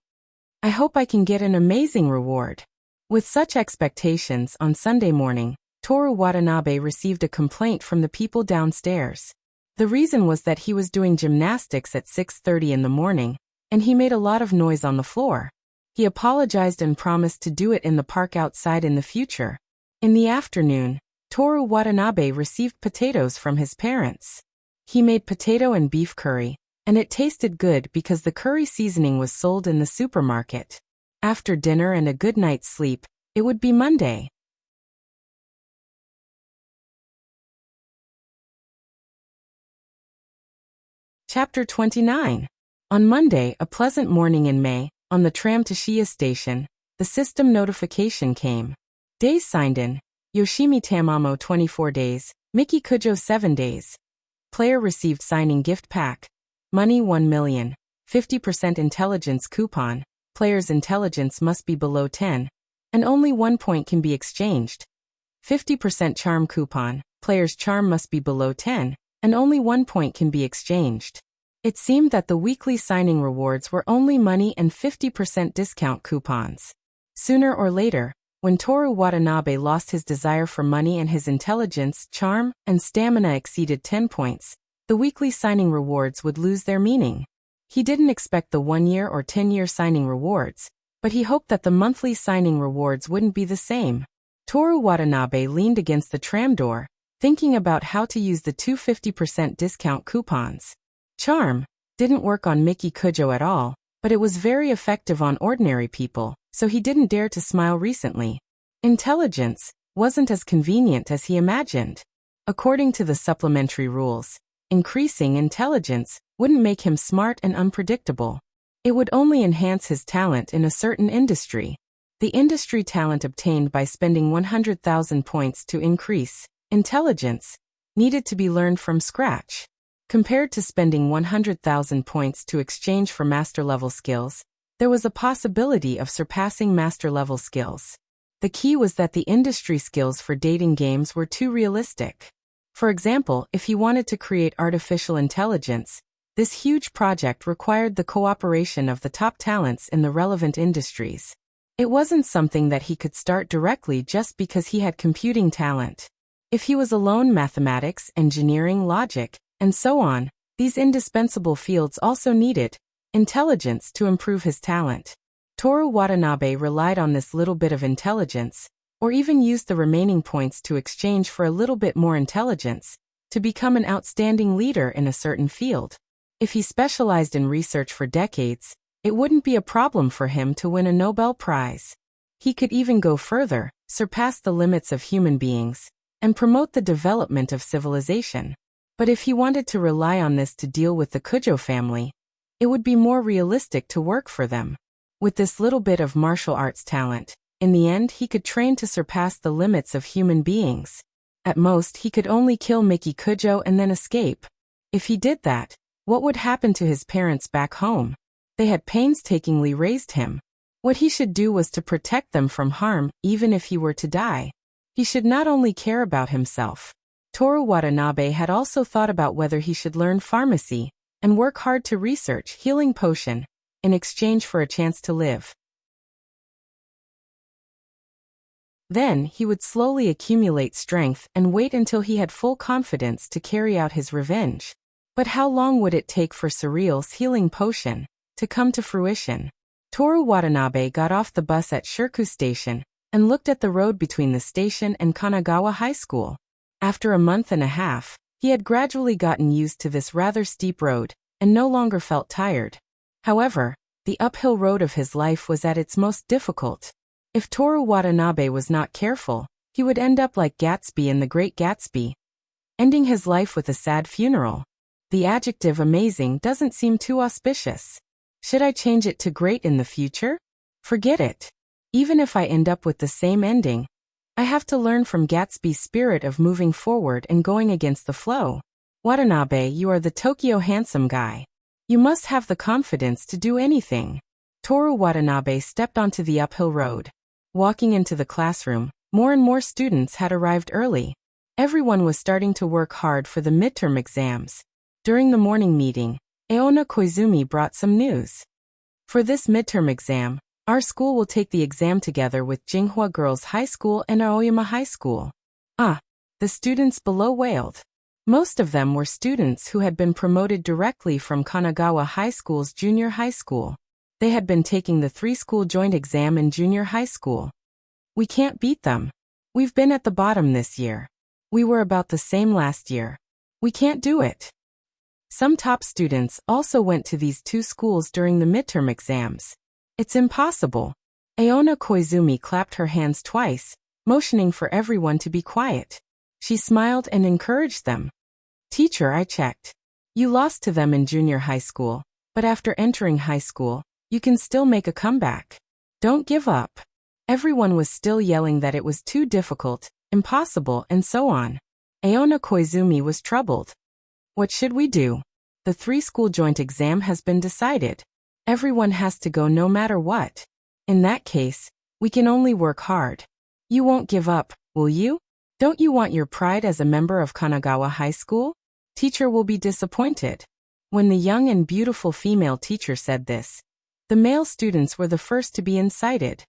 I hope I can get an amazing reward. With such expectations, on Sunday morning, Toru Watanabe received a complaint from the people downstairs. The reason was that he was doing gymnastics at 6:30 in the morning, and he made a lot of noise on the floor. He apologized and promised to do it in the park outside in the future. In the afternoon, Toru Watanabe received potatoes from his parents. He made potato and beef curry, and it tasted good because the curry seasoning was sold in the supermarket. After dinner and a good night's sleep, it would be Monday. Chapter 29. On Monday, a pleasant morning in May, on the tram to Shiya Station, the system notification came. Days signed in: Yoshimi Tamamo 24 days, Miki Kujo 7 days. Player received signing gift pack. Money 1 million. 50% intelligence coupon. Player's intelligence must be below 10, and only 1 point can be exchanged. 50% charm coupon. Player's charm must be below 10, and only 1 point can be exchanged. It seemed that the weekly signing rewards were only money and 50% discount coupons. Sooner or later, when Toru Watanabe lost his desire for money and his intelligence, charm, and stamina exceeded 10 points, the weekly signing rewards would lose their meaning. He didn't expect the 1-year or 10-year signing rewards, but he hoped that the monthly signing rewards wouldn't be the same. Toru Watanabe leaned against the tram door, thinking about how to use the 250% discount coupons. Charm didn't work on Miki Kujo at all, but it was very effective on ordinary people, so he didn't dare to smile recently. Intelligence wasn't as convenient as he imagined. According to the supplementary rules, increasing intelligence wouldn't make him smart and unpredictable. It would only enhance his talent in a certain industry. The industry talent obtained by spending 100,000 points to increase intelligence needed to be learned from scratch. Compared to spending 100,000 points to exchange for master-level skills, there was a possibility of surpassing master-level skills. The key was that the industry skills for dating games were too realistic. For example, if he wanted to create artificial intelligence, this huge project required the cooperation of the top talents in the relevant industries. It wasn't something that he could start directly just because he had computing talent. If he was alone, mathematics, engineering, logic, and so on, these indispensable fields also needed intelligence to improve his talent. Toru Watanabe relied on this little bit of intelligence, or even used the remaining points to exchange for a little bit more intelligence, to become an outstanding leader in a certain field. If he specialized in research for decades, it wouldn't be a problem for him to win a Nobel Prize. He could even go further, surpass the limits of human beings, and promote the development of civilization. But if he wanted to rely on this to deal with the Kujo family, it would be more realistic to work for them. With this little bit of martial arts talent, in the end he could train to surpass the limits of human beings. At most he could only kill Miki Kujo and then escape. If he did that, what would happen to his parents back home? They had painstakingly raised him. What he should do was to protect them from harm, even if he were to die. He should not only care about himself. Toru Watanabe had also thought about whether he should learn pharmacy and work hard to research healing potion in exchange for a chance to live. Then he would slowly accumulate strength and wait until he had full confidence to carry out his revenge. But how long would it take for Surreal's healing potion to come to fruition? Toru Watanabe got off the bus at Shirku Station and looked at the road between the station and Kanagawa High School. After a month and a half, he had gradually gotten used to this rather steep road and no longer felt tired. However, the uphill road of his life was at its most difficult. If Toru Watanabe was not careful, he would end up like Gatsby in The Great Gatsby, ending his life with a sad funeral. The adjective amazing doesn't seem too auspicious. Should I change it to great in the future? Forget it. Even if I end up with the same ending, I have to learn from Gatsby's spirit of moving forward and going against the flow. Watanabe, you are the Tokyo handsome guy. You must have the confidence to do anything. Toru Watanabe stepped onto the uphill road. Walking into the classroom, more and more students had arrived early. Everyone was starting to work hard for the midterm exams. During the morning meeting, Aona Koizumi brought some news. For this midterm exam, our school will take the exam together with Jinghua Girls High School and Aoyama High School. The students below wailed. Most of them were students who had been promoted directly from Kanagawa High School's junior high school. They had been taking the three-school joint exam in junior high school. We can't beat them. We've been at the bottom this year. We were about the same last year. We can't do it. Some top students also went to these two schools during the midterm exams. It's impossible. Aona Koizumi clapped her hands twice, motioning for everyone to be quiet. She smiled and encouraged them. Teacher, I checked. You lost to them in junior high school, but after entering high school, you can still make a comeback. Don't give up. Everyone was still yelling that it was too difficult, impossible, and so on. Aona Koizumi was troubled. What should we do? The three-school joint exam has been decided. Everyone has to go no matter what. In that case, we can only work hard. You won't give up, will you? Don't you want your pride as a member of Kanagawa High School? Teacher will be disappointed. When the young and beautiful female teacher said this, the male students were the first to be incited.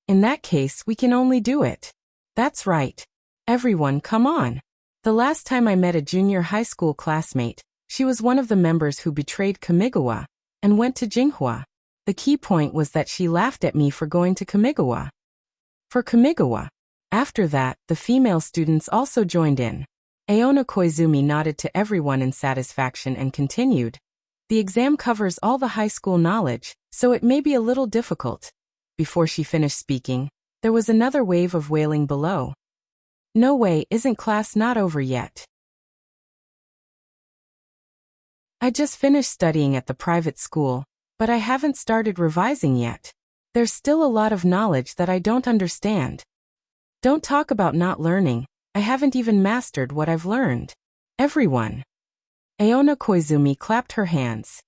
In that case, we can only do it. That's right. Everyone, come on. The last time I met a junior high school classmate, she was one of the members who betrayed Kamigawa and went to Jinghua. The key point was that she laughed at me for going to Kamigawa. For Kamigawa. After that, the female students also joined in. Aona Koizumi nodded to everyone in satisfaction and continued. The exam covers all the high school knowledge, so it may be a little difficult. Before she finished speaking, there was another wave of wailing below. No way, isn't class not over yet? I just finished studying at the private school, but I haven't started revising yet. There's still a lot of knowledge that I don't understand. Don't talk about not learning. I haven't even mastered what I've learned. Everyone. Aona Koizumi clapped her hands.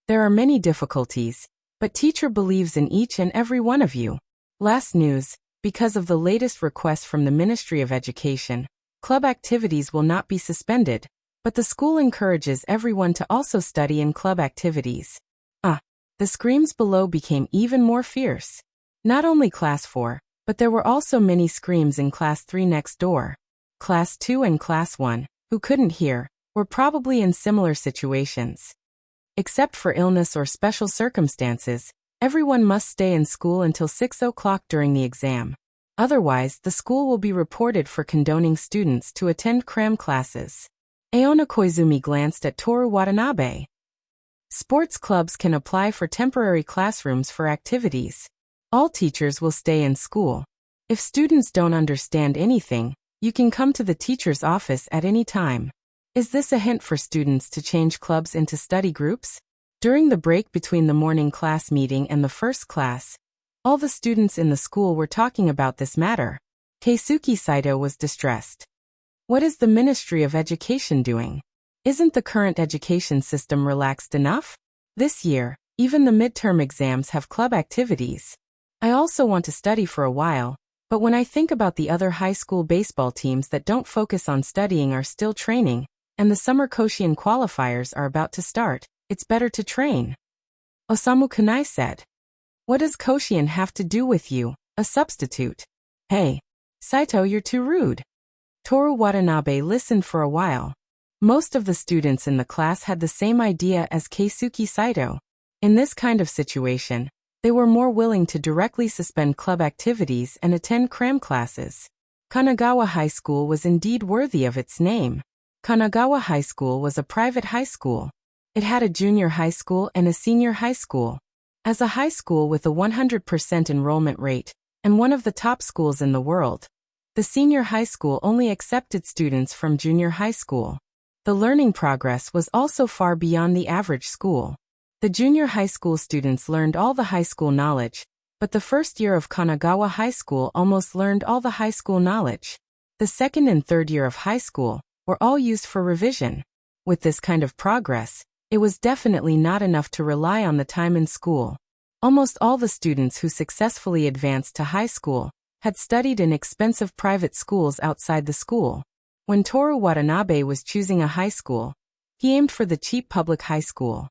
There are many difficulties, but teacher believes in each and every one of you. Last news, because of the latest request from the Ministry of Education, club activities will not be suspended, but the school encourages everyone to also study in club activities. The screams below became even more fierce. Not only Class 4, but there were also many screams in Class 3 next door. Class 2 and Class 1, who couldn't hear, were probably in similar situations. Except for illness or special circumstances, everyone must stay in school until 6 o'clock during the exam. Otherwise, the school will be reported for condoning students to attend cram classes. Aona Koizumi glanced at Toru Watanabe. Sports clubs can apply for temporary classrooms for activities. All teachers will stay in school. If students don't understand anything, you can come to the teacher's office at any time. Is this a hint for students to change clubs into study groups? During the break between the morning class meeting and the first class, all the students in the school were talking about this matter. Keisuke Saito was distressed. What is the Ministry of Education doing? Isn't the current education system relaxed enough? This year, even the midterm exams have club activities. I also want to study for a while, but when I think about the other high school baseball teams that don't focus on studying are still training, and the summer Koshien qualifiers are about to start, it's better to train. Osamu Kunai said. What does Koshien have to do with you, a substitute? Hey, Saito, you're too rude. Toru Watanabe listened for a while. Most of the students in the class had the same idea as Keisuke Saito. In this kind of situation, they were more willing to directly suspend club activities and attend cram classes. Kanagawa High School was indeed worthy of its name. Kanagawa High School was a private high school. It had a junior high school and a senior high school. As a high school with a 100% enrollment rate, and one of the top schools in the world, the senior high school only accepted students from junior high school. The learning progress was also far beyond the average school. The junior high school students learned all the high school knowledge, but the first year of Kanagawa High School almost learned all the high school knowledge. The second and third year of high school were all used for revision. With this kind of progress, it was definitely not enough to rely on the time in school. Almost all the students who successfully advanced to high school had studied in expensive private schools outside the school. When Toru Watanabe was choosing a high school, he aimed for the cheap public high school.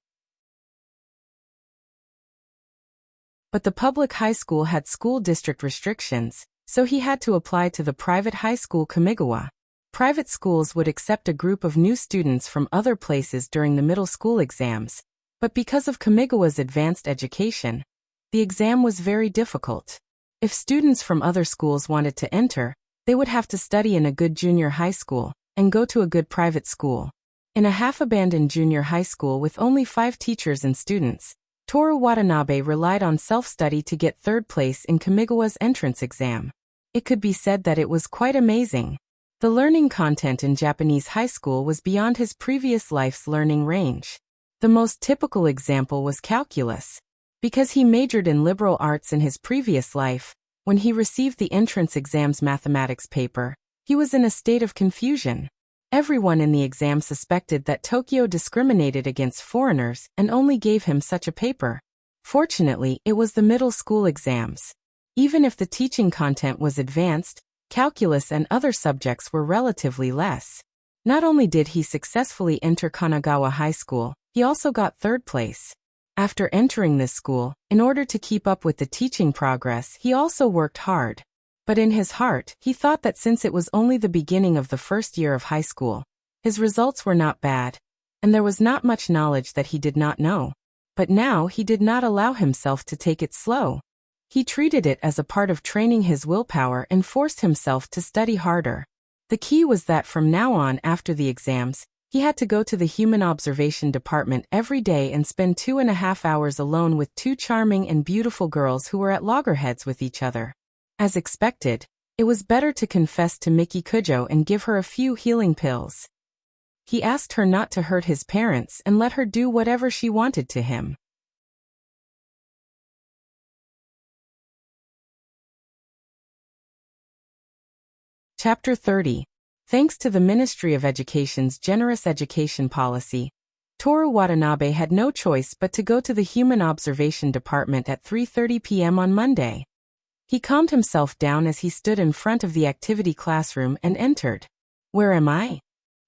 But the public high school had school district restrictions, so he had to apply to the private high school Kamigawa. Private schools would accept a group of new students from other places during the middle school exams, but because of Kamigawa's advanced education, the exam was very difficult. If students from other schools wanted to enter, they would have to study in a good junior high school and go to a good private school. In a half-abandoned junior high school with only 5 teachers and students, Toru Watanabe relied on self-study to get 3rd place in Kamigawa's entrance exam. It could be said that it was quite amazing. The learning content in Japanese high school was beyond his previous life's learning range. The most typical example was calculus. Because he majored in liberal arts in his previous life, when he received the entrance exam's mathematics paper, he was in a state of confusion. Everyone in the exam suspected that Tokyo discriminated against foreigners and only gave him such a paper. Fortunately, it was the middle school exams. Even if the teaching content was advanced, calculus and other subjects were relatively less. Not only did he successfully enter Kanagawa High School, he also got 3rd place. After entering this school, in order to keep up with the teaching progress, he also worked hard. But in his heart, he thought that since it was only the beginning of the first year of high school, his results were not bad, and there was not much knowledge that he did not know. But now he did not allow himself to take it slow. He treated it as a part of training his willpower and forced himself to study harder. The key was that from now on, after the exams, he had to go to the human observation department every day and spend 2.5 hours alone with 2 charming and beautiful girls who were at loggerheads with each other. As expected, it was better to confess to Miki Kujo and give her a few healing pills. He asked her not to hurt his parents and let her do whatever she wanted to him. Chapter 30. Thanks to the Ministry of Education's generous education policy, Toru Watanabe had no choice but to go to the Human Observation Department at 3:30 p.m. on Monday. He calmed himself down as he stood in front of the activity classroom and entered. "Where am I?"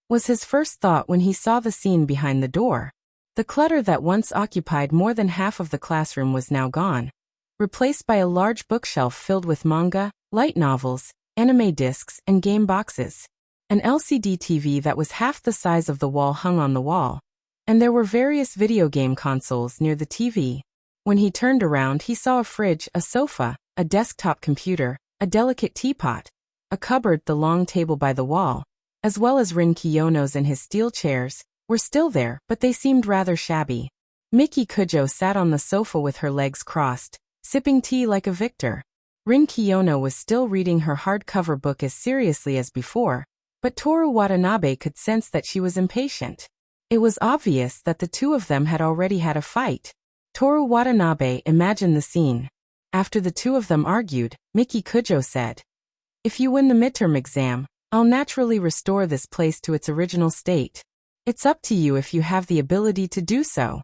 was his first thought when he saw the scene behind the door. The clutter that once occupied more than half of the classroom was now gone, replaced by a large bookshelf filled with manga, light novels, anime discs, and game boxes. An LCD TV that was half the size of the wall hung on the wall, and there were various video game consoles near the TV. When he turned around, he saw a fridge, a sofa, a desktop computer, a delicate teapot, a cupboard. The long table by the wall, as well as Rin Kiyono's and his steel chairs, were still there, but they seemed rather shabby. Miki Kujo sat on the sofa with her legs crossed, sipping tea like a victor. Rin Kiyono was still reading her hardcover book as seriously as before, but Toru Watanabe could sense that she was impatient. It was obvious that the two of them had already had a fight. Toru Watanabe imagined the scene. After the two of them argued, Miki Kujo said, "If you win the midterm exam, I'll naturally restore this place to its original state. It's up to you if you have the ability to do so."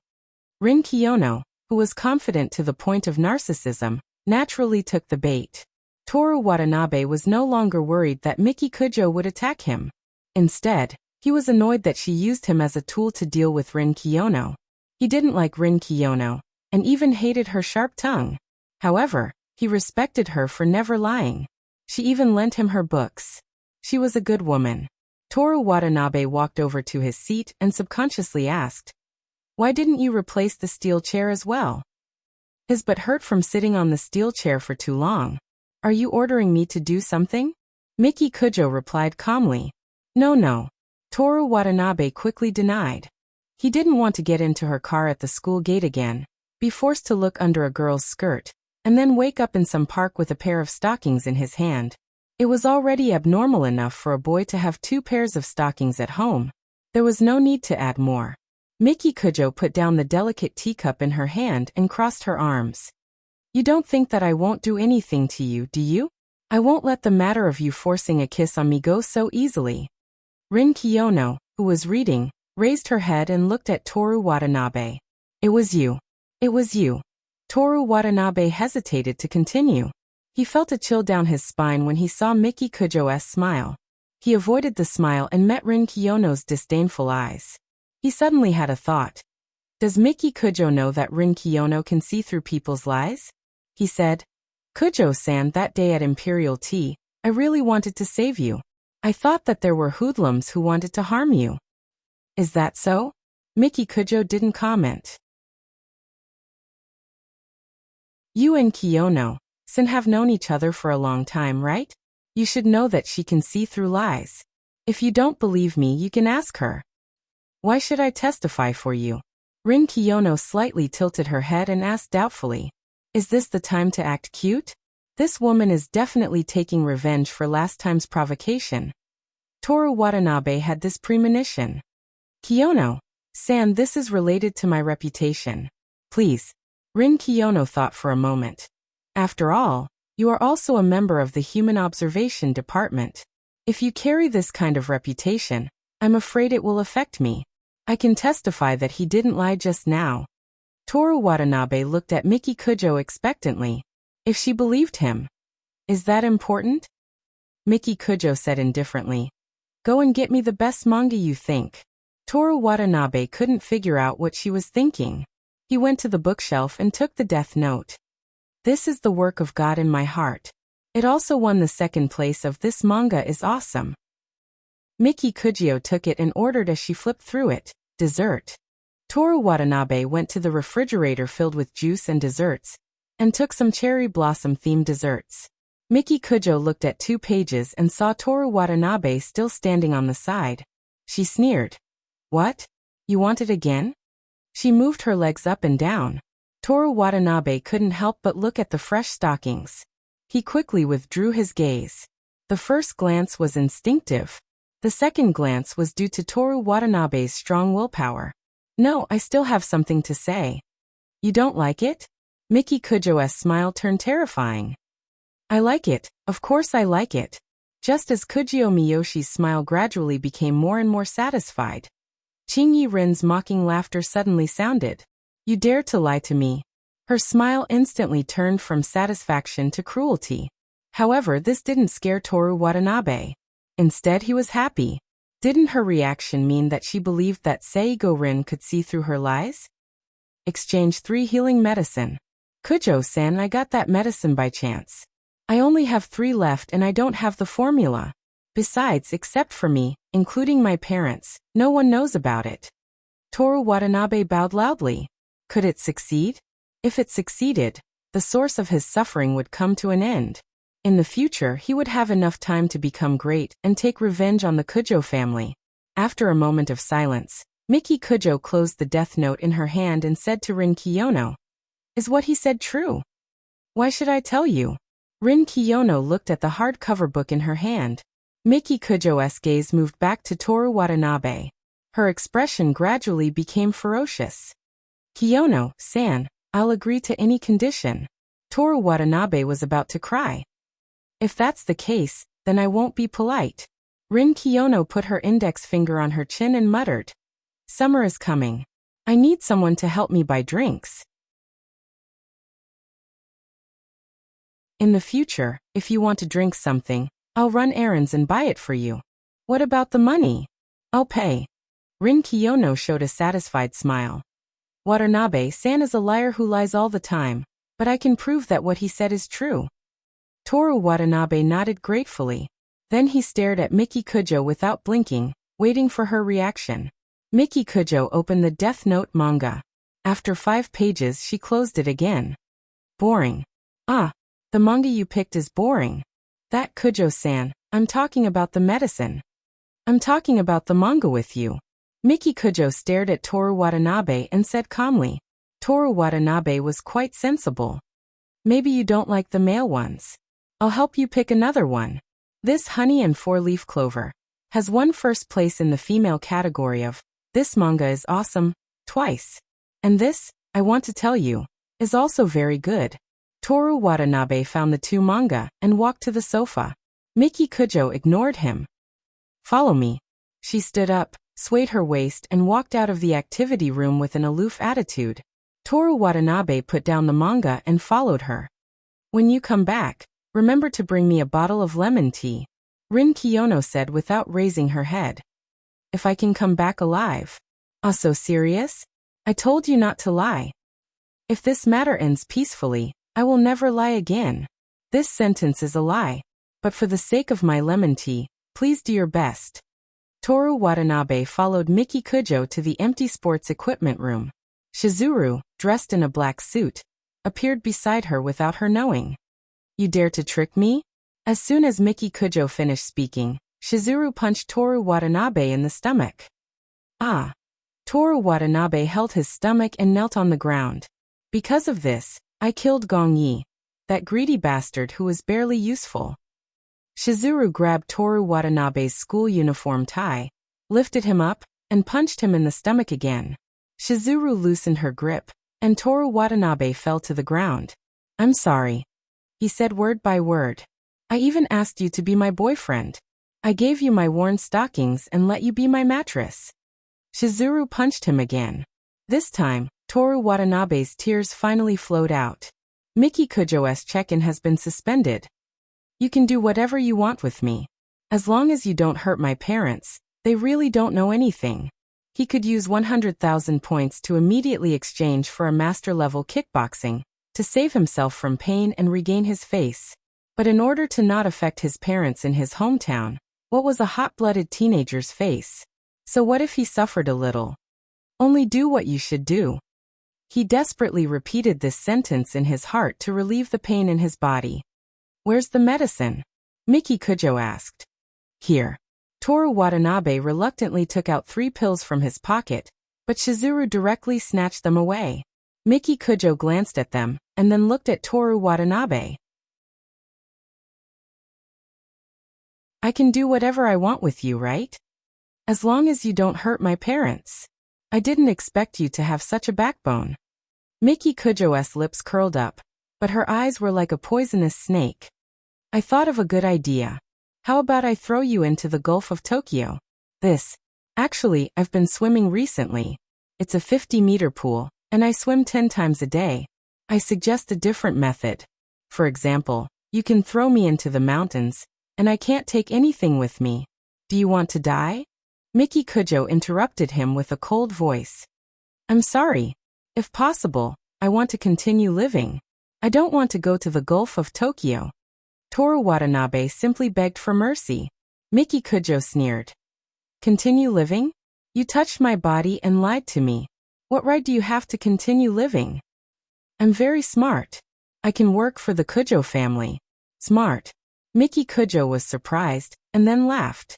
Rin Kiyono, who was confident to the point of narcissism, naturally took the bait. Toru Watanabe was no longer worried that Miki Kujo would attack him. Instead, he was annoyed that she used him as a tool to deal with Rin Kiyono. He didn't like Rin Kiyono, and even hated her sharp tongue. However, he respected her for never lying. She even lent him her books. She was a good woman. Toru Watanabe walked over to his seat and subconsciously asked, "Why didn't you replace the steel chair as well?" His butt hurt from sitting on the steel chair for too long. "Are you ordering me to do something?" Miki Kujo replied calmly. No. Toru Watanabe quickly denied. He didn't want to get into her car at the school gate again, be forced to look under a girl's skirt, and then wake up in some park with a pair of stockings in his hand. It was already abnormal enough for a boy to have 2 pairs of stockings at home. There was no need to add more. Miki Kujo put down the delicate teacup in her hand and crossed her arms. "You don't think that I won't do anything to you, do you? I won't let the matter of you forcing a kiss on me go so easily." Rin Kiyono, who was reading, raised her head and looked at Toru Watanabe. "It was you. It was you." Toru Watanabe hesitated to continue. He felt a chill down his spine when he saw Miki Kujo's smile. He avoided the smile and met Rin Kiyono's disdainful eyes. He suddenly had a thought. Does Miki Kujo know that Rin Kiyono can see through people's lies? He said, Kujo-san, that day at Imperial Tea, I really wanted to save you. I thought that there were hoodlums who wanted to harm you. Is that so? Miki Kujo didn't comment. You and Kiyono-san have known each other for a long time, right? You should know that she can see through lies. If you don't believe me, you can ask her. Why should I testify for you? Rin Kiyono slightly tilted her head and asked doubtfully. Is this the time to act cute? This woman is definitely taking revenge for last time's provocation. Toru Watanabe had this premonition. Kiyono-san, this is related to my reputation. Please. Rin Kiyono thought for a moment. After all, you are also a member of the Human Observation Department. If you carry this kind of reputation, I'm afraid it will affect me. I can testify that he didn't lie just now. Toru Watanabe looked at Miki Kujo expectantly. If she believed him. Is that important? Miki Kujo said indifferently. Go and get me the best manga you think. Toru Watanabe couldn't figure out what she was thinking. He went to the bookshelf and took the Death Note. This is the work of God in my heart. It also won the second place of This manga is awesome. Miki Kujo took it and ordered as she flipped through it, dessert. Toru Watanabe went to the refrigerator filled with juice and desserts, and took some cherry blossom-themed desserts. Miki Kujo looked at 2 pages and saw Toru Watanabe still standing on the side. She sneered. What? You want it again? She moved her legs up and down. Toru Watanabe couldn't help but look at the fresh stockings. He quickly withdrew his gaze. The first glance was instinctive. The second glance was due to Toru Watanabe's strong willpower. No, I still have something to say. You don't like it? Miki Kujo's smile turned terrifying. I like it, of course I like it. Just as Kujio Miyoshi's smile gradually became more and more satisfied. Qingyi Rin's mocking laughter suddenly sounded. You dare to lie to me. Her smile instantly turned from satisfaction to cruelty. However, this didn't scare Toru Watanabe. Instead, he was happy. Didn't her reaction mean that she believed that Seigo Rin could see through her lies? Exchange 3 healing medicine. Kujo-san, I got that medicine by chance. I only have 3 left and I don't have the formula. Besides, except for me, including my parents, no one knows about it. Toru Watanabe bowed loudly. Could it succeed? If it succeeded, the source of his suffering would come to an end. In the future, he would have enough time to become great and take revenge on the Kujo family. After a moment of silence, Miki Kujo closed the Death Note in her hand and said to Rin Kiyono, Is what he said true? Why should I tell you? Rin Kiyono looked at the hardcover book in her hand. Miki Kujo's gaze moved back to Toru Watanabe. Her expression gradually became ferocious. Kiyono-san, I'll agree to any condition. Toru Watanabe was about to cry. If that's the case, then I won't be polite. Rin Kiyono put her index finger on her chin and muttered. Summer is coming. I need someone to help me buy drinks. In the future, if you want to drink something, I'll run errands and buy it for you. What about the money? I'll pay. Rin Kiyono showed a satisfied smile. Watanabe-san is a liar who lies all the time, but I can prove that what he said is true. Toru Watanabe nodded gratefully. Then he stared at Miki Kujo without blinking, waiting for her reaction. Miki Kujo opened the Death Note manga. After 5 pages, she closed it again. Boring. Ah, the manga you picked is boring. That Kujo-san, I'm talking about the medicine. I'm talking about the manga with you. Miki Kujo stared at Toru Watanabe and said calmly. Toru Watanabe was quite sensible. Maybe you don't like the male ones. I'll help you pick another one. This Honey and 4-Leaf Clover has won first place in the female category of This manga is awesome, twice. And this, I want to tell you, is also very good. Toru Watanabe found the 2 manga and walked to the sofa. Miki Kujo ignored him. Follow me. She stood up, swayed her waist and walked out of the activity room with an aloof attitude. Toru Watanabe put down the manga and followed her. When you come back, remember to bring me a bottle of lemon tea, Rin Kiyono said without raising her head. If I can come back alive. Ah, so serious? I told you not to lie. If this matter ends peacefully, I will never lie again. This sentence is a lie. But for the sake of my lemon tea, please do your best. Toru Watanabe followed Miki Kujo to the empty sports equipment room. Shizuru, dressed in a black suit, appeared beside her without her knowing. You dare to trick me? As soon as Miki Kujo finished speaking, Shizuru punched Toru Watanabe in the stomach. Ah! Toru Watanabe held his stomach and knelt on the ground. Because of this, I killed Gong Yi, that greedy bastard who was barely useful. Shizuru grabbed Toru Watanabe's school uniform tie, lifted him up, and punched him in the stomach again. Shizuru loosened her grip, and Toru Watanabe fell to the ground. I'm sorry. He said word by word. I even asked you to be my boyfriend. I gave you my worn stockings and let you be my mattress. Shizuru punched him again. This time, Toru Watanabe's tears finally flowed out. Miki Kujo's check-in has been suspended. You can do whatever you want with me. As long as you don't hurt my parents, they really don't know anything. He could use 100,000 points to immediately exchange for a master-level kickboxing, to save himself from pain and regain his face. But in order to not affect his parents in his hometown, what was a hot-blooded teenager's face? So what if he suffered a little? Only do what you should do. He desperately repeated this sentence in his heart to relieve the pain in his body. Where's the medicine? Miki Kujo asked. Here. Toru Watanabe reluctantly took out 3 pills from his pocket, but Shizuru directly snatched them away. Miki Kujo glanced at them, and then looked at Toru Watanabe. I can do whatever I want with you, right? As long as you don't hurt my parents. I didn't expect you to have such a backbone. Miki Kujo's lips curled up, but her eyes were like a poisonous snake. I thought of a good idea. How about I throw you into the Gulf of Tokyo? Actually, I've been swimming recently. It's a 50-meter pool, and I swim 10 times a day. I suggest a different method. For example, you can throw me into the mountains, and I can't take anything with me. Do you want to die? Miki Kujo interrupted him with a cold voice. I'm sorry. If possible, I want to continue living. I don't want to go to the Gulf of Tokyo. Toru Watanabe simply begged for mercy. Miki Kujo sneered. Continue living? You touched my body and lied to me. What right do you have to continue living? I'm very smart. I can work for the Kujo family. Smart. Miki Kujo was surprised, and then laughed.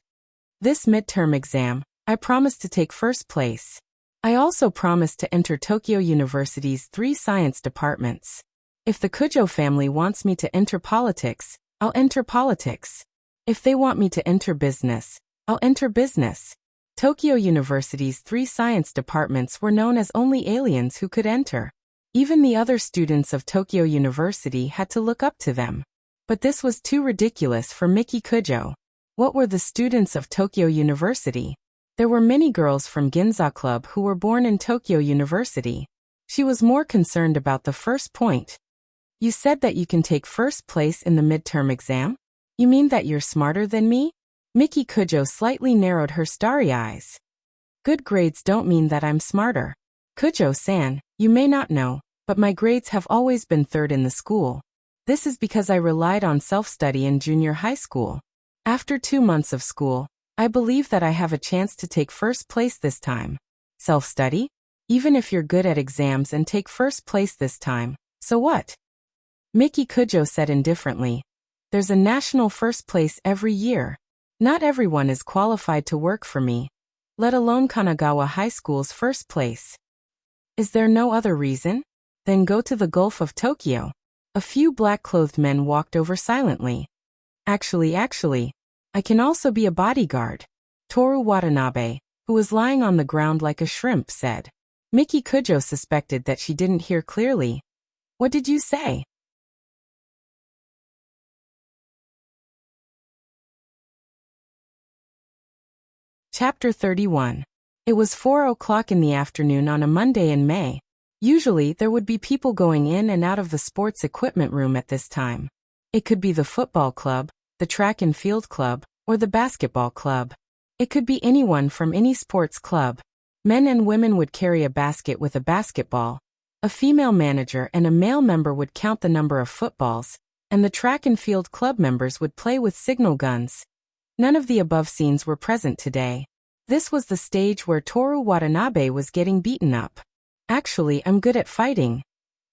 This midterm exam, I promised to take first place. I also promised to enter Tokyo University's 3 science departments. If the Kujo family wants me to enter politics, I'll enter politics. If they want me to enter business, I'll enter business. Tokyo University's 3 science departments were known as only aliens who could enter. Even the other students of Tokyo University had to look up to them. But this was too ridiculous for Miki Kujo. What were the students of Tokyo University? There were many girls from Ginza Club who were born in Tokyo University. She was more concerned about the first point. You said that you can take first place in the midterm exam? You mean that you're smarter than me? Miki Kujo slightly narrowed her starry eyes. Good grades don't mean that I'm smarter. Kujo-san, you may not know, but my grades have always been 3rd in the school. This is because I relied on self-study in junior high school. After 2 months of school, I believe that I have a chance to take first place this time. Self-study? Even if you're good at exams and take first place this time, so what? Miki Kujo said indifferently. There's a national first place every year. Not everyone is qualified to work for me, let alone Kanagawa High School's first place. Is there no other reason? Then go to the Gulf of Tokyo. A few black-clothed men walked over silently. Actually, I can also be a bodyguard. Toru Watanabe, who was lying on the ground like a shrimp, said. Miki Kujo suspected that she didn't hear clearly. What did you say? Chapter 31. It was 4 o'clock in the afternoon on a Monday in May. Usually, there would be people going in and out of the sports equipment room at this time. It could be the football club, the track and field club, or the basketball club. It could be anyone from any sports club. Men and women would carry a basket with a basketball. A female manager and a male member would count the number of footballs, and the track and field club members would play with signal guns. None of the above scenes were present today. This was the stage where Toru Watanabe was getting beaten up. Actually, I'm good at fighting,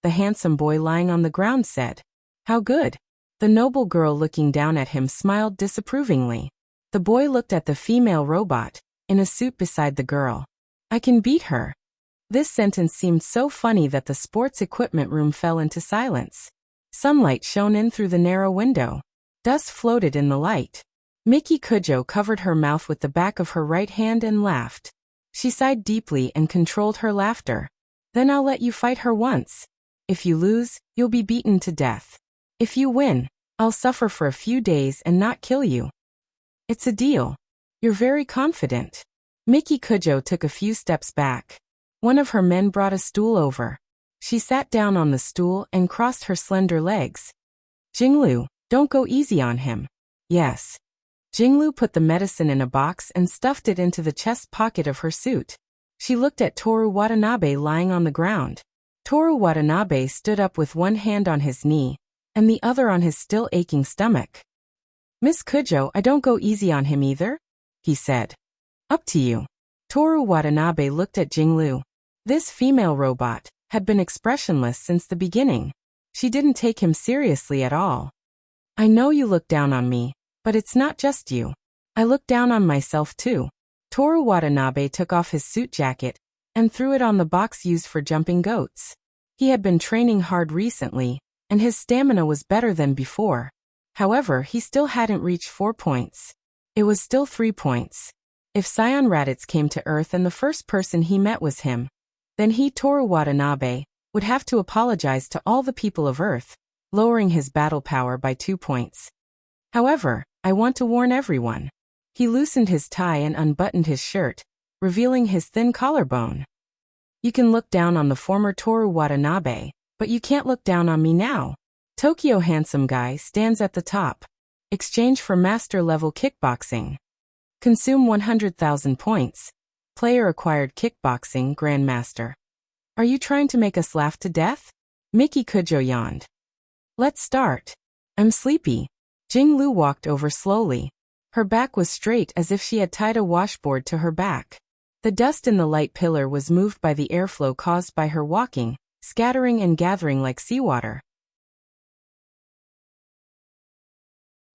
the handsome boy lying on the ground said. How good? The noble girl looking down at him smiled disapprovingly. The boy looked at the female robot, in a suit beside the girl. I can beat her. This sentence seemed so funny that the sports equipment room fell into silence. Sunlight shone in through the narrow window. Dust floated in the light. Miki Kujo covered her mouth with the back of her right hand and laughed. She sighed deeply and controlled her laughter. Then I'll let you fight her once. If you lose, you'll be beaten to death. If you win, I'll suffer for a few days and not kill you. It's a deal. You're very confident. Miki Kujo took a few steps back. One of her men brought a stool over. She sat down on the stool and crossed her slender legs. Jinglu, don't go easy on him. Yes. Jinglu put the medicine in a box and stuffed it into the chest pocket of her suit. She looked at Toru Watanabe lying on the ground. Toru Watanabe stood up with one hand on his knee, and the other on his still aching stomach. Miss Kujo, I don't go easy on him either, he said. Up to you. Toru Watanabe looked at Jinglu. This female robot had been expressionless since the beginning. She didn't take him seriously at all. I know you look down on me, but it's not just you. I look down on myself too. Toru Watanabe took off his suit jacket and threw it on the box used for jumping goats. He had been training hard recently, and his stamina was better than before. However, he still hadn't reached 4 points. It was still 3 points. If Scion Raditz came to Earth and the first person he met was him, then he, Toru Watanabe, would have to apologize to all the people of Earth, lowering his battle power by 2 points. However, I want to warn everyone. He loosened his tie and unbuttoned his shirt, revealing his thin collarbone. You can look down on the former Toru Watanabe, but you can't look down on me now. Tokyo Handsome Guy stands at the top. Exchange for master-level kickboxing. Consume 100,000 points. Player acquired kickboxing grandmaster. Are you trying to make us laugh to death? Miki Kujo yawned. Let's start. I'm sleepy. Jinglu walked over slowly. Her back was straight as if she had tied a washboard to her back. The dust in the light pillar was moved by the airflow caused by her walking, scattering and gathering like seawater.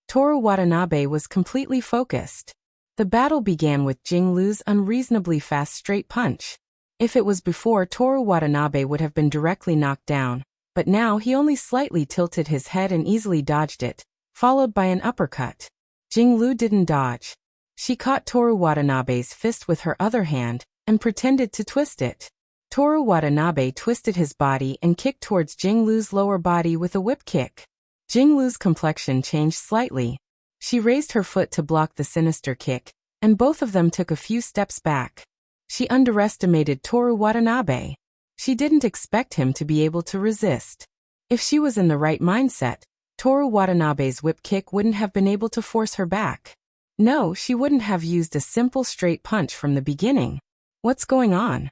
Toru Watanabe was completely focused. The battle began with Jinglu's unreasonably fast straight punch. If it was before, Toru Watanabe would have been directly knocked down, but now he only slightly tilted his head and easily dodged it, followed by an uppercut. Jinglu didn't dodge. She caught Toru Watanabe's fist with her other hand and pretended to twist it. Toru Watanabe twisted his body and kicked towards Jinglu's lower body with a whip kick. Jinglu's complexion changed slightly. She raised her foot to block the sinister kick, and both of them took a few steps back. She underestimated Toru Watanabe. She didn't expect him to be able to resist. If she was in the right mindset, Toru Watanabe's whip kick wouldn't have been able to force her back. No, she wouldn't have used a simple straight punch from the beginning. What's going on?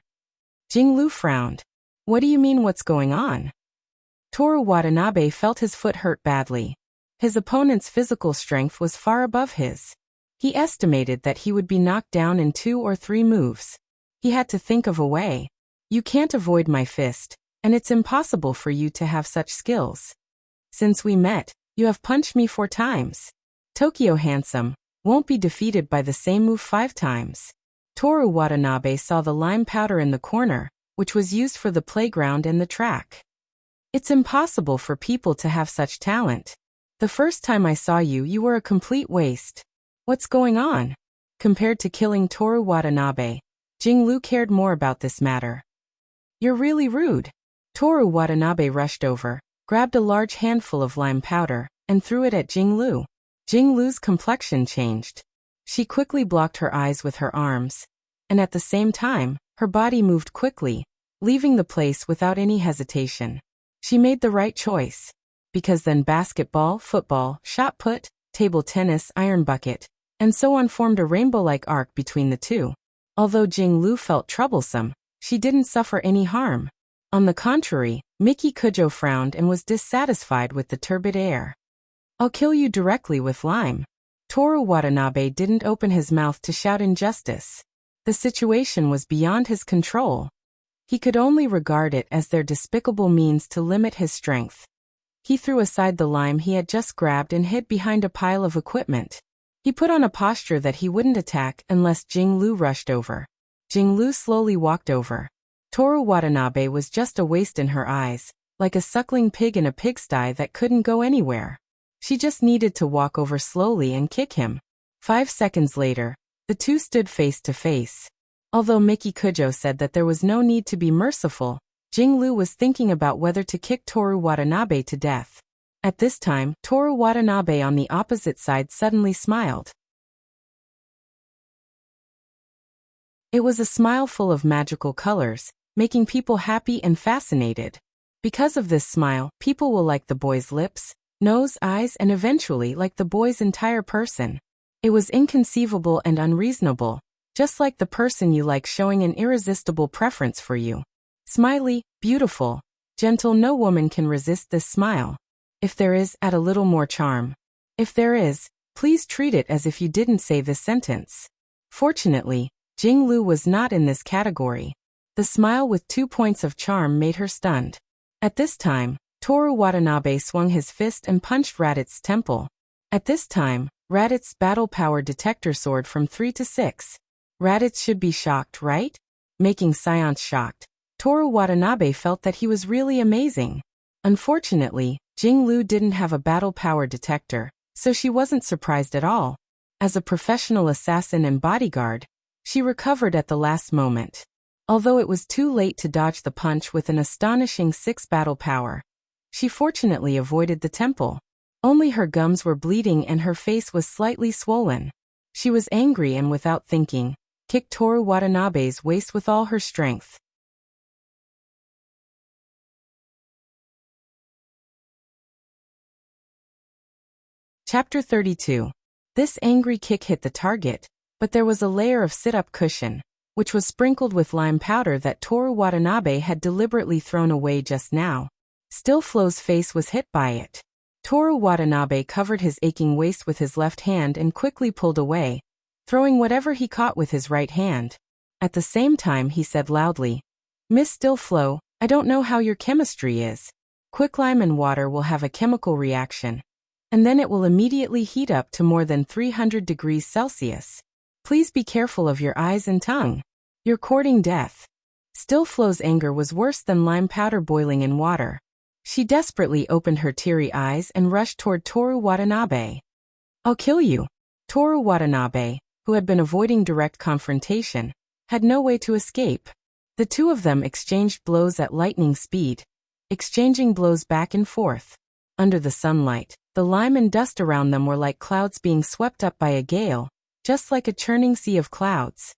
Jinglu frowned. What do you mean what's going on? Toru Watanabe felt his foot hurt badly. His opponent's physical strength was far above his. He estimated that he would be knocked down in 2 or 3 moves. He had to think of a way. You can't avoid my fist, and it's impossible for you to have such skills. Since we met, you have punched me 4 times. Tokyo Handsome won't be defeated by the same move 5 times. Toru Watanabe saw the lime powder in the corner, which was used for the playground and the track. It's impossible for people to have such talent. The first time I saw you, you were a complete waste. What's going on? Compared to killing Toru Watanabe, Jinglu cared more about this matter. You're really rude. Toru Watanabe rushed over, grabbed a large handful of lime powder, and threw it at Jinglu. Jinglu's complexion changed. She quickly blocked her eyes with her arms, and at the same time, her body moved quickly, leaving the place without any hesitation. She made the right choice. Because then basketball, football, shot put, table tennis, iron bucket, and so on formed a rainbow-like arc between the two. Although Jing-Lu felt troublesome, she didn't suffer any harm. On the contrary, Miki Kujo frowned and was dissatisfied with the turbid air. "I'll kill you directly with lime." Toru Watanabe didn't open his mouth to shout injustice. The situation was beyond his control. He could only regard it as their despicable means to limit his strength. He threw aside the lime he had just grabbed and hid behind a pile of equipment. He put on a posture that he wouldn't attack unless Jing-Lu rushed over. Jing-Lu slowly walked over. Toru Watanabe was just a waste in her eyes, like a suckling pig in a pigsty that couldn't go anywhere. She just needed to walk over slowly and kick him. 5 seconds later, the two stood face to face. Although Miki Kujo said that there was no need to be merciful, Jing-Lu was thinking about whether to kick Toru Watanabe to death. At this time, Toru Watanabe on the opposite side suddenly smiled. It was a smile full of magical colors, making people happy and fascinated. Because of this smile, people will like the boy's lips, nose, eyes, and eventually like the boy's entire person. It was inconceivable and unreasonable, just like the person you like showing an irresistible preference for you. Smiley, beautiful, gentle, no woman can resist this smile. If there is, add a little more charm. If there is, please treat it as if you didn't say this sentence. Fortunately, Jing-Lu was not in this category. The smile with 2 points of charm made her stunned. At this time, Toru Watanabe swung his fist and punched Raditz' temple. At this time, Raditz' battle power detector soared from 3 to 6. Raditz should be shocked, right? Making Seance shocked, Toru Watanabe felt that he was really amazing. Unfortunately, Jing-Lu didn't have a battle power detector, so she wasn't surprised at all. As a professional assassin and bodyguard, she recovered at the last moment. Although it was too late to dodge the punch with an astonishing 6 battle power, she fortunately avoided the temple. Only her gums were bleeding and her face was slightly swollen. She was angry and without thinking, kicked Toru Watanabe's waist with all her strength. Chapter 32. This angry kick hit the target, but there was a layer of sit-up cushion, which was sprinkled with lime powder that Toru Watanabe had deliberately thrown away just now. Still Flow's face was hit by it. Toru Watanabe covered his aching waist with his left hand and quickly pulled away, throwing whatever he caught with his right hand. At the same time he said loudly, "Miss Still Flow, I don't know how your chemistry is. Quicklime and water will have a chemical reaction, and then it will immediately heat up to more than 300 degrees Celsius. Please be careful of your eyes and tongue. You're courting death." Still Flow's anger was worse than lime powder boiling in water. She desperately opened her teary eyes and rushed toward Toru Watanabe. "I'll kill you." Toru Watanabe, who had been avoiding direct confrontation, had no way to escape. The two of them exchanged blows at lightning speed, exchanging blows back and forth. Under the sunlight, the lime and dust around them were like clouds being swept up by a gale, just like a churning sea of clouds.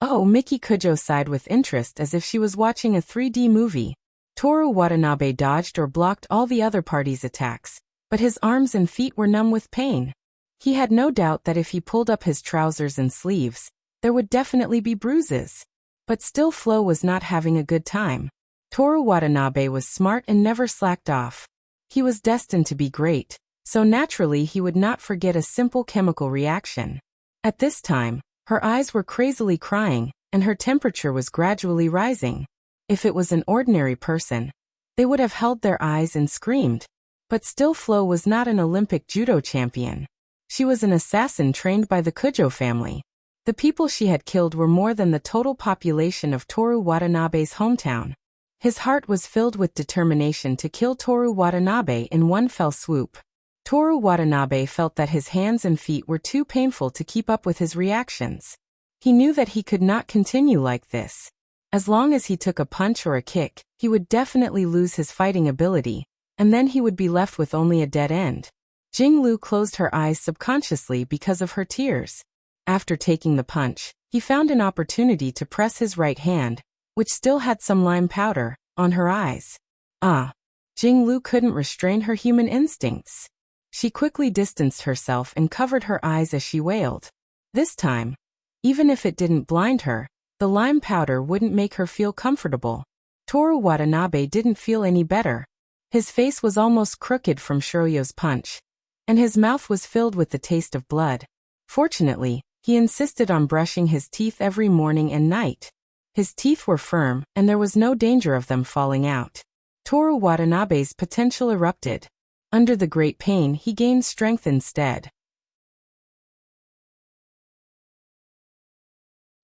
Oh, Miki Kujo sighed with interest as if she was watching a 3D movie. Toru Watanabe dodged or blocked all the other party's attacks, but his arms and feet were numb with pain. He had no doubt that if he pulled up his trousers and sleeves, there would definitely be bruises. But still Flo was not having a good time. Toru Watanabe was smart and never slacked off. He was destined to be great, so naturally he would not forget a simple chemical reaction. At this time, her eyes were crazily crying, and her temperature was gradually rising. If it was an ordinary person, they would have held their eyes and screamed. But still Flo was not an Olympic judo champion. She was an assassin trained by the Kujo family. The people she had killed were more than the total population of Toru Watanabe's hometown. His heart was filled with determination to kill Toru Watanabe in one fell swoop. Toru Watanabe felt that his hands and feet were too painful to keep up with his reactions. He knew that he could not continue like this. As long as he took a punch or a kick, he would definitely lose his fighting ability, and then he would be left with only a dead end. Jing-Lu closed her eyes subconsciously because of her tears. After taking the punch, he found an opportunity to press his right hand, which still had some lime powder on her eyes. Ah! Jinglu couldn't restrain her human instincts. She quickly distanced herself and covered her eyes as she wailed. This time, even if it didn't blind her, the lime powder wouldn't make her feel comfortable. Toru Watanabe didn't feel any better. His face was almost crooked from Shiryo's punch, and his mouth was filled with the taste of blood. Fortunately, he insisted on brushing his teeth every morning and night. His teeth were firm, and there was no danger of them falling out. Toru Watanabe's potential erupted. Under the great pain, he gained strength instead.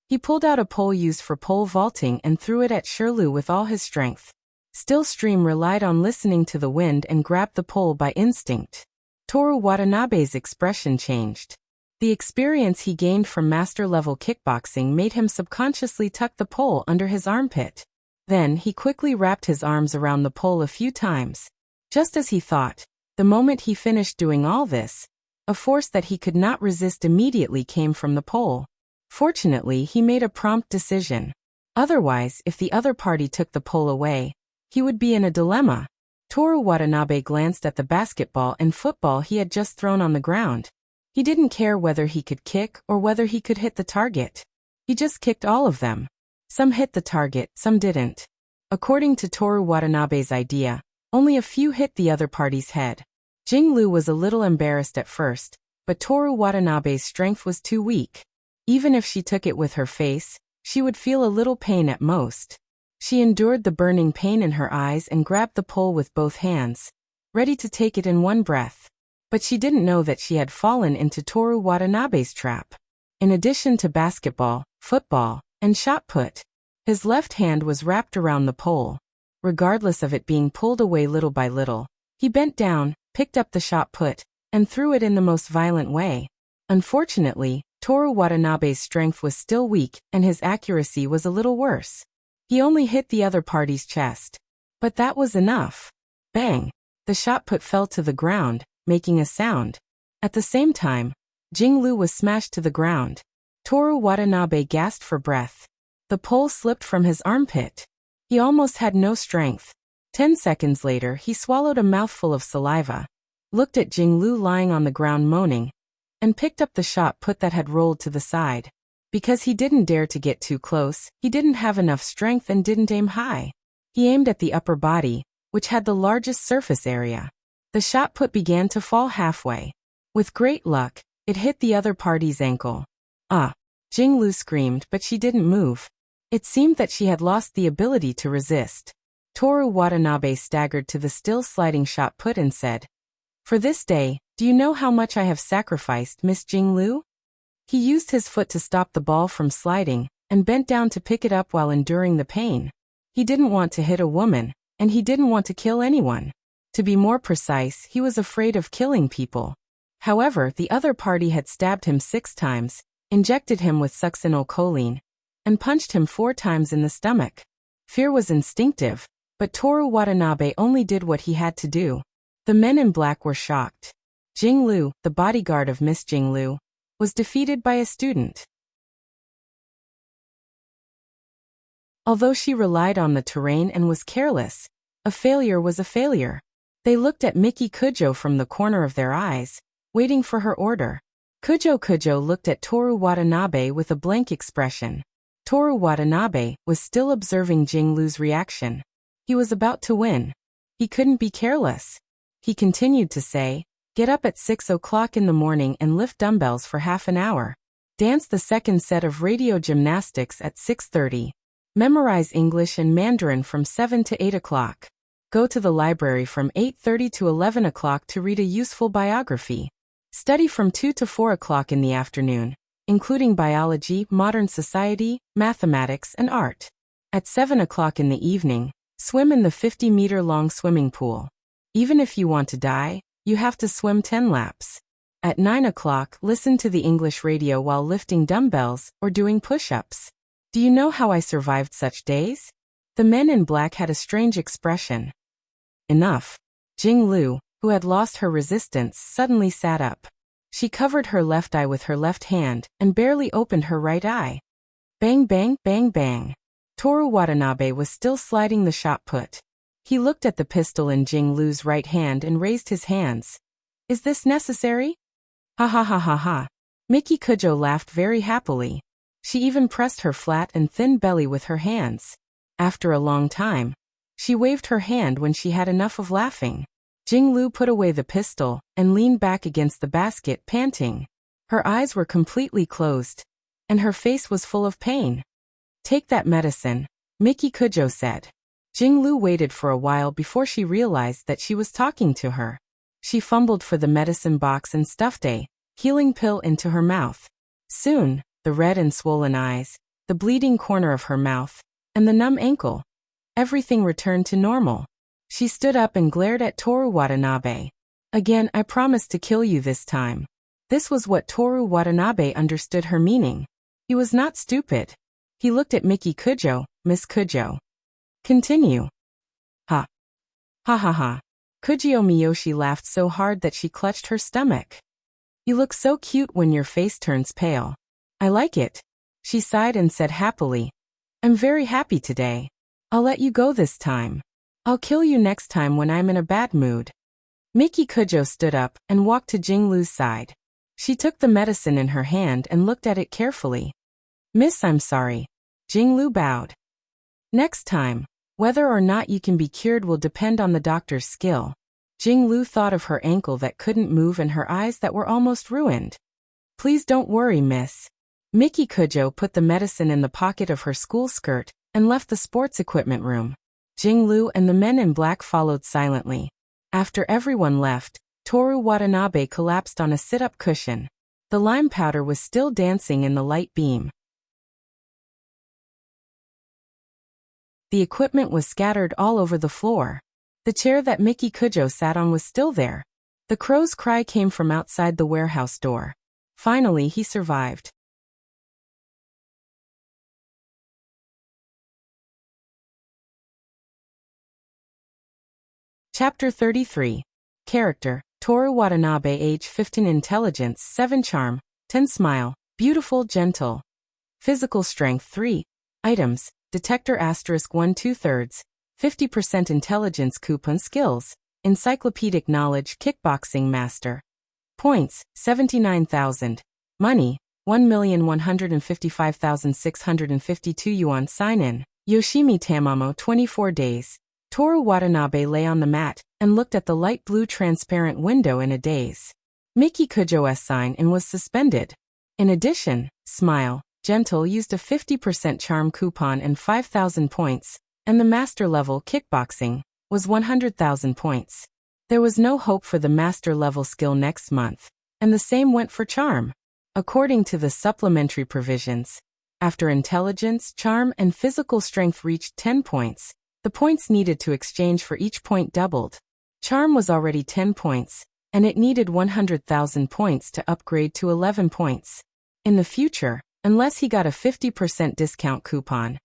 He pulled out a pole used for pole vaulting and threw it at Shirlu with all his strength. Still Stream relied on listening to the wind and grabbed the pole by instinct. Toru Watanabe's expression changed. The experience he gained from master-level kickboxing made him subconsciously tuck the pole under his armpit. Then he quickly wrapped his arms around the pole a few times. Just as he thought, the moment he finished doing all this, a force that he could not resist immediately came from the pole. Fortunately, he made a prompt decision. Otherwise, if the other party took the pole away, he would be in a dilemma. Toru Watanabe glanced at the basketball and football he had just thrown on the ground. He didn't care whether he could kick or whether he could hit the target. He just kicked all of them. Some hit the target, some didn't. According to Toru Watanabe's idea, only a few hit the other party's head. Jinglu was a little embarrassed at first, but Toru Watanabe's strength was too weak. Even if she took it with her face, she would feel a little pain at most. She endured the burning pain in her eyes and grabbed the pole with both hands, ready to take it in one breath. But she didn't know that she had fallen into Toru Watanabe's trap. In addition to basketball, football, and shot put, his left hand was wrapped around the pole. Regardless of it being pulled away little by little, he bent down, picked up the shot put, and threw it in the most violent way. Unfortunately, Toru Watanabe's strength was still weak, and his accuracy was a little worse. He only hit the other party's chest. But that was enough. Bang! The shot put fell to the ground, making a sound. At the same time, Jinglu was smashed to the ground. Toru Watanabe gasped for breath. The pole slipped from his armpit. He almost had no strength. 10 seconds later, he swallowed a mouthful of saliva, looked at Jinglu lying on the ground moaning, and picked up the shot put that had rolled to the side. Because he didn't dare to get too close, he didn't have enough strength and didn't aim high. He aimed at the upper body, which had the largest surface area. The shot put began to fall halfway. With great luck, it hit the other party's ankle. Ah! Jinglu screamed, but she didn't move. It seemed that she had lost the ability to resist. Toru Watanabe staggered to the still sliding shot put and said, "For this day, do you know how much I have sacrificed, Miss Jinglu?" He used his foot to stop the ball from sliding, and bent down to pick it up while enduring the pain. He didn't want to hit a woman, and he didn't want to kill anyone. To be more precise, he was afraid of killing people. However, the other party had stabbed him 6 times, injected him with succinylcholine, and punched him 4 times in the stomach. Fear was instinctive, but Toru Watanabe only did what he had to do. The men in black were shocked. Jinglu, the bodyguard of Miss Jinglu, was defeated by a student. Although she relied on the terrain and was careless, a failure was a failure. They looked at Miki Kujo from the corner of their eyes, waiting for her order. Kujo looked at Toru Watanabe with a blank expression. Toru Watanabe was still observing Jinglu's reaction. He was about to win. He couldn't be careless. He continued to say, "Get up at 6 o'clock in the morning and lift dumbbells for half an hour. Dance the second set of radio gymnastics at 6:30. Memorize English and Mandarin from 7 to 8 o'clock. Go to the library from 8:30 to 11 o'clock to read a useful biography. Study from 2 to 4 o'clock in the afternoon, including biology, modern society, mathematics, and art. At 7 o'clock in the evening, swim in the 50-meter-long swimming pool. Even if you want to die, you have to swim 10 laps. At 9 o'clock, listen to the English radio while lifting dumbbells or doing push-ups. Do you know how I survived such days?" The men in black had a strange expression. Enough. Jinglu, who had lost her resistance, suddenly sat up. She covered her left eye with her left hand and barely opened her right eye. Bang bang bang bang. Toru Watanabe was still sliding the shot put. He looked at the pistol in Jing Lu's right hand and raised his hands. Is this necessary? Ha ha ha ha ha. Miki Kujo laughed very happily. She even pressed her flat and thin belly with her hands. After a long time, she waved her hand when she had enough of laughing. Jing Lu put away the pistol and leaned back against the basket, panting. Her eyes were completely closed, and her face was full of pain. Take that medicine, Miki Kujo said. Jing Lu waited for a while before she realized that she was talking to her. She fumbled for the medicine box and stuffed a healing pill into her mouth. Soon, the red and swollen eyes, the bleeding corner of her mouth, and the numb ankle, everything returned to normal. She stood up and glared at Toru Watanabe. Again, I promised to kill you this time. This was what Toru Watanabe understood her meaning. He was not stupid. He looked at Miki Kujo, Miss Kujo. Continue. Ha. Ha ha ha. Kujio Miyoshi laughed so hard that she clutched her stomach. You look so cute when your face turns pale. I like it. She sighed and said happily. I'm very happy today. I'll let you go this time. I'll kill you next time when I'm in a bad mood. Miki Kujo stood up and walked to Jing Lu's side. She took the medicine in her hand and looked at it carefully. Miss, I'm sorry. Jing Lu bowed. Next time, whether or not you can be cured will depend on the doctor's skill. Jing Lu thought of her ankle that couldn't move and her eyes that were almost ruined. Please don't worry, miss. Miki Kujo put the medicine in the pocket of her school skirt and left the sports equipment room. Jing Lu and the men in black followed silently. After everyone left, Toru Watanabe collapsed on a sit-up cushion. The lime powder was still dancing in the light beam. The equipment was scattered all over the floor. The chair that Miki Kujo sat on was still there. The crow's cry came from outside the warehouse door. Finally, he survived. Chapter 33. Character: Toru Watanabe, age 15, intelligence 7, charm 10, smile beautiful, gentle. Physical strength 3. Items: detector *1 2/3, 50% intelligence coupon, skills: encyclopedic knowledge, kickboxing master. Points: 79,000. Money: 1,155,652 yuan. Sign in: Yoshimi Tamamo. 24 days. Toru Watanabe lay on the mat and looked at the light blue transparent window in a daze. Miki Kujo's sign-in was suspended. In addition, Smile, Gentle used a 50% charm coupon and 5,000 points, and the master level kickboxing was 100,000 points. There was no hope for the master level skill next month, and the same went for charm. According to the supplementary provisions, after intelligence, charm, and physical strength reached 10 points, the points needed to exchange for each point doubled. Charm was already 10 points, and it needed 100,000 points to upgrade to 11 points. In the future, unless he got a 50% discount coupon,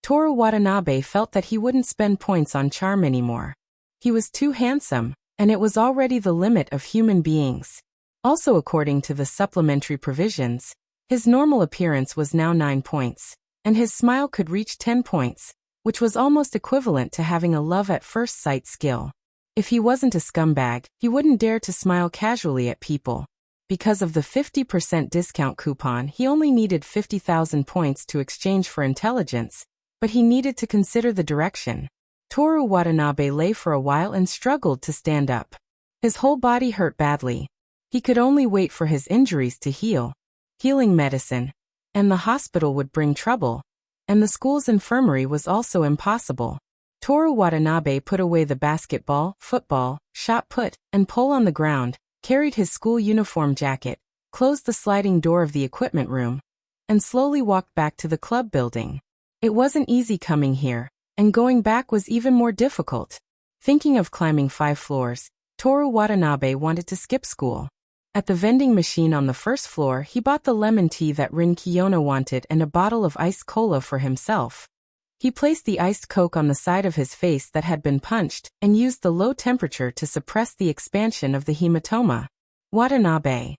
Toru Watanabe felt that he wouldn't spend points on charm anymore. He was too handsome, and it was already the limit of human beings. Also, according to the supplementary provisions, his normal appearance was now 9 points, and his smile could reach 10 points, which was almost equivalent to having a love at first sight skill. If he wasn't a scumbag, he wouldn't dare to smile casually at people. Because of the 50% discount coupon, he only needed 50,000 points to exchange for intelligence, but he needed to consider the direction. Toru Watanabe lay for a while and struggled to stand up. His whole body hurt badly. He could only wait for his injuries to heal. Healing medicine and the hospital would bring trouble, and the school's infirmary was also impossible. Toru Watanabe put away the basketball, football, shot put, and pole on the ground, carried his school uniform jacket, closed the sliding door of the equipment room, and slowly walked back to the club building. It wasn't easy coming here, and going back was even more difficult. Thinking of climbing 5 floors, Toru Watanabe wanted to skip school. At the vending machine on the first floor, he bought the lemon tea that Rin Kiyono wanted and a bottle of iced cola for himself. He placed the iced Coke on the side of his face that had been punched and used the low temperature to suppress the expansion of the hematoma. Watanabe.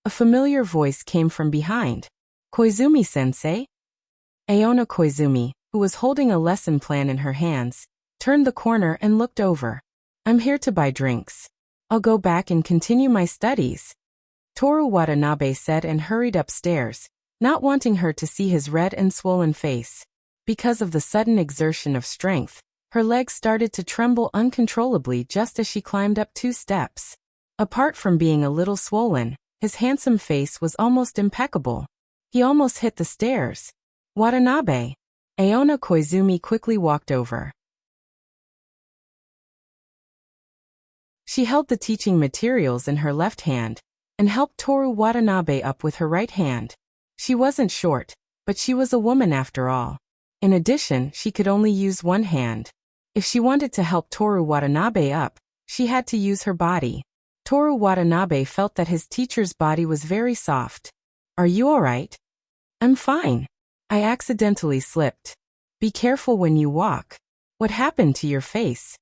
A familiar voice came from behind. Koizumi-sensei? Aona Koizumi, who was holding a lesson plan in her hands, turned the corner and looked over. I'm here to buy drinks. I'll go back and continue my studies, Toru Watanabe said and hurried upstairs, not wanting her to see his red and swollen face. Because of the sudden exertion of strength, her legs started to tremble uncontrollably just as she climbed up 2 steps. Apart from being a little swollen, his handsome face was almost impeccable. He almost hit the stairs. Watanabe. Aona Koizumi quickly walked over. She held the teaching materials in her left hand and helped Toru Watanabe up with her right hand. She wasn't short, but she was a woman after all. In addition, she could only use one hand. If she wanted to help Toru Watanabe up, she had to use her body. Toru Watanabe felt that his teacher's body was very soft. Are you alright? I'm fine. I accidentally slipped. Be careful when you walk. What happened to your face?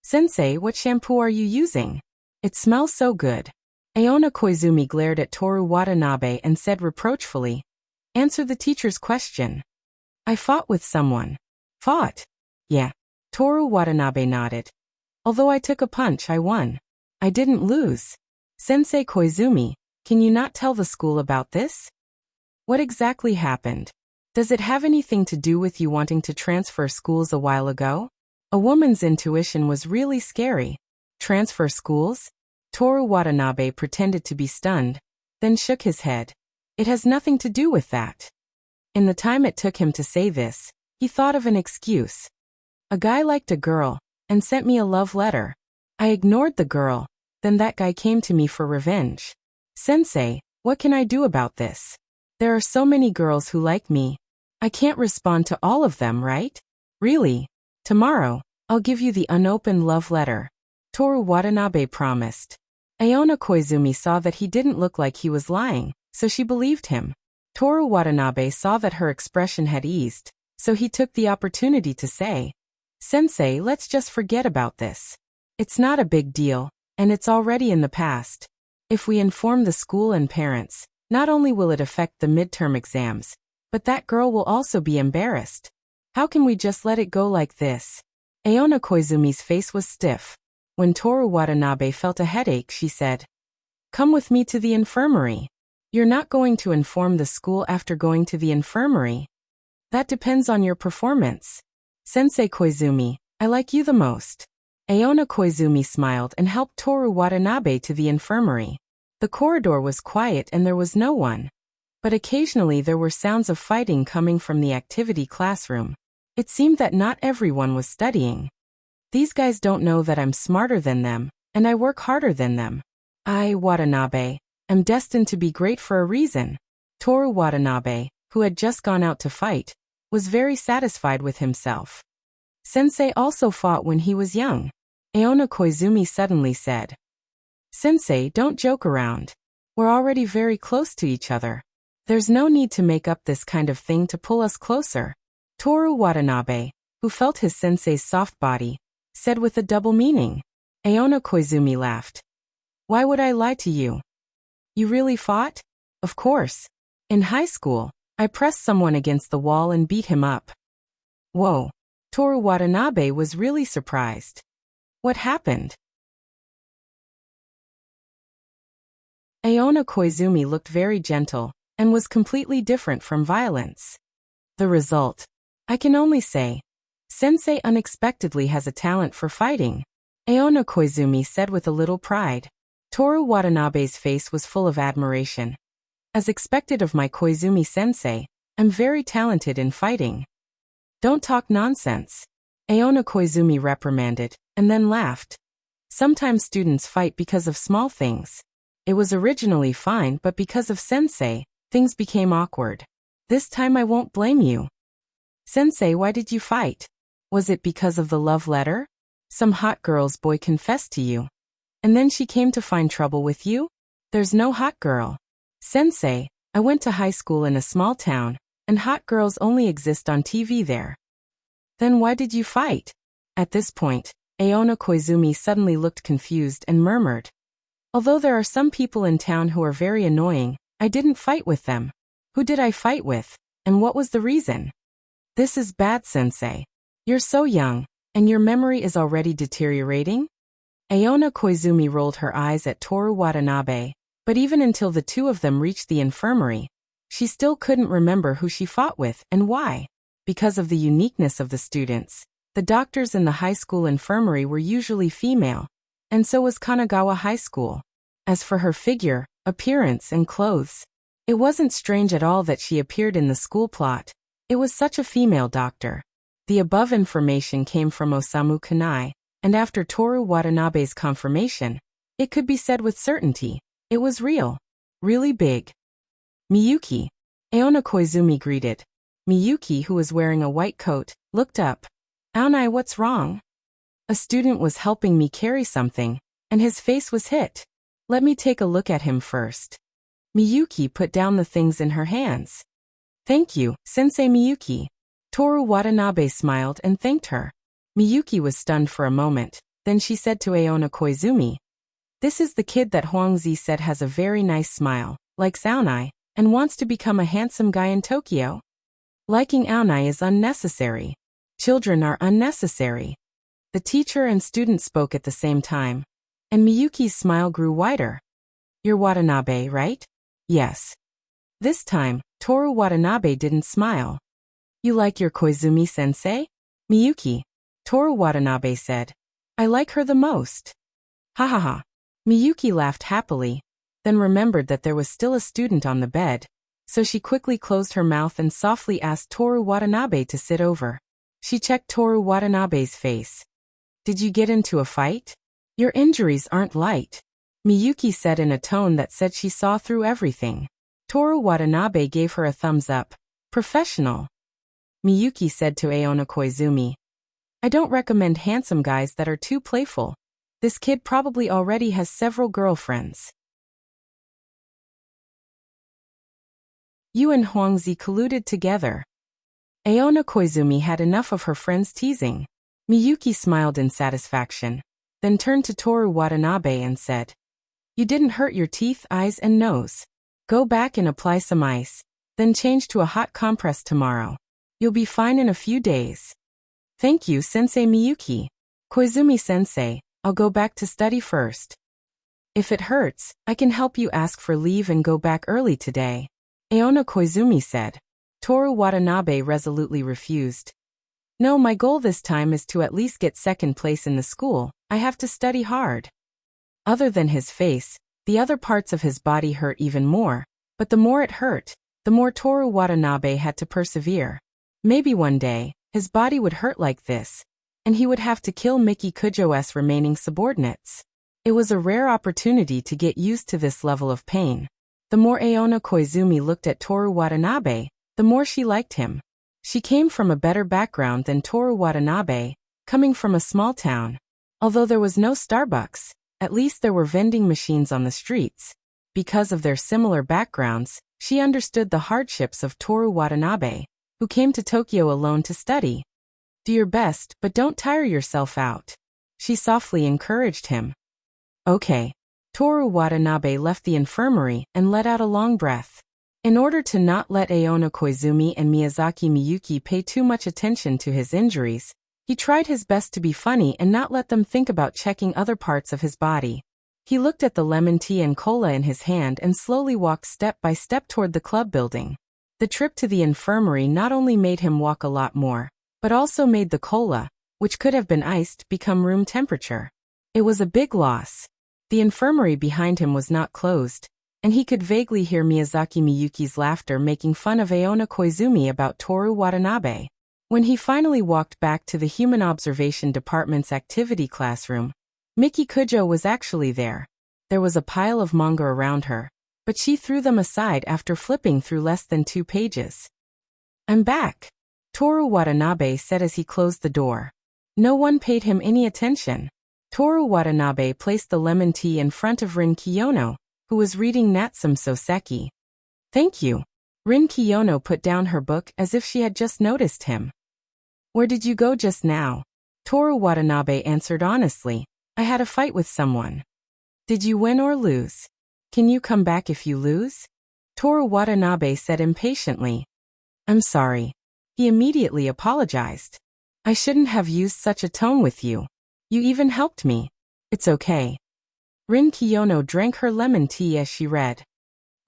Sensei, what shampoo are you using? It smells so good. Aona Koizumi glared at Toru Watanabe and said reproachfully, answer the teacher's question. I fought with someone. Fought? Yeah. Toru Watanabe nodded. Although I took a punch, I won. I didn't lose. Sensei Koizumi, can you not tell the school about this? What exactly happened? Does it have anything to do with you wanting to transfer schools a while ago? A woman's intuition was really scary. Transfer schools? Toru Watanabe pretended to be stunned, then shook his head. It has nothing to do with that. In the time it took him to say this, he thought of an excuse. A guy liked a girl and sent me a love letter. I ignored the girl, then that guy came to me for revenge. Sensei, what can I do about this? There are so many girls who like me. I can't respond to all of them, right? Really? Tomorrow, I'll give you the unopened love letter, Toru Watanabe promised. Aona Koizumi saw that he didn't look like he was lying, so she believed him. Toru Watanabe saw that her expression had eased, so he took the opportunity to say, Sensei, let's just forget about this. It's not a big deal, and it's already in the past. If we inform the school and parents, not only will it affect the midterm exams, but that girl will also be embarrassed. How can we just let it go like this? Aona Koizumi's face was stiff. When Toru Watanabe felt a headache, she said, come with me to the infirmary. You're not going to inform the school after going to the infirmary. That depends on your performance. Sensei Koizumi, I like you the most. Aona Koizumi smiled and helped Toru Watanabe to the infirmary. The corridor was quiet and there was no one. But occasionally there were sounds of fighting coming from the activity classroom. It seemed that not everyone was studying. These guys don't know that I'm smarter than them, and I work harder than them. I, Watanabe, am destined to be great for a reason. Toru Watanabe, who had just gone out to fight, was very satisfied with himself. Sensei also fought when he was young. Aona Koizumi suddenly said, Sensei, don't joke around. We're already very close to each other. There's no need to make up this kind of thing to pull us closer. Toru Watanabe, who felt his sensei's soft body, said with a double meaning. Aona Koizumi laughed. Why would I lie to you? You really fought? Of course. In high school, I pressed someone against the wall and beat him up. Whoa. Toru Watanabe was really surprised. What happened? Aona Koizumi looked very gentle and was completely different from violence. The result. I can only say, Sensei unexpectedly has a talent for fighting. Aona Koizumi said with a little pride. Toru Watanabe's face was full of admiration. As expected of my Koizumi sensei, I'm very talented in fighting. Don't talk nonsense. Aona Koizumi reprimanded, and then laughed. Sometimes students fight because of small things. It was originally fine, but because of sensei, things became awkward. This time I won't blame you. Sensei, why did you fight? Was it because of the love letter? Some hot girl's boy confessed to you. And then she came to find trouble with you? There's no hot girl. Sensei, I went to high school in a small town, and hot girls only exist on TV there. Then why did you fight? At this point, Aona Koizumi suddenly looked confused and murmured. Although there are some people in town who are very annoying, I didn't fight with them. Who did I fight with? And what was the reason? This is bad, sensei. You're so young, and your memory is already deteriorating? Aona Koizumi rolled her eyes at Toru Watanabe, but even until the two of them reached the infirmary, she still couldn't remember who she fought with and why. Because of the uniqueness of the students, the doctors in the high school infirmary were usually female, and so was Kanagawa High School. As for her figure, appearance, and clothes, it wasn't strange at all that she appeared in the school plot. It was such a female doctor. The above information came from Osamu Kanai, and after Toru Watanabe's confirmation, it could be said with certainty, it was real. Really big. Miyuki. Aona Koizumi greeted. Miyuki, who was wearing a white coat, looked up. Aonai, what's wrong? A student was helping me carry something, and his face was hit. Let me take a look at him first. Miyuki put down the things in her hands. Thank you, Sensei Miyuki. Toru Watanabe smiled and thanked her. Miyuki was stunned for a moment, then she said to Aona Koizumi, "This is the kid that Huangzi said has a very nice smile, likes Aonai, and wants to become a handsome guy in Tokyo? Liking Aonai is unnecessary. Children are unnecessary." The teacher and student spoke at the same time, and Miyuki's smile grew wider. "You're Watanabe, right?" "Yes." This time, Toru Watanabe didn't smile. "You like your Koizumi-sensei?" "Miyuki," Toru Watanabe said. "I like her the most." "Ha ha ha." Miyuki laughed happily, then remembered that there was still a student on the bed, so she quickly closed her mouth and softly asked Toru Watanabe to sit over. She checked Toru Watanabe's face. "Did you get into a fight? Your injuries aren't light," Miyuki said in a tone that said she saw through everything. Toru Watanabe gave her a thumbs up. "Professional." Miyuki said to Aona Koizumi, "I don't recommend handsome guys that are too playful. This kid probably already has several girlfriends." You and Huangzi colluded together. Aona Koizumi had enough of her friends teasing. Miyuki smiled in satisfaction, then turned to Toru Watanabe and said, "You didn't hurt your teeth, eyes, and nose. Go back and apply some ice, then change to a hot compress tomorrow. You'll be fine in a few days." "Thank you, Sensei Miyuki." "Koizumi-sensei, I'll go back to study first. If it hurts, I can help you ask for leave and go back early today," Aona Koizumi said. Toru Watanabe resolutely refused. "No, my goal this time is to at least get second place in the school. I have to study hard." Other than his face, the other parts of his body hurt even more, but the more it hurt, the more Toru Watanabe had to persevere. Maybe one day, his body would hurt like this, and he would have to kill Miki Kujo's remaining subordinates. It was a rare opportunity to get used to this level of pain. The more Aona Koizumi looked at Toru Watanabe, the more she liked him. She came from a better background than Toru Watanabe, coming from a small town. Although there was no Starbucks, at least there were vending machines on the streets. Because of their similar backgrounds, she understood the hardships of Toru Watanabe, who came to Tokyo alone to study. "Do your best, but don't tire yourself out," she softly encouraged him. "Okay." Toru Watanabe left the infirmary and let out a long breath. In order to not let Aona Koizumi and Miyazaki Miyuki pay too much attention to his injuries, he tried his best to be funny and not let them think about checking other parts of his body. He looked at the lemon tea and cola in his hand and slowly walked step by step toward the club building. The trip to the infirmary not only made him walk a lot more, but also made the cola, which could have been iced, become room temperature. It was a big loss. The infirmary behind him was not closed, and he could vaguely hear Miyazaki Miyuki's laughter making fun of Aona Koizumi about Toru Watanabe. When he finally walked back to the Human Observation Department's activity classroom, Miki Kujo was actually there. There was a pile of manga around her, but she threw them aside after flipping through less than 2 pages. "I'm back," Toru Watanabe said as he closed the door. No one paid him any attention. Toru Watanabe placed the lemon tea in front of Rin Kiyono, who was reading Natsume Soseki. "Thank you." Rin Kiyono put down her book as if she had just noticed him. "Where did you go just now?" Toru Watanabe answered honestly. "I had a fight with someone." "Did you win or lose? Can you come back if you lose?" Toru Watanabe said impatiently. "I'm sorry." He immediately apologized. I shouldn't have used such a tone with you. You even helped me. It's okay. Rin Kiyono drank her lemon tea as she read.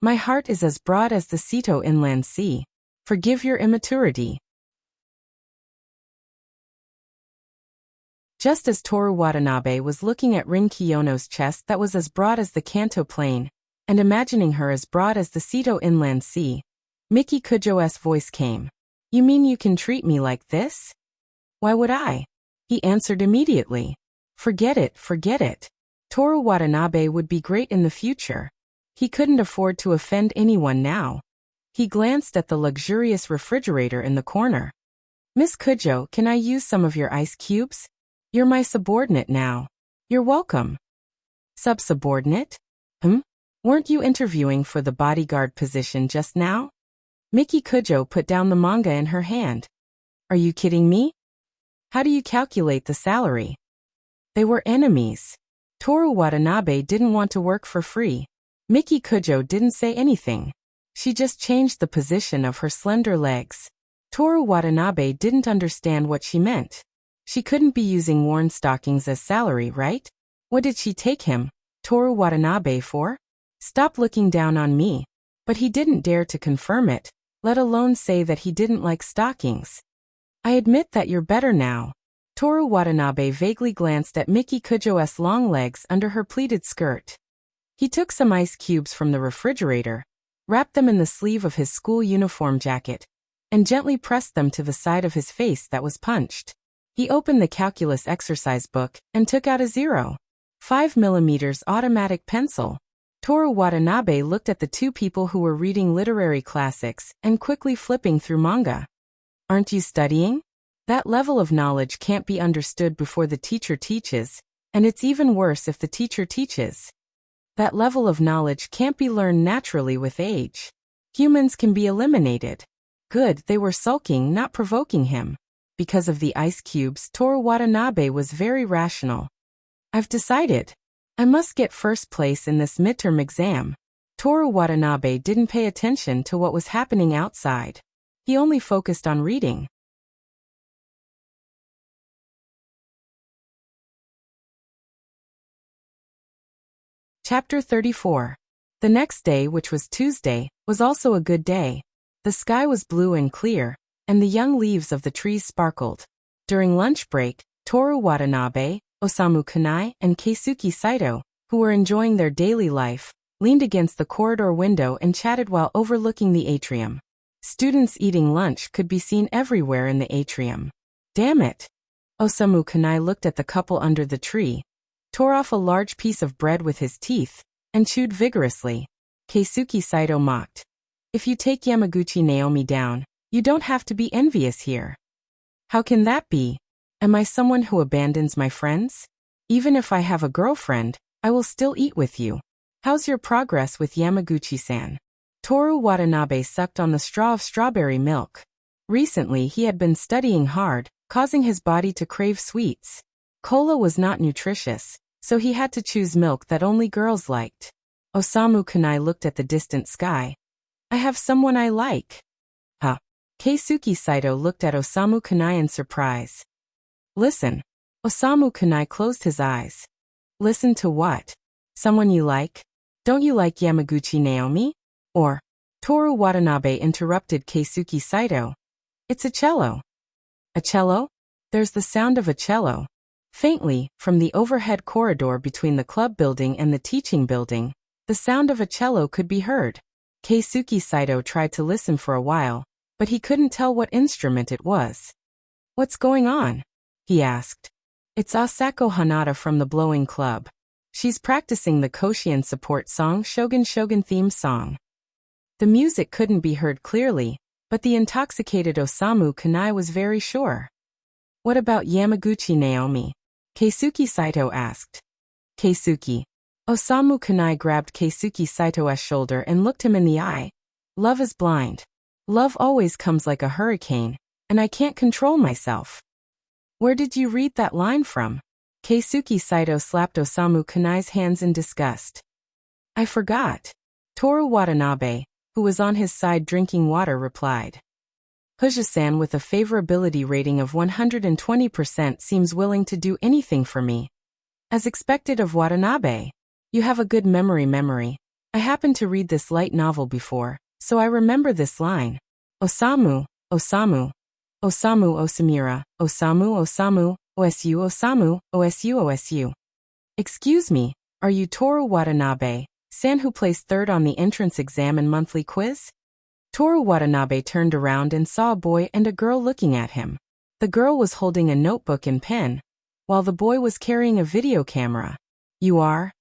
My heart is as broad as the Seto Inland Sea. Forgive your immaturity. Just as Toru Watanabe was looking at Rin Kiyono's chest that was as broad as the Kanto Plain, and imagining her as broad as the Seto Inland Sea, Miki Kujo's voice came. You mean you can treat me like this? Why would I? He answered immediately. Forget it, forget it. Toru Watanabe would be great in the future. He couldn't afford to offend anyone now. He glanced at the luxurious refrigerator in the corner. Miss Kujo, can I use some of your ice cubes? You're my subordinate now. You're welcome. Sub-subordinate? Weren't you interviewing for the bodyguard position just now? Miki Kujo put down the manga in her hand. Are you kidding me? How do you calculate the salary? They were enemies. Toru Watanabe didn't want to work for free. Miki Kujo didn't say anything. She just changed the position of her slender legs. Toru Watanabe didn't understand what she meant. She couldn't be using worn stockings as salary, right? What did she take him, Toru Watanabe, for? Stop looking down on me. But he didn't dare to confirm it, let alone say that he didn't like stockings. I admit that you're better now. Toru Watanabe vaguely glanced at Miki Kujo's long legs under her pleated skirt. He took some ice cubes from the refrigerator, wrapped them in the sleeve of his school uniform jacket, and gently pressed them to the side of his face that was punched. He opened the calculus exercise book and took out a 0.5 mm automatic pencil. Toru Watanabe looked at the two people who were reading literary classics and quickly flipping through manga. Aren't you studying? That level of knowledge can't be understood before the teacher teaches, and it's even worse if the teacher teaches. That level of knowledge can't be learned naturally with age. Humans can be eliminated. Good, they were sulking, not provoking him. Because of the ice cubes, Toru Watanabe was very rational. I've decided. I must get first place in this midterm exam. Toru Watanabe didn't pay attention to what was happening outside. He only focused on reading. Chapter 34. The next day, which was Tuesday, was also a good day. The sky was blue and clear, and the young leaves of the trees sparkled. During lunch break, Toru Watanabe, Osamu Kanai, and Keisuke Saito, who were enjoying their daily life, leaned against the corridor window and chatted while overlooking the atrium. Students eating lunch could be seen everywhere in the atrium. Damn it! Osamu Kanai looked at the couple under the tree, tore off a large piece of bread with his teeth, and chewed vigorously. Keisuke Saito mocked. If you take Yamaguchi Naomi down, you don't have to be envious here. How can that be? Am I someone who abandons my friends? Even if I have a girlfriend, I will still eat with you. How's your progress with Yamaguchi-san? Toru Watanabe sucked on the straw of strawberry milk. Recently he had been studying hard, causing his body to crave sweets. Cola was not nutritious, so he had to choose milk that only girls liked. Osamu Kanai looked at the distant sky. I have someone I like. Huh. Keisuke Saito looked at Osamu Kanai in surprise. Listen. Osamu Kanai closed his eyes. Listen to what? Someone you like? Don't you like Yamaguchi Naomi? Or? Toru Watanabe interrupted Keisuke Saito. It's a cello. A cello? There's the sound of a cello. Faintly, from the overhead corridor between the club building and the teaching building, the sound of a cello could be heard. Keisuke Saito tried to listen for a while, but he couldn't tell what instrument it was. What's going on? He asked. It's Asako Hanada from the Blowing Club. She's practicing the Koshien support song Shogun Shogun theme song. The music couldn't be heard clearly, but the intoxicated Osamu Kanai was very sure. What about Yamaguchi Naomi? Keisuke Saito asked. Keisuke. Osamu Kanai grabbed Keisuke Saito's shoulder and looked him in the eye. Love is blind. Love always comes like a hurricane, and I can't control myself. Where did you read that line from? Keisuke Saito slapped Osamu Kanai's hands in disgust. I forgot. Toru Watanabe, who was on his side drinking water, replied. Huja-san with a favorability rating of 120% seems willing to do anything for me. As expected of Watanabe. You have a good memory. I happened to read this light novel before, so I remember this line. Osamu, Osamu. Osamu Osamura, Osamu Osamu, Osu Osamu, Osu Osu. Excuse me, are you Toru Watanabe, san who placed third on the entrance exam and monthly quiz? Toru Watanabe turned around and saw a boy and a girl looking at him. The girl was holding a notebook and pen, while the boy was carrying a video camera. You are?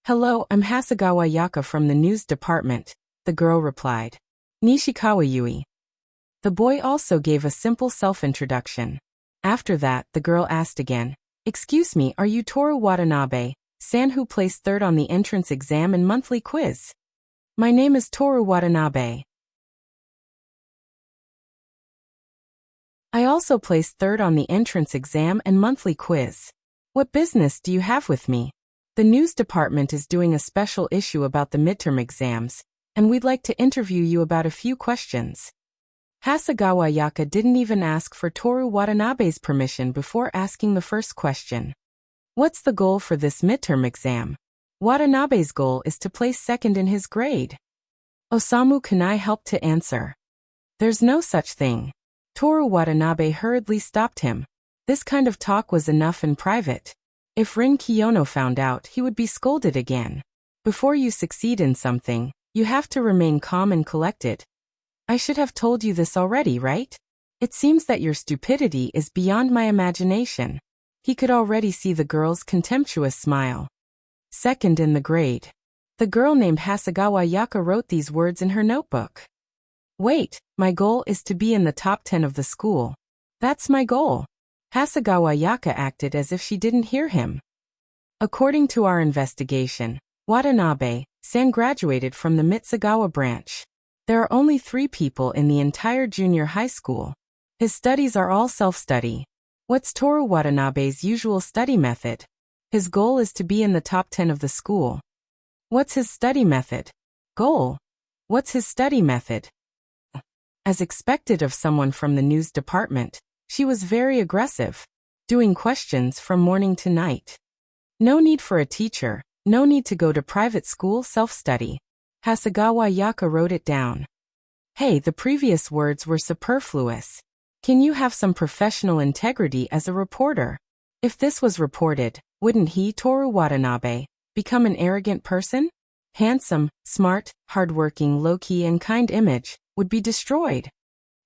Hello, I'm Hasegawa Yaka from the news department, the girl replied. Nishikawa Yui. The boy also gave a simple self-introduction. After that, the girl asked again, excuse me, are you Toru Watanabe, san who placed third on the entrance exam and monthly quiz? My name is Toru Watanabe. I also placed third on the entrance exam and monthly quiz. What business do you have with me? The news department is doing a special issue about the midterm exams, and we'd like to interview you about a few questions. Hasegawa Yaka didn't even ask for Toru Watanabe's permission before asking the first question. What's the goal for this midterm exam? Watanabe's goal is to place second in his grade. Osamu Kanai helped to answer. There's no such thing. Toru Watanabe hurriedly stopped him. This kind of talk was enough in private. If Rin Kiyono found out, he would be scolded again. Before you succeed in something, you have to remain calm and collected. I should have told you this already, right? It seems that your stupidity is beyond my imagination. He could already see the girl's contemptuous smile. Second in the grade. The girl named Hasegawa Yaka wrote these words in her notebook. Wait, my goal is to be in the top 10 of the school. That's my goal. Hasegawa Yaka acted as if she didn't hear him. According to our investigation, Watanabe-san graduated from the Mitsugawa branch. There are only 3 people in the entire junior high school. His studies are all self-study. What's Toru Watanabe's usual study method? His goal is to be in the top 10 of the school. What's his study method? Goal. What's his study method? As expected of someone from the news department, she was very aggressive, doing questions from morning to night. No need for a teacher, no need to go to private school, self-study. Hasegawa Yaka wrote it down. Hey, the previous words were superfluous. Can you have some professional integrity as a reporter? If this was reported, wouldn't he, Toru Watanabe, become an arrogant person? Handsome, smart, hardworking, low-key and kind image would be destroyed.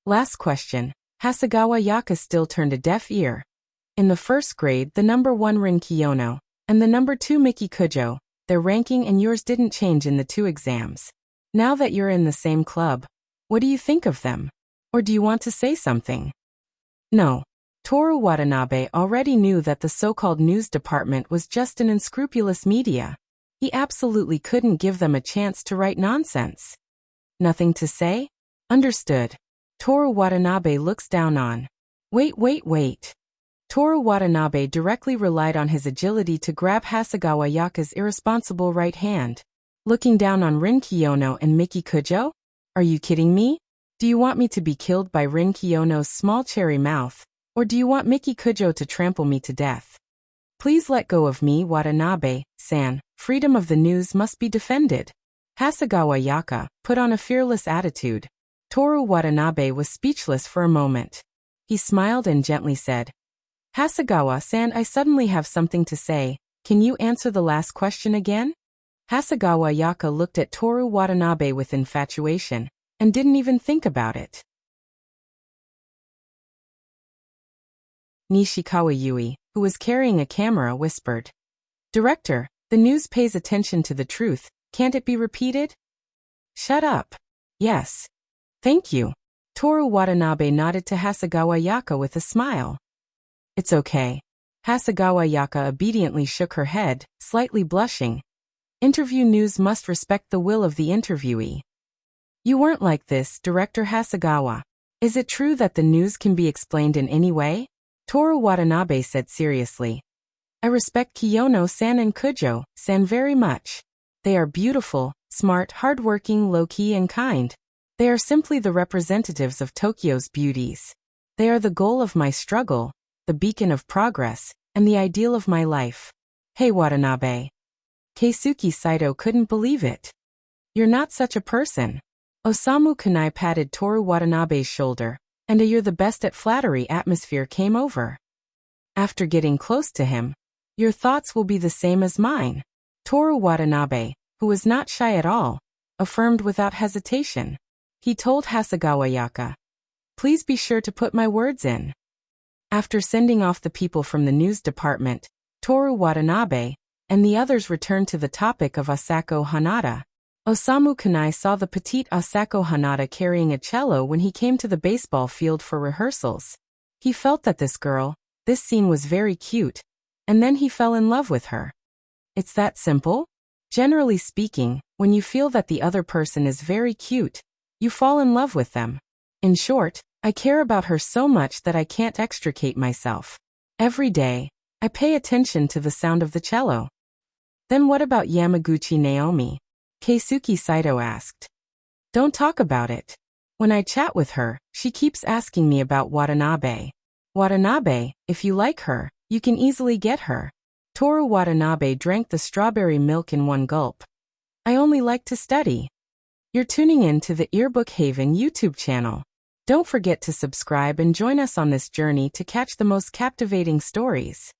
Last question. Hasegawa Yaka still turned a deaf ear. In the first grade, the number 1 Rin Kiyono and the number 2 Miki Kujo, their ranking and yours didn't change in the 2 exams. Now that you're in the same club, what do you think of them? Or do you want to say something? No. Toru Watanabe already knew that the so-called news department was just an unscrupulous media. He absolutely couldn't give them a chance to write nonsense. Nothing to say? Understood. Toru Watanabe looks down on. Wait. Toru Watanabe directly relied on his agility to grab Hasegawa Yaka's irresponsible right hand. Looking down on Rin Kiyono and Miki Kujo? Are you kidding me? Do you want me to be killed by Rin Kiyono's small cherry mouth, or do you want Miki Kujo to trample me to death? Please let go of me, Watanabe-san. Freedom of the news must be defended. Hasegawa Yaka put on a fearless attitude. Toru Watanabe was speechless for a moment. He smiled and gently said, Hasegawa-san, I suddenly have something to say. Can you answer the last question again? Hasegawa Yaka looked at Toru Watanabe with infatuation, and didn't even think about it. Nishikawa Yui, who was carrying a camera, whispered, Director, the news pays attention to the truth. Can't it be repeated? Shut up. Yes. Thank you. Toru Watanabe nodded to Hasegawa Yaka with a smile. It's okay. Hasegawa Yaka obediently shook her head, slightly blushing. Interview news must respect the will of the interviewee. You weren't like this, Director Hasegawa. Is it true that the news can be explained in any way? Toru Watanabe said seriously. I respect Kiyono-san and Kujo-san very much. They are beautiful, smart, hardworking, low-key and kind. They are simply the representatives of Tokyo's beauties. They are the goal of my struggle, the beacon of progress, and the ideal of my life. Hey Watanabe. Keisuke Saito couldn't believe it. You're not such a person. Osamu Kunai patted Toru Watanabe's shoulder, and a "you're the best at flattery" atmosphere came over. After getting close to him, your thoughts will be the same as mine. Toru Watanabe, who was not shy at all, affirmed without hesitation. He told Hasegawa Yaka, "Please be sure to put my words in." After sending off the people from the news department, Toru Watanabe and the others returned to the topic of Asako Hanada. Osamu Kunai saw the petite Asako Hanada carrying a cello when he came to the baseball field for rehearsals. He felt that this scene was very cute, and then he fell in love with her. It's that simple? Generally speaking, when you feel that the other person is very cute, you fall in love with them. In short, I care about her so much that I can't extricate myself. Every day, I pay attention to the sound of the cello. Then what about Yamaguchi Naomi? Keisuke Saito asked. Don't talk about it. When I chat with her, she keeps asking me about Watanabe. Watanabe, if you like her, you can easily get her. Toru Watanabe drank the strawberry milk in one gulp. I only like to study. You're tuning in to the Earbook Haven YouTube channel. Don't forget to subscribe and join us on this journey to catch the most captivating stories.